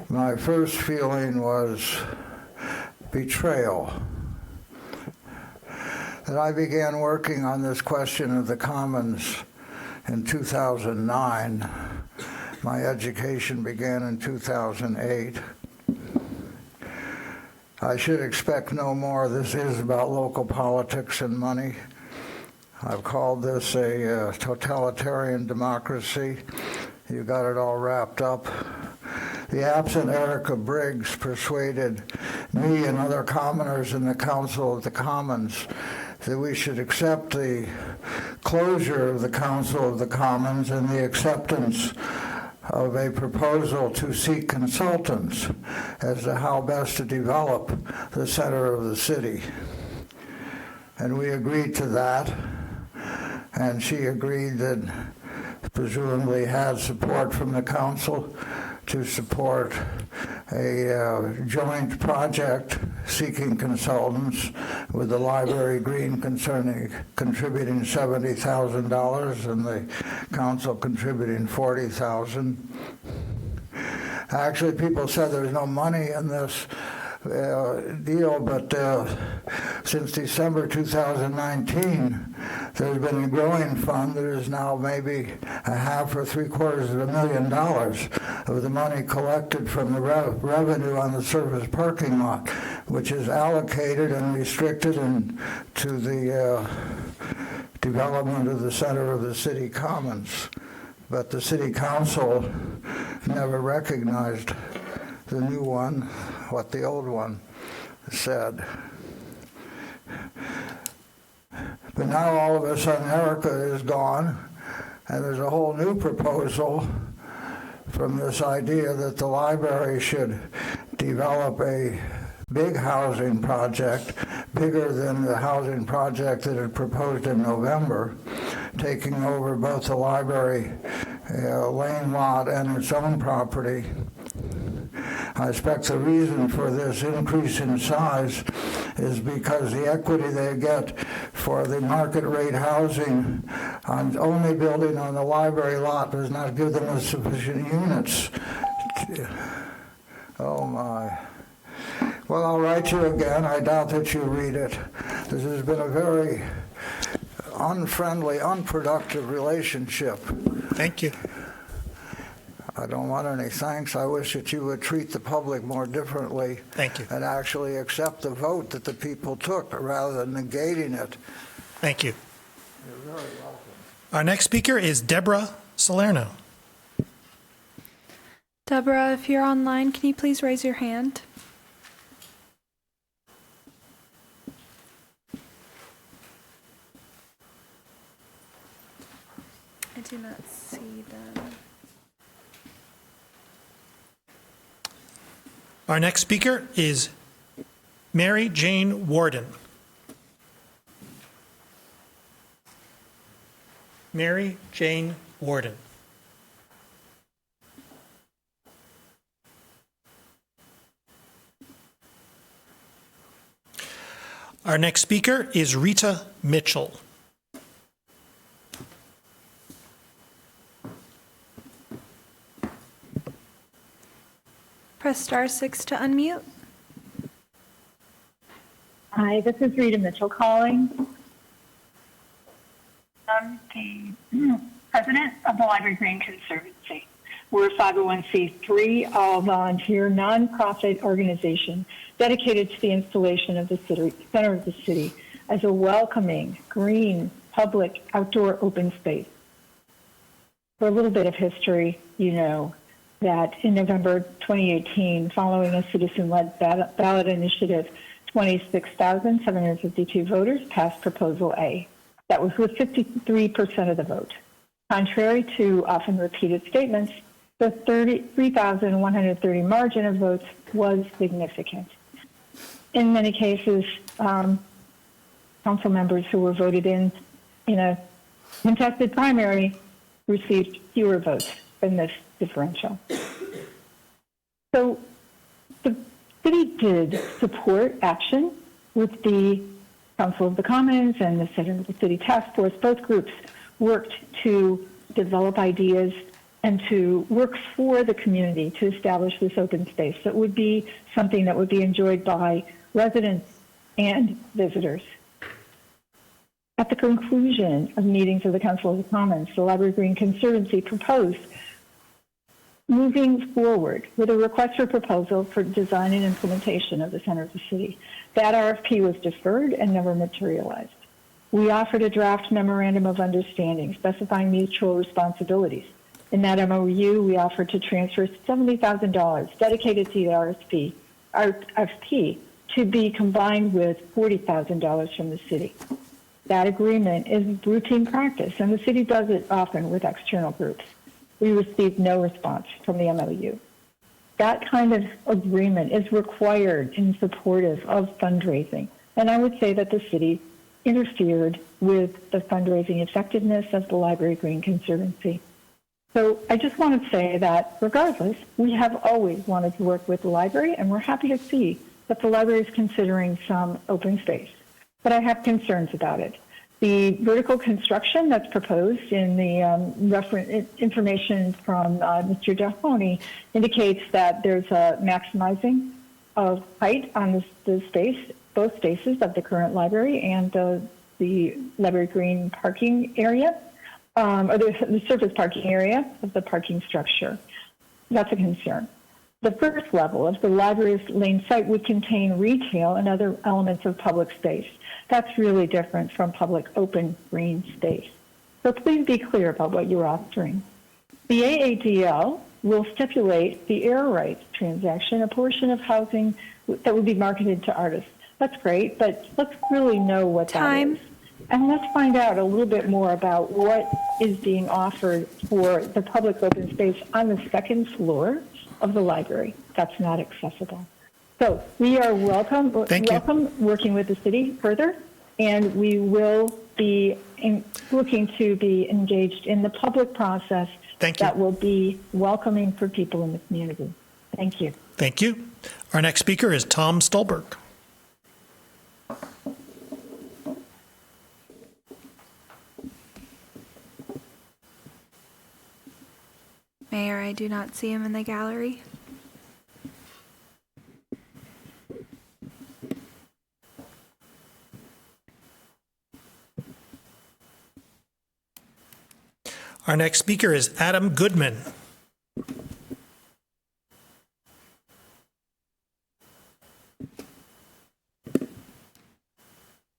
my first feeling was betrayal. And I began working on this question of the Commons in 2009. My education began in 2008. I should expect no more. This is about local politics and money. I've called this a totalitarian democracy. You got it all wrapped up. The absent Erica Briggs persuaded me and other commoners in the Council of the Commons that we should accept the closure of the Council of the Commons and the acceptance of a proposal to seek consultants as to how best to develop the center of the city. And we agreed to that, and she agreed that presumably had support from the council to support a joint project seeking consultants with the Library Green contributing $70,000 and the council contributing $40,000. Actually, people said there's no money in this deal, but since December 2019, There's been a growing fund that is now maybe a half or $750,000 of the money collected from the revenue on the surface parking lot, which is allocated and restricted to the development of the center of the city commons. But the city council never recognized the new one, what the old one said. But now all of a sudden Erica is gone, and there's a whole new proposal from this idea that the library should develop a big housing project, bigger than the housing project that it proposed in November, taking over both the library lane lot and its own property. I expect the reason for this increase in size is because the equity they get for the market rate housing on only building on the library lot does not give them the sufficient units. Oh my. Well, I'll write you again. I doubt that you read it. This has been a very unfriendly, unproductive relationship. Thank you. I don't want any thanks. I wish that you would treat the public more differently. Thank you. And actually accept the vote that the people took rather than negating it. Thank you. You're very welcome. Our next speaker is Deborah Salerno. Deborah, if you're online, can you please raise your hand? I do not see them. Our next speaker is Mary Jane Warden. Mary Jane Warden. Our next speaker is Rita Mitchell. Press *6 to unmute. Hi, this is Rita Mitchell calling. I'm the president of the Library Green Conservancy. We're a 501c3, all-volunteer, nonprofit organization dedicated to the installation of the center of the city as a welcoming, green, public, outdoor open space. For a little bit of history, you know that in November 2018, following a citizen-led ballot initiative, 26,752 voters passed Proposal A. That was with 53% of the vote. Contrary to often repeated statements, the 3,130 margin of votes was significant. In many cases, council members who were voted in a contested primary received fewer votes than this differential. So the city did support action with the Council of the Commons and the Center of the City Task Force. Both groups worked to develop ideas and to work for the community to establish this open space that would be something that would be enjoyed by residents and visitors. At the conclusion of meetings of the Council of the Commons, the Library Green Conservancy proposed moving forward with a request for proposal for design and implementation of the center of the city. That RFP was deferred and never materialized. We offered a draft memorandum of understanding specifying mutual responsibilities. In that MOU, we offered to transfer $70,000 dedicated to the RFP to be combined with $40,000 from the city. That agreement is routine practice, and the city does it often with external groups. We received no response from the MOU. That kind of agreement is required in supportive of fundraising. And I would say that the city interfered with the fundraising effectiveness of the Library Green Conservancy. So I just want to say that regardless, we have always wanted to work with the library, and we're happy to see that the library is considering some open space. But I have concerns about it. The vertical construction that's proposed in the information from Mr. Dahoney indicates that there's a maximizing of height on the space, both spaces of the current library and the the library green parking area, or the surface parking area of the parking structure. That's a concern. The first level of the library's lane site would contain retail and other elements of public space. That's really different from public open green space. So please be clear about what you're offering. The AADL will stipulate the air rights transaction, a portion of housing that would be marketed to artists. That's great, but let's really know what that is. And let's find out a little bit more about what is being offered for the public open space on the second floor of the library. That's not accessible. So we are welcome working with the city further, and we will be looking to be engaged in the public process that will be welcoming for people in the community. Thank you. Thank you. Our next speaker is Tom Stolberg. Mayor, I do not see him in the gallery. Our next speaker is Adam Goodman.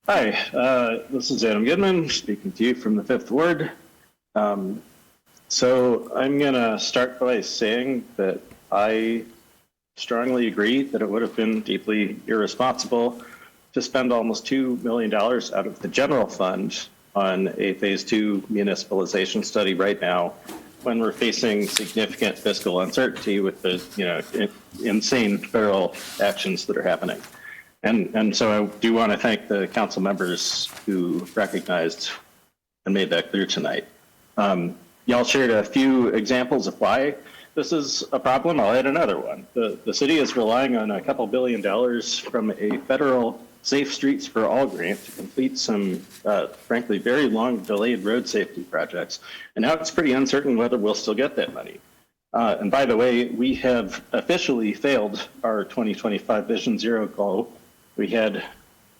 Hi, this is Adam Goodman speaking to you from the 5th Ward. So I'm going to start by saying that I strongly agree that it would have been deeply irresponsible to spend almost $2 million out of the general fund on a phase 2 municipalization study right now when we're facing significant fiscal uncertainty with the insane federal actions that are happening. And so I do want to thank the council members who recognized and made that clear tonight. Y'all shared a few examples of why this is a problem. I'll add another one. The city is relying on a couple $2 billion from a federal Safe Streets for All grant to complete some, frankly, very long delayed road safety projects. And now it's pretty uncertain whether we'll still get that money. And by the way, we have officially failed our 2025 Vision Zero goal. We had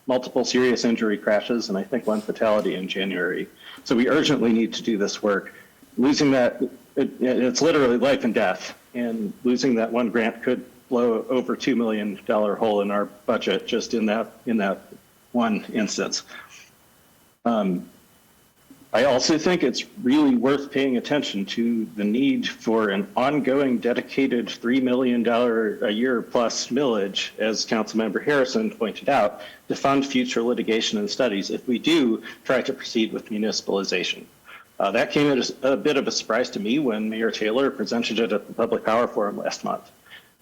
multiple serious injury crashes and I think one fatality in January. So we urgently need to do this work. Losing that, it's literally life and death, and losing that one grant could blow over $2 million hole in our budget just in that one instance. I also think it's really worth paying attention to the need for an ongoing dedicated $3 million a year plus millage, as Councilmember Harrison pointed out, to fund future litigation and studies if we do try to proceed with municipalization. That came as a bit of a surprise to me when Mayor Taylor presented it at the Public Power Forum last month.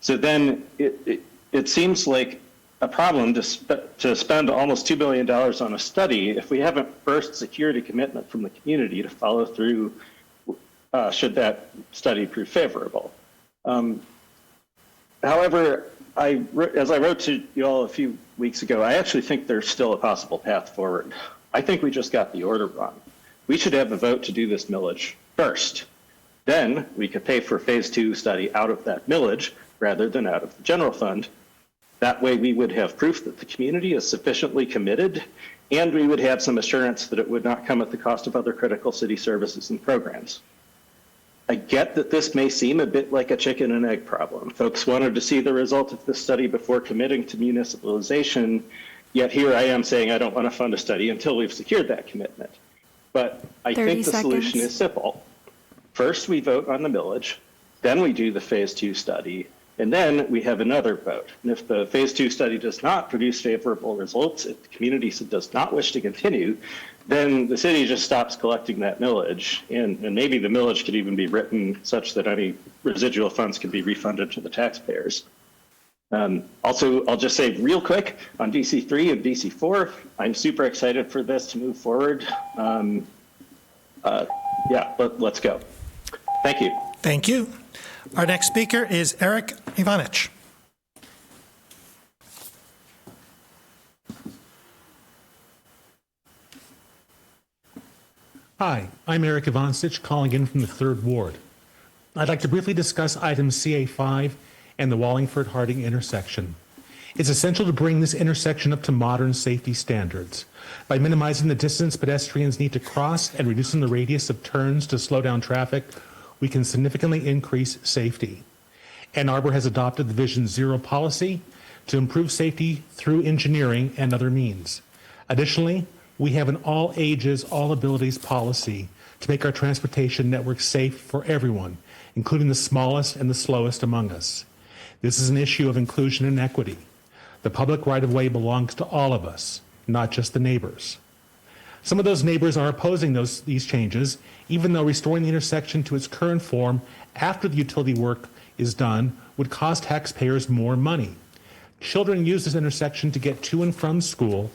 So then it seems like a problem to spend almost $2 billion on a study if we haven't first secured a commitment from the community to follow through should that study prove favorable. However, as I wrote to you all a few weeks ago, I actually think there's still a possible path forward. I think we just got the order wrong. We should have a vote to do this millage first. Then we could pay for phase 2 study out of that millage rather than out of the general fund. That way we would have proof that the community is sufficiently committed, and we would have some assurance that it would not come at the cost of other critical city services and programs. I get that this may seem a bit like a chicken and egg problem. Folks wanted to see the result of this study before committing to municipalization, yet here I am saying I don't want to fund a study until we've secured that commitment. But I think the solution is simple. First, we vote on the millage, then we do the phase 2 study, and then we have another vote. And if the phase 2 study does not produce favorable results, if the community does not wish to continue, then the city just stops collecting that millage. And maybe the millage could even be written such that any residual funds can be refunded to the taxpayers. Also, I'll just say real quick on DC3 and DC4, I'm super excited for this to move forward. Let's go. Thank you. Thank you. Our next speaker is Eric Ivanich. Hi, I'm Eric Ivanich, calling in from the 3rd Ward. I'd like to briefly discuss item CA5 and the Wallingford-Harding intersection. It's essential to bring this intersection up to modern safety standards. By minimizing the distance pedestrians need to cross and reducing the radius of turns to slow down traffic, we can significantly increase safety. Ann Arbor has adopted the Vision Zero policy to improve safety through engineering and other means. Additionally, we have an all ages, all abilities policy to make our transportation network safe for everyone, including the smallest and the slowest among us. This is an issue of inclusion and equity. The public right-of-way belongs to all of us, not just the neighbors. Some of those neighbors are opposing these changes, even though restoring the intersection to its current form after the utility work is done would cost taxpayers more money. Children use this intersection to get to and from school,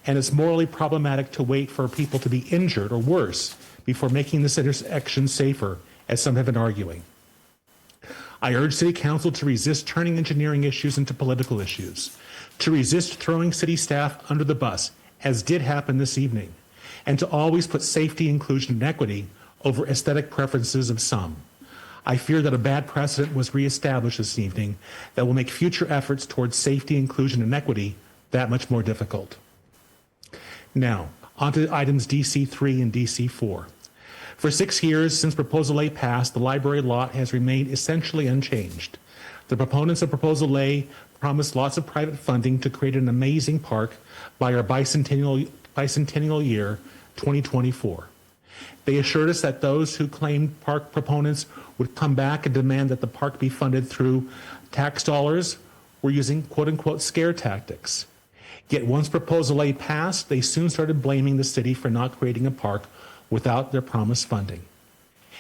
and it's morally problematic to wait for people to be injured or worse before making this intersection safer, as some have been arguing. I urge City Council to resist turning engineering issues into political issues, to resist throwing city staff under the bus, as did happen this evening, and to always put safety, inclusion, and equity over aesthetic preferences of some. I fear that a bad precedent was reestablished this evening that will make future efforts towards safety, inclusion, and equity that much more difficult. Now, on to items DC3 and DC4. For 6 years since Proposal A passed, the library lot has remained essentially unchanged. The proponents of Proposal A promised lots of private funding to create an amazing park by our bicentennial year, 2024. They assured us that those who claimed park proponents would come back and demand that the park be funded through tax dollars were using quote-unquote scare tactics. Yet once Proposal A passed, they soon started blaming the city for not creating a park without their promised funding.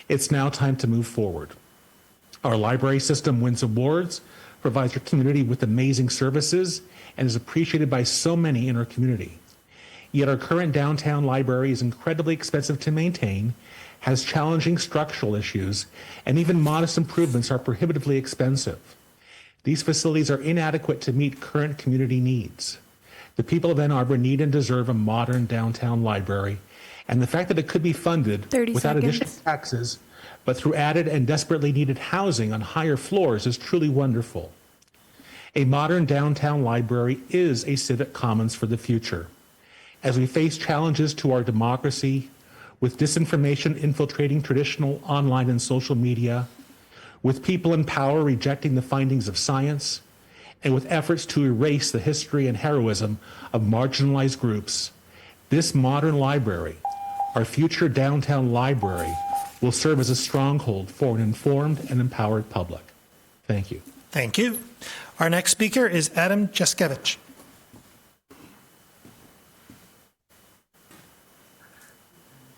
It's now time to move forward. Our library system wins awards, provides our community with amazing services, and is appreciated by so many in our community. Yet our current downtown library is incredibly expensive to maintain, has challenging structural issues, and even modest improvements are prohibitively expensive. These facilities are inadequate to meet current community needs. The people of Ann Arbor need and deserve a modern downtown library, and the fact that it could be funded without additional taxes, but through added and desperately needed housing on higher floors is truly wonderful. A modern downtown library is a civic commons for the future. As we face challenges to our democracy, with disinformation infiltrating traditional online and social media, with people in power rejecting the findings of science, and with efforts to erase the history and heroism of marginalized groups, this modern library, our future downtown library, will serve as a stronghold for an informed and empowered public. Thank you. Thank you. Our next speaker is Adam Juszkiewicz.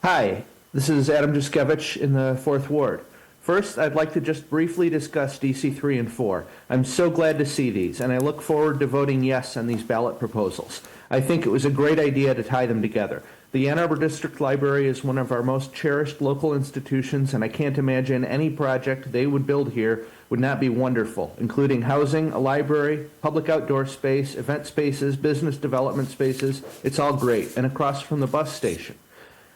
Hi, this is Adam Juszkiewicz in the 4th Ward. First, I'd like to just briefly discuss DC 3 and 4. I'm so glad to see these, and I look forward to voting yes on these ballot proposals. I think it was a great idea to tie them together. The Ann Arbor District Library is one of our most cherished local institutions, and I can't imagine any project they would build here would not be wonderful, including housing, a library, public outdoor space, event spaces, business development spaces. It's all great, and across from the bus station.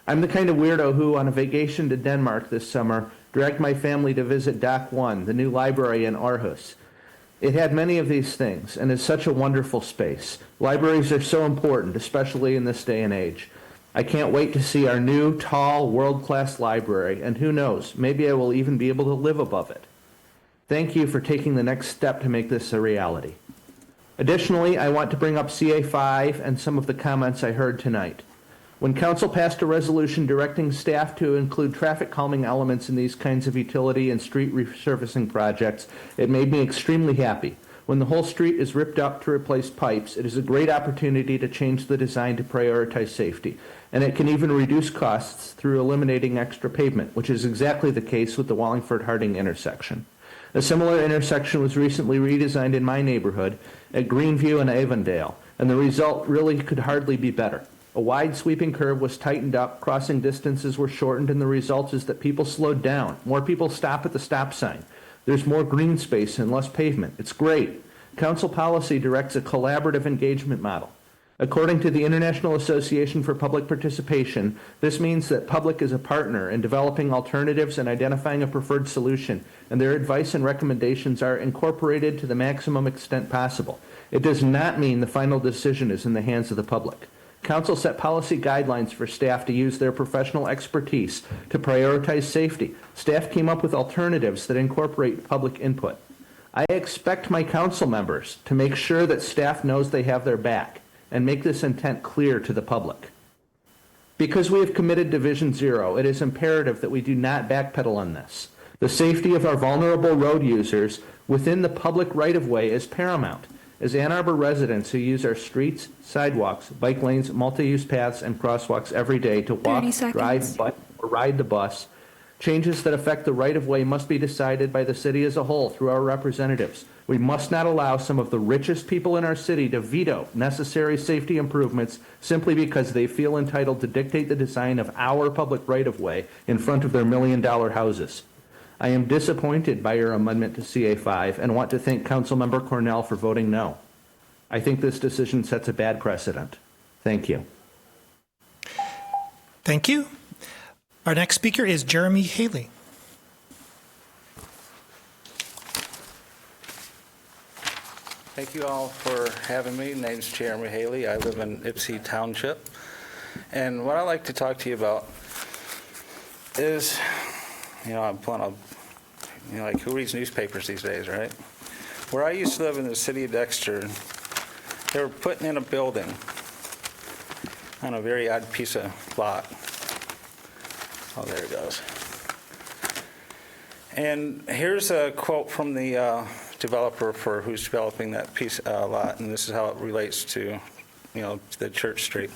I'm the kind of weirdo who, on a vacation to Denmark this summer, dragged my family to visit Dock 1, the new library in Aarhus. It had many of these things, and is such a wonderful space. Libraries are so important, especially in this day and age. I can't wait to see our new, tall, world-class library, and who knows, maybe I will even be able to live above it. Thank you for taking the next step to make this a reality. Additionally, I want to bring up CA5 and some of the comments I heard tonight. When Council passed a resolution directing staff to include traffic calming elements in these kinds of utility and street resurfacing projects, it made me extremely happy. When the whole street is ripped up to replace pipes, it is a great opportunity to change the design to prioritize safety. And it can even reduce costs through eliminating extra pavement, which is exactly the case with the Wallingford-Harding intersection. A similar intersection was recently redesigned in my neighborhood at Greenview and Avondale, and the result really could hardly be better. A wide sweeping curve was tightened up, crossing distances were shortened, and the result is that people slowed down. More people stop at the stop sign. There's more green space and less pavement. It's great. Council policy directs a collaborative engagement model. According to the International Association for Public Participation, this means that public is a partner in developing alternatives and identifying a preferred solution, and their advice and recommendations are incorporated to the maximum extent possible. It does not mean the final decision is in the hands of the public. Council set policy guidelines for staff to use their professional expertise to prioritize safety. Staff came up with alternatives that incorporate public input. I expect my council members to make sure that staff knows they have their back and make this intent clear to the public. Because we have committed to Vision Zero, it is imperative that we do not backpedal on this. The safety of our vulnerable road users within the public right-of-way is paramount. As Ann Arbor residents who use our streets, sidewalks, bike lanes, multi-use paths, and crosswalks every day to walk, drive, bike, or ride the bus, changes that affect the right-of-way must be decided by the city as a whole through our representatives. We must not allow some of the richest people in our city to veto necessary safety improvements simply because they feel entitled to dictate the design of our public right-of-way in front of their million-dollar houses. I am disappointed by your amendment to CA5 and want to thank Councilmember Cornell for voting no. I think this decision sets a bad precedent. Thank you. Thank you. Our next speaker is Jeremy Haley. Thank you all for having me. My name's Jeremy Haley. I live in Ypsi Township. And what I'd like to talk to you about is, I'm pulling up, like who reads newspapers these days, right? Where I used to live in the city of Dexter, they were putting in a building on a very odd piece of lot. Oh, there it goes. And here's a quote from the developer for who's developing that piece lot, and this is how it relates to, the Church Street.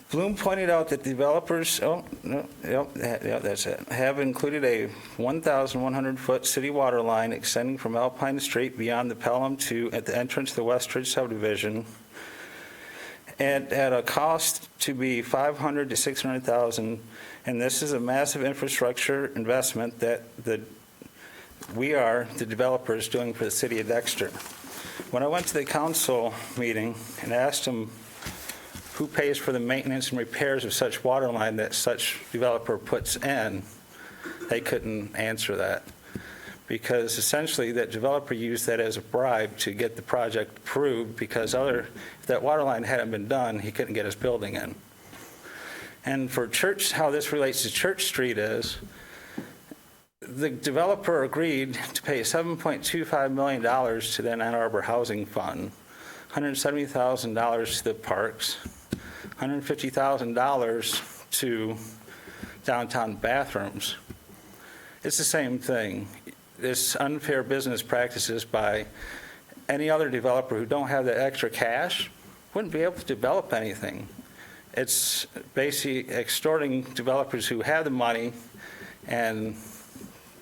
Bloom pointed out that developers, that's it, have included a 1,100-foot city water line extending from Alpine Street beyond the Pelham to at the entrance to the Westridge subdivision, and at a cost to be $500,000 to $600,000, and this is a massive infrastructure investment that we are the developers doing for the city of Dexter. When I went to the council meeting and asked them who pays for the maintenance and repairs of such water line that such developer puts in, they couldn't answer that. Because essentially that developer used that as a bribe to get the project approved, because if that water line hadn't been done, he couldn't get his building in. And for Church, how this relates to Church Street is, the developer agreed to pay $7.25 million to the Ann Arbor Housing Fund, $170,000 to the parks, $150,000 to downtown bathrooms. It's the same thing. It's unfair business practices by any other developer who don't have the extra cash wouldn't be able to develop anything. It's basically extorting developers who have the money and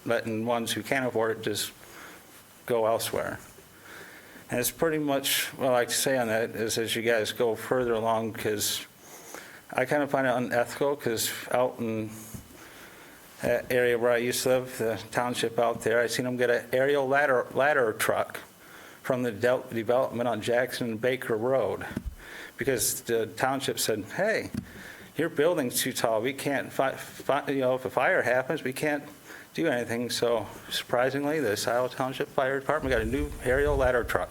letting ones who can't afford it just go elsewhere. And it's pretty much what I like to say on that is as you guys go further along, because I kind of find it unethical, because out in that area where I used to live, the township out there, I seen them get an aerial ladder truck from the development on Jackson and Baker Road, because the township said, hey, your building's too tall. We can't, if a fire happens, we can't do anything. So surprisingly, the Silo Township Fire Department got a new aerial ladder truck.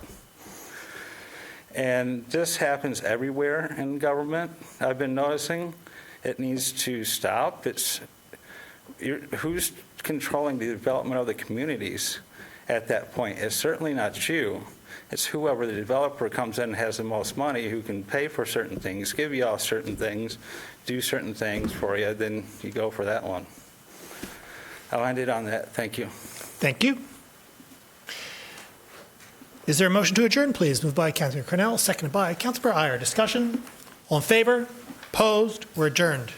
And this happens everywhere in government. I've been noticing it needs to stop. Who's controlling the development of the communities at that point? It's certainly not you. It's whoever the developer comes in and has the most money, who can pay for certain things, give you all certain things, do certain things for you, then you go for that one. I'll end it on that. Thank you. Thank you. Is there a motion to adjourn, please? Moved by Councilor Cornell, seconded by Councilor Iyer. Discussion? All in favor? Opposed? We're adjourned.